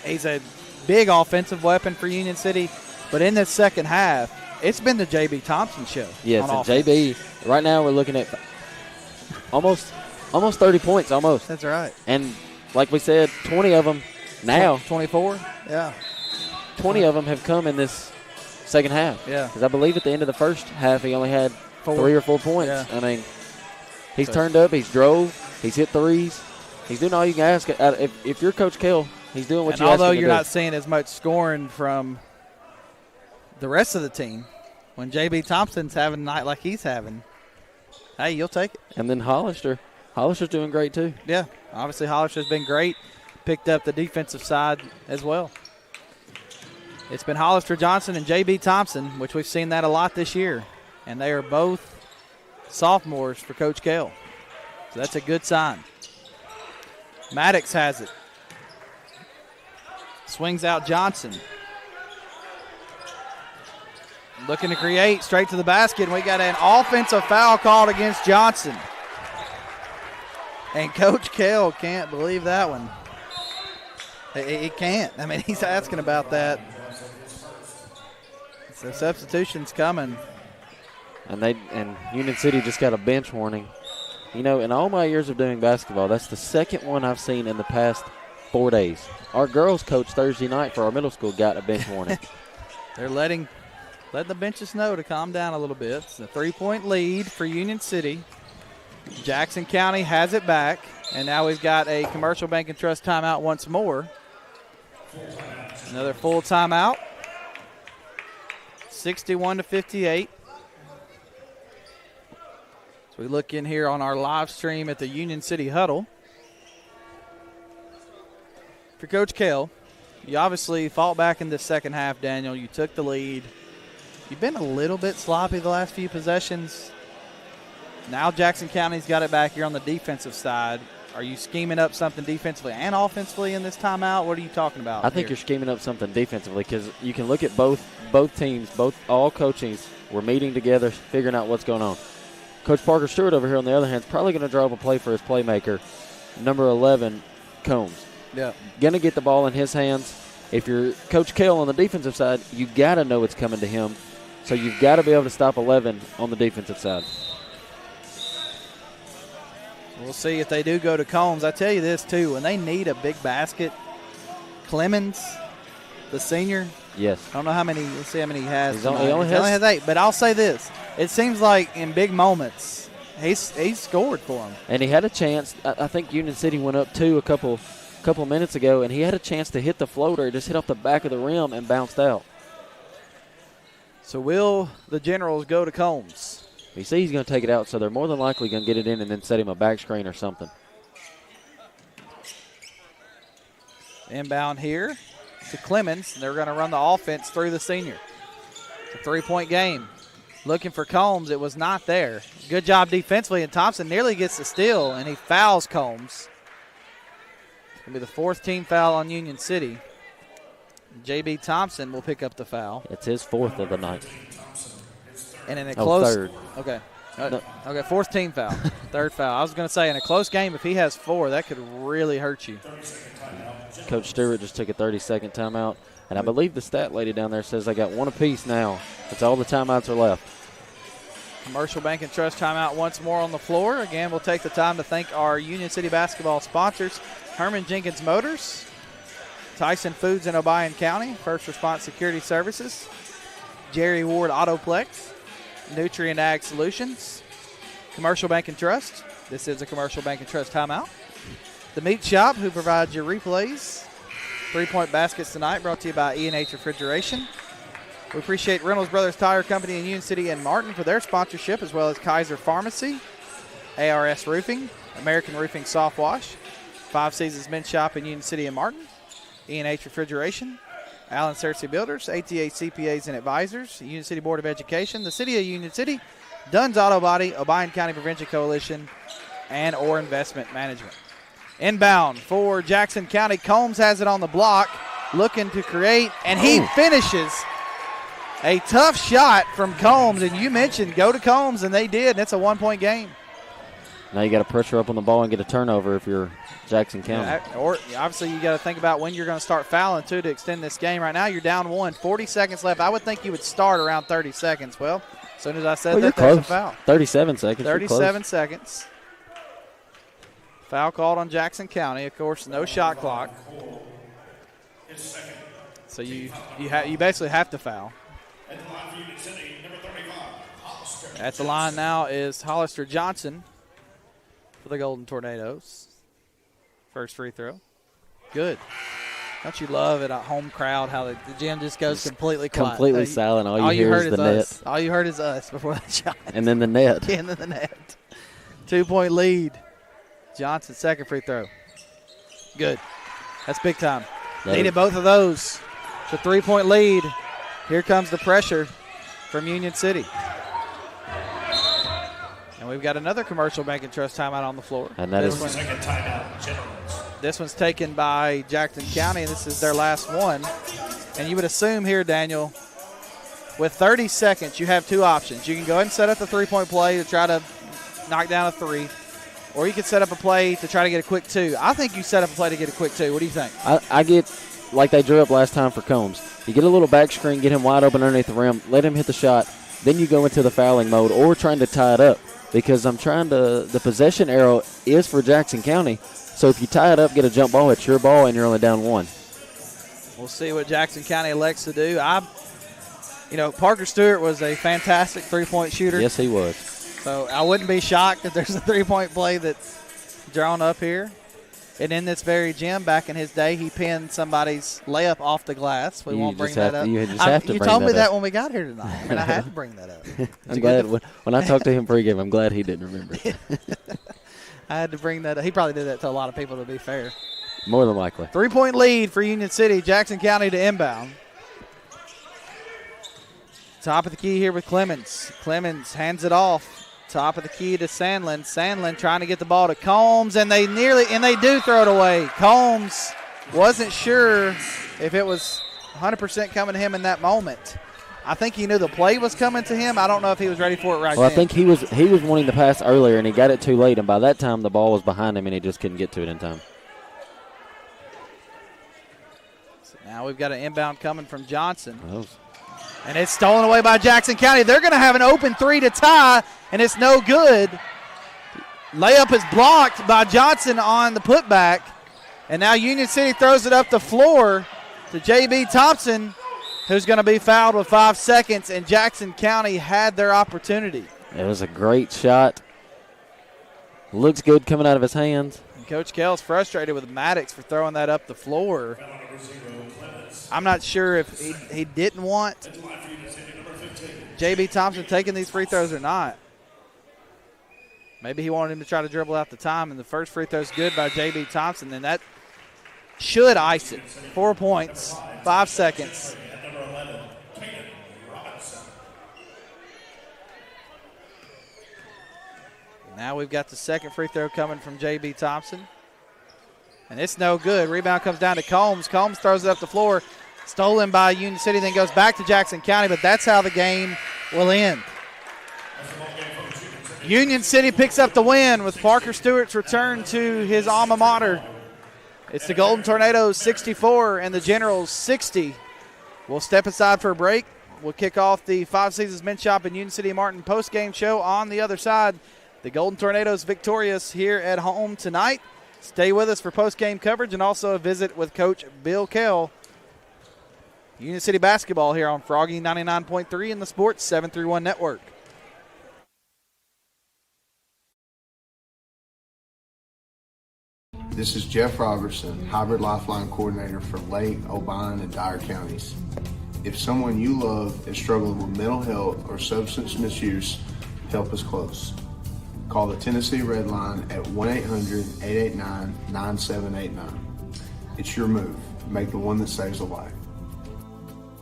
[SPEAKER 1] He's a big offensive weapon for Union City. But in this second half, it's been the J.B. Thompson show.
[SPEAKER 4] Yes, and J.B., right now we're looking at almost 30 points, almost.
[SPEAKER 1] That's right.
[SPEAKER 4] And like we said, 20 of them now.
[SPEAKER 1] 24? Yeah.
[SPEAKER 4] 20 of them have come in this second half.
[SPEAKER 1] Yeah.
[SPEAKER 4] Because I believe at the end of the first half he only had 3 or 4 points.
[SPEAKER 1] Yeah.
[SPEAKER 4] I mean, he's turned up, he's drove, he's hit threes. He's doing all you can ask. If you're Coach Kell, he's doing what you ask him to do.
[SPEAKER 1] Although you're not seeing as much scoring from the rest of the team, when J.B. Thompson's having a night like he's having, hey, you'll take it.
[SPEAKER 4] And then Hollister's doing great too.
[SPEAKER 1] Yeah, obviously Hollister's been great. Picked up the defensive side as well. It's been Hollister Johnson and J.B. Thompson, which we've seen that a lot this year. And they are both sophomores for Coach Kell. So that's a good sign. Maddox has it. Swings out Johnson. Looking to create straight to the basket. And we got an offensive foul called against Johnson. And Coach Kell can't believe that one. He can't. I mean, he's asking about that. So substitution's coming.
[SPEAKER 4] And Union City just got a bench warning. You know, in all my years of doing basketball, that's the second one I've seen in the past 4 days. Our girls coach Thursday night for our middle school got a bench warning.
[SPEAKER 1] They're letting the benches know to calm down a little bit. It's a 3-point lead for Union City. Jackson County has it back, and now we've got a Commercial Bank and Trust timeout once more. Another full timeout. 61-58. So we look in here on our live stream at the Union City Huddle. For Coach Kell, you obviously fought back in the second half, Daniel. You took the lead. You've been a little bit sloppy the last few possessions. Now Jackson County's got it back here on the defensive side. Are you scheming up something defensively and offensively in this timeout? What are you talking about?
[SPEAKER 4] I think you're scheming up something defensively because you can look at both teams, all coachings were meeting together, figuring out what's going on. Coach Parker Stewart over here, on the other hand, is probably going to draw up a play for his playmaker, number 11, Combs.
[SPEAKER 1] Yeah.
[SPEAKER 4] Going to get the ball in his hands. If you're Coach Kell on the defensive side, you got to know it's coming to him. So you've got to be able to stop 11 on the defensive side.
[SPEAKER 1] We'll see if they do go to Combs. I tell you this, too, when they need a big basket, Clemens, the senior.
[SPEAKER 4] Yes.
[SPEAKER 1] I don't know how many. Let's see how many he has.
[SPEAKER 4] He only has
[SPEAKER 1] 8. But I'll say this. It seems like in big moments, he's scored for him.
[SPEAKER 4] And he had a chance. I think Union City went up 2 a couple minutes ago, and he had a chance to hit the floater, just hit off the back of the rim and bounced out.
[SPEAKER 1] So will the Generals go to Combs?
[SPEAKER 4] You see he's going to take it out, so they're more than likely going to get it in and then set him a back screen or something.
[SPEAKER 1] Inbound here to Clemens. They're going to run the offense through the senior. It's a 3-point game. Looking for Combs. It was not there. Good job defensively, and Thompson nearly gets the steal, and he fouls Combs. It's going to be the 4th team foul on Union City. J.B. Thompson will pick up the foul.
[SPEAKER 4] It's his 4th of the night.
[SPEAKER 1] And in a close.
[SPEAKER 4] Third.
[SPEAKER 1] Okay.
[SPEAKER 4] No.
[SPEAKER 1] Okay, 4th team foul. 3rd foul. I was going to say, in a close game, if he has 4, that could really hurt you.
[SPEAKER 4] Coach Stewart just took a 30-second timeout. And I believe the stat lady down there says they got 1 apiece now. That's all the timeouts are left.
[SPEAKER 1] Commercial Bank and Trust timeout once more on the floor. Again, we'll take the time to thank our Union City basketball sponsors, Herman Jenkins Motors, Tyson Foods in Obion County, First Response Security Services, Jerry Ward Autoplex, Nutrient Ag Solutions, Commercial Bank and Trust. This is a Commercial Bank and Trust timeout. The Meat Shop, who provides your replays. 3-point baskets tonight, brought to you by E&H Refrigeration. We appreciate Reynolds Brothers Tire Company in Union City and Martin for their sponsorship, as well as Kaiser Pharmacy, ARS Roofing, American Roofing Soft Wash, 5 Seasons Men's Shop in Union City and Martin, E&H Refrigeration, Allen Searcy Builders, ATA CPAs and Advisors, Union City Board of Education, the City of Union City, Dunn's Auto Body, Obion County Prevention Coalition, and Orr Investment Management. Inbound for Jackson County. Combs has it on the block, looking to create, and he finishes. A tough shot from Combs, and you mentioned go to Combs, and they did, and it's a 1-point game.
[SPEAKER 4] Now you got to pressure up on the ball and get a turnover if you're Jackson County.
[SPEAKER 1] Yeah, or obviously you got to think about when you're going to start fouling, too, to extend this game. Right now you're down 1, 40 seconds left. I would think you would start around 30 seconds. Well, as soon as I said that, there's a foul.
[SPEAKER 4] 37 seconds.
[SPEAKER 1] 37 seconds. Foul called on Jackson County. Of course, no shot clock. So you basically have to foul. At the line now is Hollister Johnson for the Golden Tornadoes. First free throw. Good. Don't you love it, a home crowd, how the gym just goes completely quiet?
[SPEAKER 4] Completely silent. All you hear is the net.
[SPEAKER 1] All you heard is us before that shot.
[SPEAKER 4] And then the net.
[SPEAKER 1] And then the net. 2-point lead. Johnson, second free throw. Good. That's big time. Needed both of those. It's a 3-point lead. Here comes the pressure from Union City. And we've got another Commercial Bank and Trust timeout on the floor.
[SPEAKER 4] And that is
[SPEAKER 14] second timeout, Generals.
[SPEAKER 1] This one's taken by Jackson County, and this is their last one. And you would assume here, Daniel, with 30 seconds, you have two options. You can go ahead and set up the three-point play to try to knock down a three, or you can set up a play to try to get a quick two. I think you set up a play to get a quick two. What do you think?
[SPEAKER 4] I get, like they drew up last time for Combs, you get a little back screen, get him wide open underneath the rim, let him hit the shot, then you go into the fouling mode or trying to tie it up, because the possession arrow is for Jackson County. So if you tie it up, get a jump ball, it's your ball, and you're only down one.
[SPEAKER 1] We'll see what Jackson County elects to do. Parker Stewart was a fantastic three-point shooter.
[SPEAKER 4] Yes, he was.
[SPEAKER 1] So I wouldn't be shocked if there's a three-point play that's drawn up here. And in this very gym, back in his day, he pinned somebody's layup off the glass. We won't bring that up.
[SPEAKER 4] You just have to bring that up.
[SPEAKER 1] You told me that when we got here tonight. I mean, I had to bring that up.
[SPEAKER 4] I'm glad when I talked to him pregame, I'm glad he didn't remember.
[SPEAKER 1] I had to bring that up. He probably did that to a lot of people, to be fair.
[SPEAKER 4] More than likely.
[SPEAKER 1] 3-point lead for Union City. Jackson County to inbound. Top of the key here with Clemens. Clemens hands it off. Top of the key to Sandlin. Sandlin trying to get the ball to Combs, and they do throw it away. Combs wasn't sure if it was 100% coming to him in that moment. I think he knew the play was coming to him. I don't know if he was ready for it right then.
[SPEAKER 4] Well, I think he was wanting to pass earlier, and he got it too late, and by that time the ball was behind him, and he just couldn't get to it in time.
[SPEAKER 1] So now we've got an inbound coming from Johnson. And it's stolen away by Jackson County. They're going to have an open three to tie, and it's no good. Layup is blocked by Johnson on the putback. And now Union City throws it up the floor to J.B. Thompson, who's going to be fouled with 5 seconds, and Jackson County had their opportunity.
[SPEAKER 4] It was a great shot. Looks good coming out of his hands.
[SPEAKER 1] And Coach Kell's frustrated with Maddox for throwing that up the floor. I'm not sure if he didn't want J.B. Thompson taking these free throws or not. Maybe he wanted him to try to dribble out the time, and the first free throw is good by J.B. Thompson, and that should ice it. 4 points, 5 seconds. Now we've got the second free throw coming from J.B. Thompson. And it's no good. Rebound comes down to Combs. Combs throws it up the floor. Stolen by Union City, then goes back to Jackson County, but that's how the game will end. Union City picks up the win with Parker Stewart's return to his alma mater. It's the Golden Tornadoes 64 and the Generals 60. We'll step aside for a break. We'll kick off the Five Seasons Men's Shop and Union City Martin post-game show on the other side. The Golden Tornadoes victorious here at home tonight. Stay with us for post-game coverage and also a visit with Coach Bill Kell. Union City basketball here on Froggy 99.3 and the Sports 731 Network.
[SPEAKER 2] This is Jeff Robertson, Hybrid Lifeline Coordinator for Lake, Obion, and Dyer counties. If someone you love is struggling with mental health or substance misuse, help is close. Call the Tennessee Red Line at 1-800-889-9789. It's your move. Make the one that saves a life.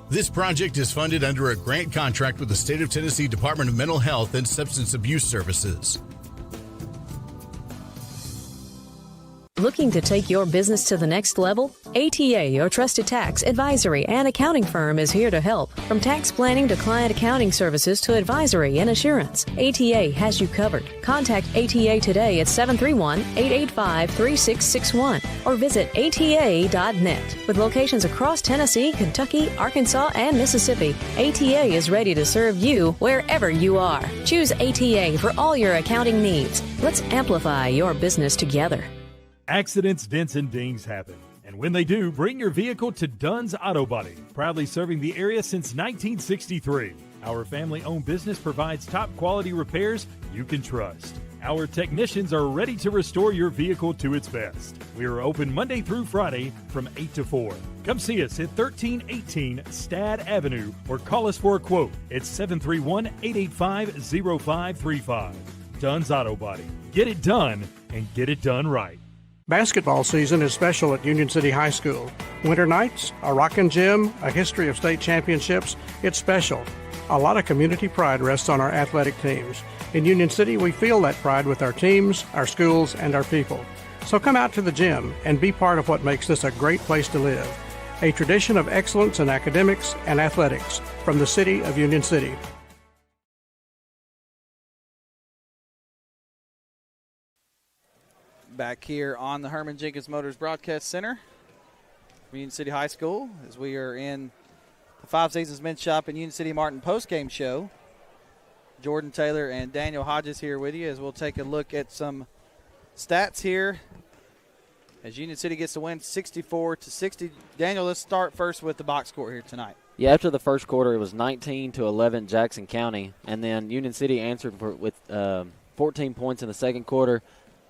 [SPEAKER 6] This project is funded under a grant contract with the State of Tennessee Department of Mental Health and Substance Abuse Services.
[SPEAKER 3] Looking to take your business to the next level? ATA, your trusted tax, advisory, and accounting firm is here to help. From tax planning to client accounting services to advisory and assurance, ATA has you covered. Contact ATA today at 731-885-3661 or visit ATA.net. With locations across Tennessee, Kentucky, Arkansas, and Mississippi, ATA is ready to serve you wherever you are. Choose ATA for all your accounting needs. Let's amplify your business together.
[SPEAKER 8] Accidents, dents, and dings happen. And when they do, bring your vehicle to Dunn's Auto Body, proudly serving the area since 1963. Our family-owned business provides top-quality repairs you can trust. Our technicians are ready to restore your vehicle to its best. We are open Monday through Friday from 8 to 4. Come see us at 1318 Stad Avenue or call us for a quote at 731-885-0535. Dunn's Auto Body. Get it done and get it done right.
[SPEAKER 5] Basketball season is special at Union City High School. Winter nights, a rockin' gym, a history of state championships, it's special. A lot of community pride rests on our athletic teams. In Union City, we feel that pride with our teams, our schools, and our people. So come out to the gym and be part of what makes this a great place to live. A tradition of excellence in academics and athletics from the city of Union City.
[SPEAKER 1] Back here on the Herman Jenkins Motors Broadcast Center, Union City High School, as we are in the Five Seasons Men's Shop and Union City Martin postgame show. Jordan Taylor and Daniel Hodges here with you as we'll take a look at some stats here as Union City gets the win 64-60. Daniel, let's start first with the box score here tonight.
[SPEAKER 4] Yeah, after the first quarter, it was 19-11 Jackson County, and then Union City answered with 14 points in the second quarter.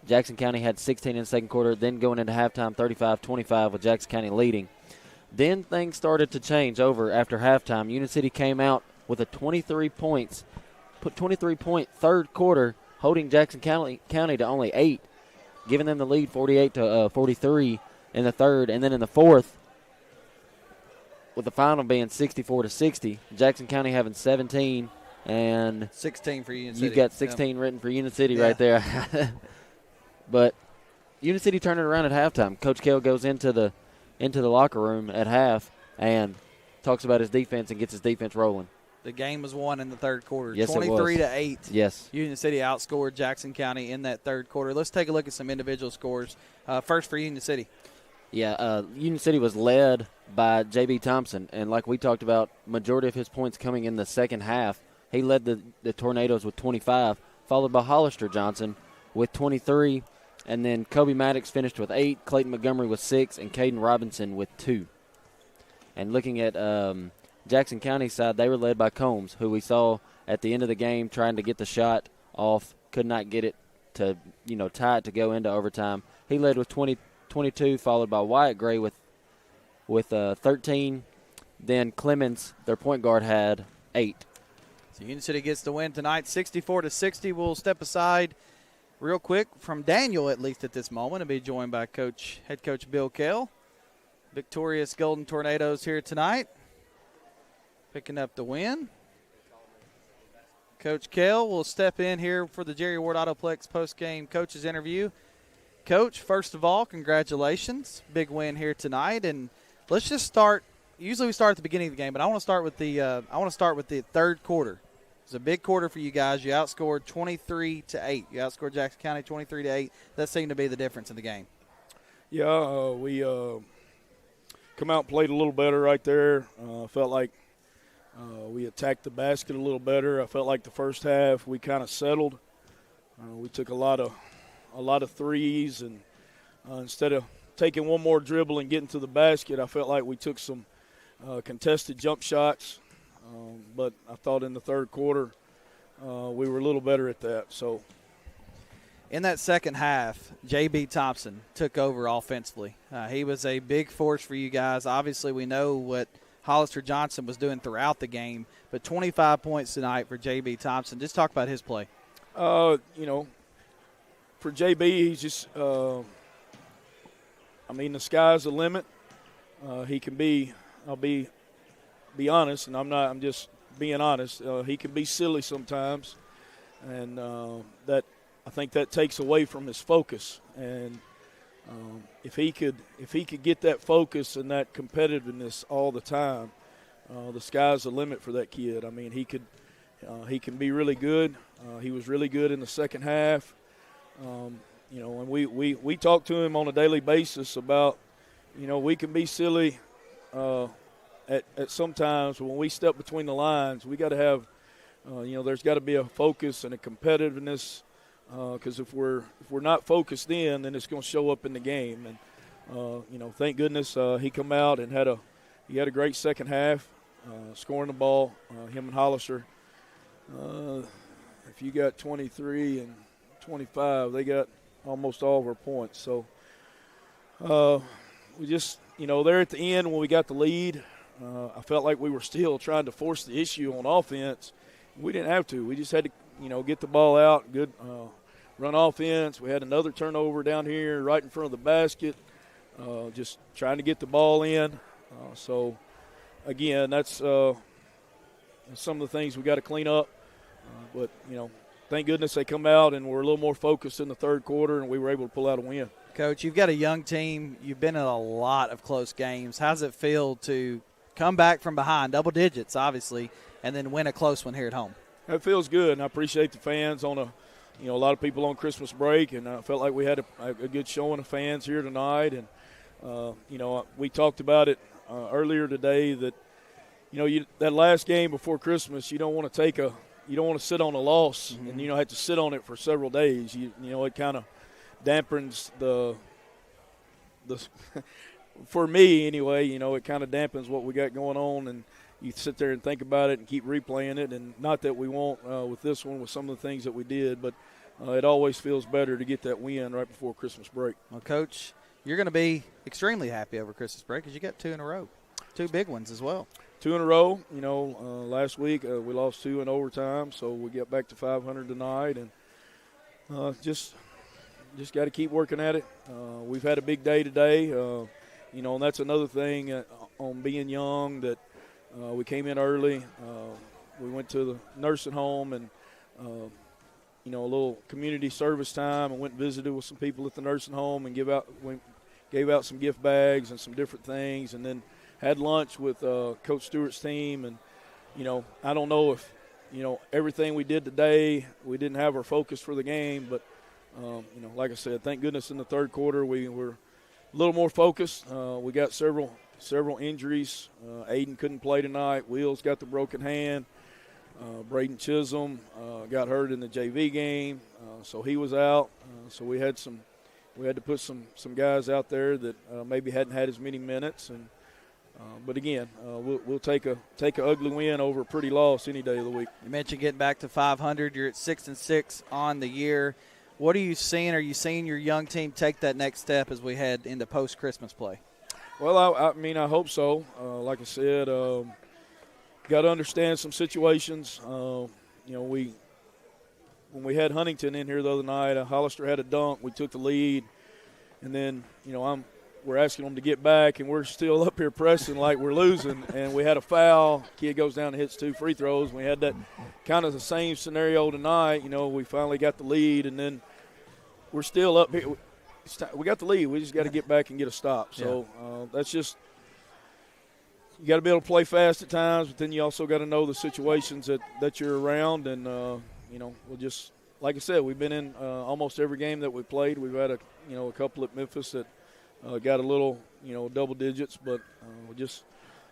[SPEAKER 4] Jackson County had 16 in the second quarter, then going into halftime, 35-25 with Jackson County leading. Then things started to change over after halftime. Union City came out with a 23-point third quarter, holding Jackson County to only 8, giving them the lead 48-43 in the third. And then in the fourth, with the final being 64-60, Jackson County having 17 and
[SPEAKER 1] 16 for Union City.
[SPEAKER 4] You've got 16 written for Union City right there. But Union City turned it around at halftime. Coach Kell goes into the locker room at half and talks about his defense and gets his defense rolling.
[SPEAKER 1] The game was won in the third quarter.
[SPEAKER 4] Yes,
[SPEAKER 1] 23-8.
[SPEAKER 4] Yes.
[SPEAKER 1] Union City outscored Jackson County in that third quarter. Let's take a look at some individual scores. First for Union City.
[SPEAKER 4] Yeah, Union City was led by J.B. Thompson, and like we talked about, majority of his points coming in the second half. He led the Tornadoes with 25, followed by Hollister Johnson with 23, and then Kobe Maddox finished with 8, Clayton Montgomery with 6, and Caden Robinson with 2. And looking at Jackson County's side, they were led by Combs, who we saw at the end of the game trying to get the shot off, could not get it to tie it to go into overtime. He led with 22, followed by Wyatt Gray with 13. Then Clemens, their point guard, had 8.
[SPEAKER 1] So Union City gets the win tonight, 64-60. We'll step aside real quick from Daniel, at least at this moment, and be joined by head coach Bill Kell. Victorious Golden Tornadoes here tonight, picking up the win. Coach Kell will step in here for the Jerry Ward Autoplex postgame coaches interview. Coach, first of all, congratulations. Big win here tonight. And let's just start. Usually we start at the beginning of the game, but I want to start with the third quarter. It was a big quarter for you guys. You outscored 23-8. You outscored Jackson County 23-8. That seemed to be the difference in the game.
[SPEAKER 7] Yeah, we come out and played a little better right there. Felt like we attacked the basket a little better. I felt like the first half we kind of settled. We took a lot of threes, and instead of taking one more dribble and getting to the basket, I felt like we took some contested jump shots. But I thought in the third quarter we were a little better at that. So,
[SPEAKER 1] in that second half, J.B. Thompson took over offensively. He was a big force for you guys. Obviously, we know what Hollister Johnson was doing throughout the game, but 25 points tonight for J.B. Thompson. Just talk about his play.
[SPEAKER 7] For J.B., he's just the sky's the limit. He can be – I'll be honest, and I'm just being honest. He can be silly sometimes, and that I think that takes away from his focus. And if he could get that focus and that competitiveness all the time, the sky's the limit for that kid. I mean, he can be really good. He was really good in the second half. And we talk to him on a daily basis about, we can be silly at sometimes when we step between the lines. We got to have, there's got to be a focus and a competitiveness, because if we're not focused in, then it's going to show up in the game. And thank goodness he come out and had a great second half, scoring the ball. Him and Hollister. If you got 23 and 25. They got almost all of our points. So we just, there at the end when we got the lead, I felt like we were still trying to force the issue on offense. We didn't have to. We just had to, get the ball out, good run offense. We had another turnover down here right in front of the basket, just trying to get the ball in. So, again, that's some of the things we got to clean up. But, thank goodness they come out and we're a little more focused in the third quarter and we were able to pull out a win.
[SPEAKER 1] Coach, you've got a young team. You've been in a lot of close games. How does it feel to come back from behind, double digits, obviously, and then win a close one here at home?
[SPEAKER 7] It feels good, and I appreciate the fans on a lot of people on Christmas break, and I felt like we had a good showing of fans here tonight. And, we talked about it earlier today that, that last game before Christmas, you don't want to sit on a loss and, have to sit on it for several days. It kind of dampens the for me anyway, it kind of dampens what we got going on, and you sit there and think about it and keep replaying it. And not that we won't with this one, with some of the things that we did, but it always feels better to get that win right before Christmas break.
[SPEAKER 1] Well, Coach, you're going to be extremely happy over Christmas break because you got 2 in a row, 2 big ones as well.
[SPEAKER 7] 2 in a row. Last week we lost 2 in overtime, so we get back to 500 tonight, and just got to keep working at it. We've had a big day today, and that's another thing on being young that we came in early. We went to the nursing home and, a little community service time, and went and visited with some people at the nursing home and gave out some gift bags and some different things, and then had lunch with Coach Stewart's team. And, I don't know if, everything we did today, we didn't have our focus for the game, but, like I said, thank goodness in the third quarter we were a little more focused. We got several injuries. Aiden couldn't play tonight. Wheels got the broken hand. Braden Chisholm got hurt in the JV game, so he was out. So we had to put some guys out there that maybe hadn't had as many minutes. And but again, we'll take a ugly win over a pretty loss any day of the week.
[SPEAKER 1] You mentioned getting back to 500. You're at 6-6 on the year. What are you seeing? Are you seeing your young team take that next step as we head into post-Christmas play?
[SPEAKER 7] Well, I hope so. Like I said, got to understand some situations. When we had Huntington in here the other night, Hollister had a dunk. We took the lead, and then we're asking them to get back, and we're still up here pressing like we're losing. And we had a foul. Kid goes down and hits 2 free throws. We had that kind of the same scenario tonight. We finally got the lead, and then we're still up here. We got the lead. We just got to get back and get a stop. So that's just – you got to be able to play fast at times, but then you also got to know the situations that you're around. And, we'll just – like I said, we've been in almost every game that we played. We've had a couple at Memphis that got a little, double digits. But we're just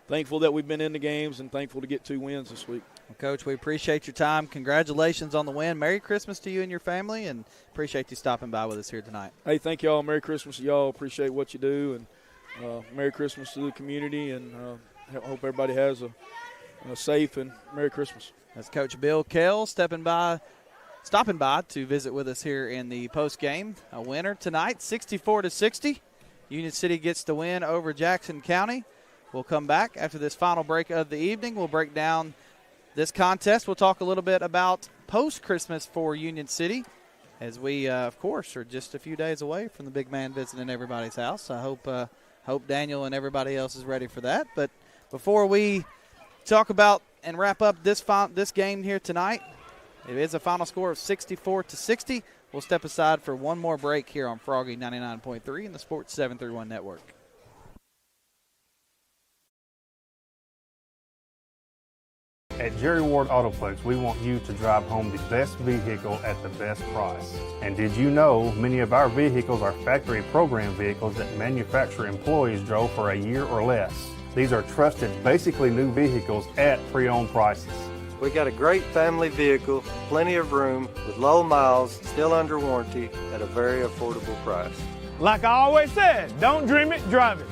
[SPEAKER 7] thankful that we've been in the games and thankful to get 2 wins this week.
[SPEAKER 1] Well, Coach, we appreciate your time. Congratulations on the win. Merry Christmas to you and your family, and appreciate you stopping by with us here tonight.
[SPEAKER 7] Hey, thank y'all. Merry Christmas to y'all. Appreciate what you do, and Merry Christmas to the community, and I hope everybody has a safe and Merry Christmas.
[SPEAKER 1] That's Coach Bill Kell stopping by to visit with us here in the post game. A winner tonight, 64-60. Union City gets the win over Jackson County. We'll come back after this final break of the evening. We'll break down this contest. We'll talk a little bit about post-Christmas for Union City, as we, of course, are just a few days away from the big man visiting everybody's house. I hope Daniel and everybody else is ready for that. But before we talk about and wrap up this game here tonight, it is a final score of 64-60. We'll step aside for one more break here on Froggy 99.3 and the Sports 731 Network.
[SPEAKER 19] At Jerry Ward Autoplex, we want you to drive home the best vehicle at the best price. And did you know many of our vehicles are factory program vehicles that manufacturer employees drove for a year or less? These are trusted, basically new vehicles at pre-owned prices.
[SPEAKER 20] We got a great family vehicle, plenty of room, with low miles, still under warranty, at a very affordable price.
[SPEAKER 21] Like I always said, don't dream it, drive it.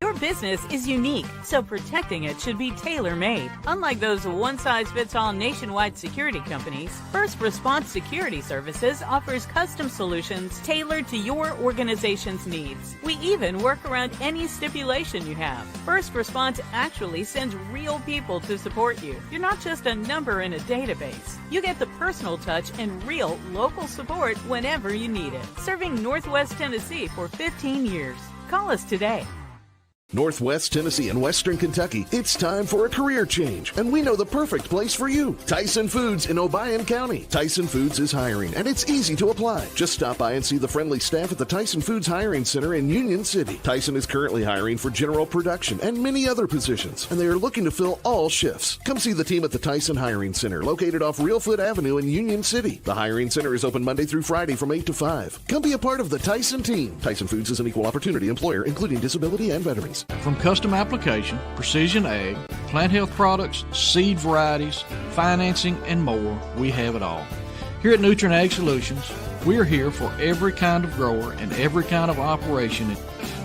[SPEAKER 22] Your business is unique, so protecting it should be tailor-made. Unlike those one-size-fits-all nationwide security companies, First Response Security Services offers custom solutions tailored to your organization's needs. We even work around any stipulation you have. First Response actually sends real people to support you. You're not just a number in a database. You get the personal touch and real local support whenever you need it. Serving Northwest Tennessee for 15 years. Call us today.
[SPEAKER 23] Northwest Tennessee and Western Kentucky, it's time for a career change, and we know the perfect place for you. Tyson Foods in Obion County. Tyson Foods is hiring, and it's easy to apply. Just stop by and see the friendly staff at the Tyson Foods Hiring Center in Union City. Tyson is currently hiring for general production and many other positions, and they are looking to fill all shifts. Come see the team at the Tyson Hiring Center, located off Reelfoot Avenue in Union City. The Hiring Center is open Monday through Friday from 8 to 5. Come be a part of the Tyson team. Tyson Foods is an equal opportunity employer, including disability and veterans.
[SPEAKER 24] From custom application, precision ag, plant health products, seed varieties, financing, and more, we have it all. Here at Nutrien Ag Solutions, we're here for every kind of grower and every kind of operation.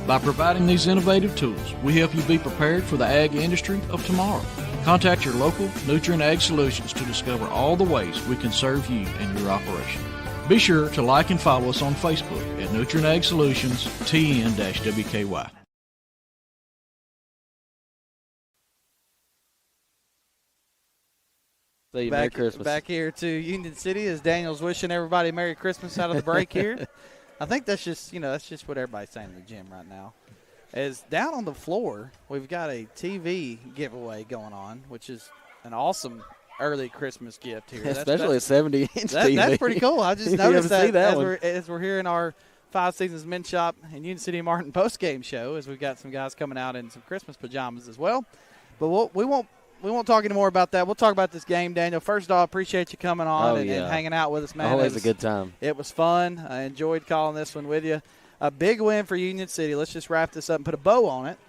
[SPEAKER 24] By providing these innovative tools, we help you be prepared for the ag industry of tomorrow. Contact your local Nutrien Ag Solutions to discover all the ways we can serve you and your operation. Be sure to like and follow us on Facebook at Nutrien Ag Solutions TN-WKY.
[SPEAKER 4] Merry Christmas.
[SPEAKER 1] Back here to Union City as Daniel's wishing everybody Merry Christmas out of the break here. I think that's just what everybody's saying in the gym right now. As down on the floor, we've got a TV giveaway going on, which is an awesome early Christmas gift here.
[SPEAKER 4] Especially a 70-inch TV.
[SPEAKER 1] That's pretty cool. I just noticed that,
[SPEAKER 4] as
[SPEAKER 1] we're here in our Five Seasons Men's Shop and Union City Martin post-game show, as we've got some guys coming out in some Christmas pajamas as well. But we won't talk any more about that. We'll talk about this game, Daniel. First off, appreciate you coming on and hanging out with us, man.
[SPEAKER 4] Always a good time.
[SPEAKER 1] It was fun. I enjoyed calling this one with you. A big win for Union City. Let's just wrap this up and put a bow on it.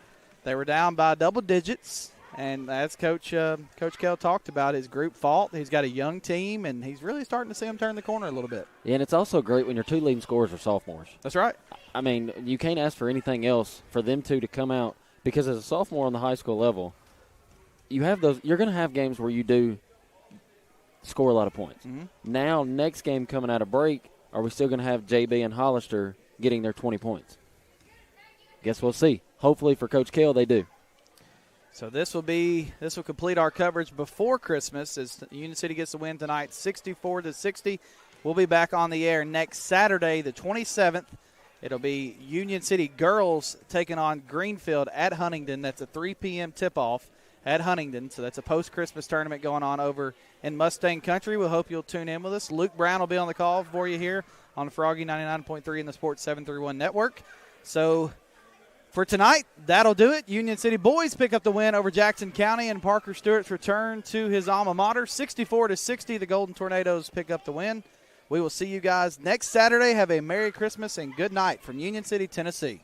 [SPEAKER 1] They were down by double digits, and as Coach Kell talked about, his group fought. He's got a young team, and he's really starting to see them turn the corner a little bit.
[SPEAKER 4] Yeah, and it's also great when your two leading scorers are sophomores.
[SPEAKER 1] That's right.
[SPEAKER 4] I mean, you can't ask for anything else for them two to come out, because as a sophomore on the high school level, you're going to have games where you do score a lot of points.
[SPEAKER 1] Mm-hmm.
[SPEAKER 4] Now, next game coming out of break, are we still going to have JB and Hollister getting their 20 points? Guess we'll see. Hopefully for Coach Kell, they do.
[SPEAKER 1] So this will complete our coverage before Christmas as Union City gets the win tonight, 64-60. We'll be back on the air next Saturday, the 27th. It'll be Union City girls taking on Greenfield at Huntington. That's a 3 p.m. tip-off at Huntington. So that's a post-Christmas tournament going on over in Mustang Country. We'll hope you'll tune in with us. Luke Brown will be on the call for you here on Froggy 99.3 in the Sports 731 Network. So for tonight, that'll do it. Union City boys pick up the win over Jackson County, and Parker Stewart's return to his alma mater. 64-60, the Golden Tornadoes pick up the win. We will see you guys next Saturday. Have a Merry Christmas and good night from Union City, Tennessee.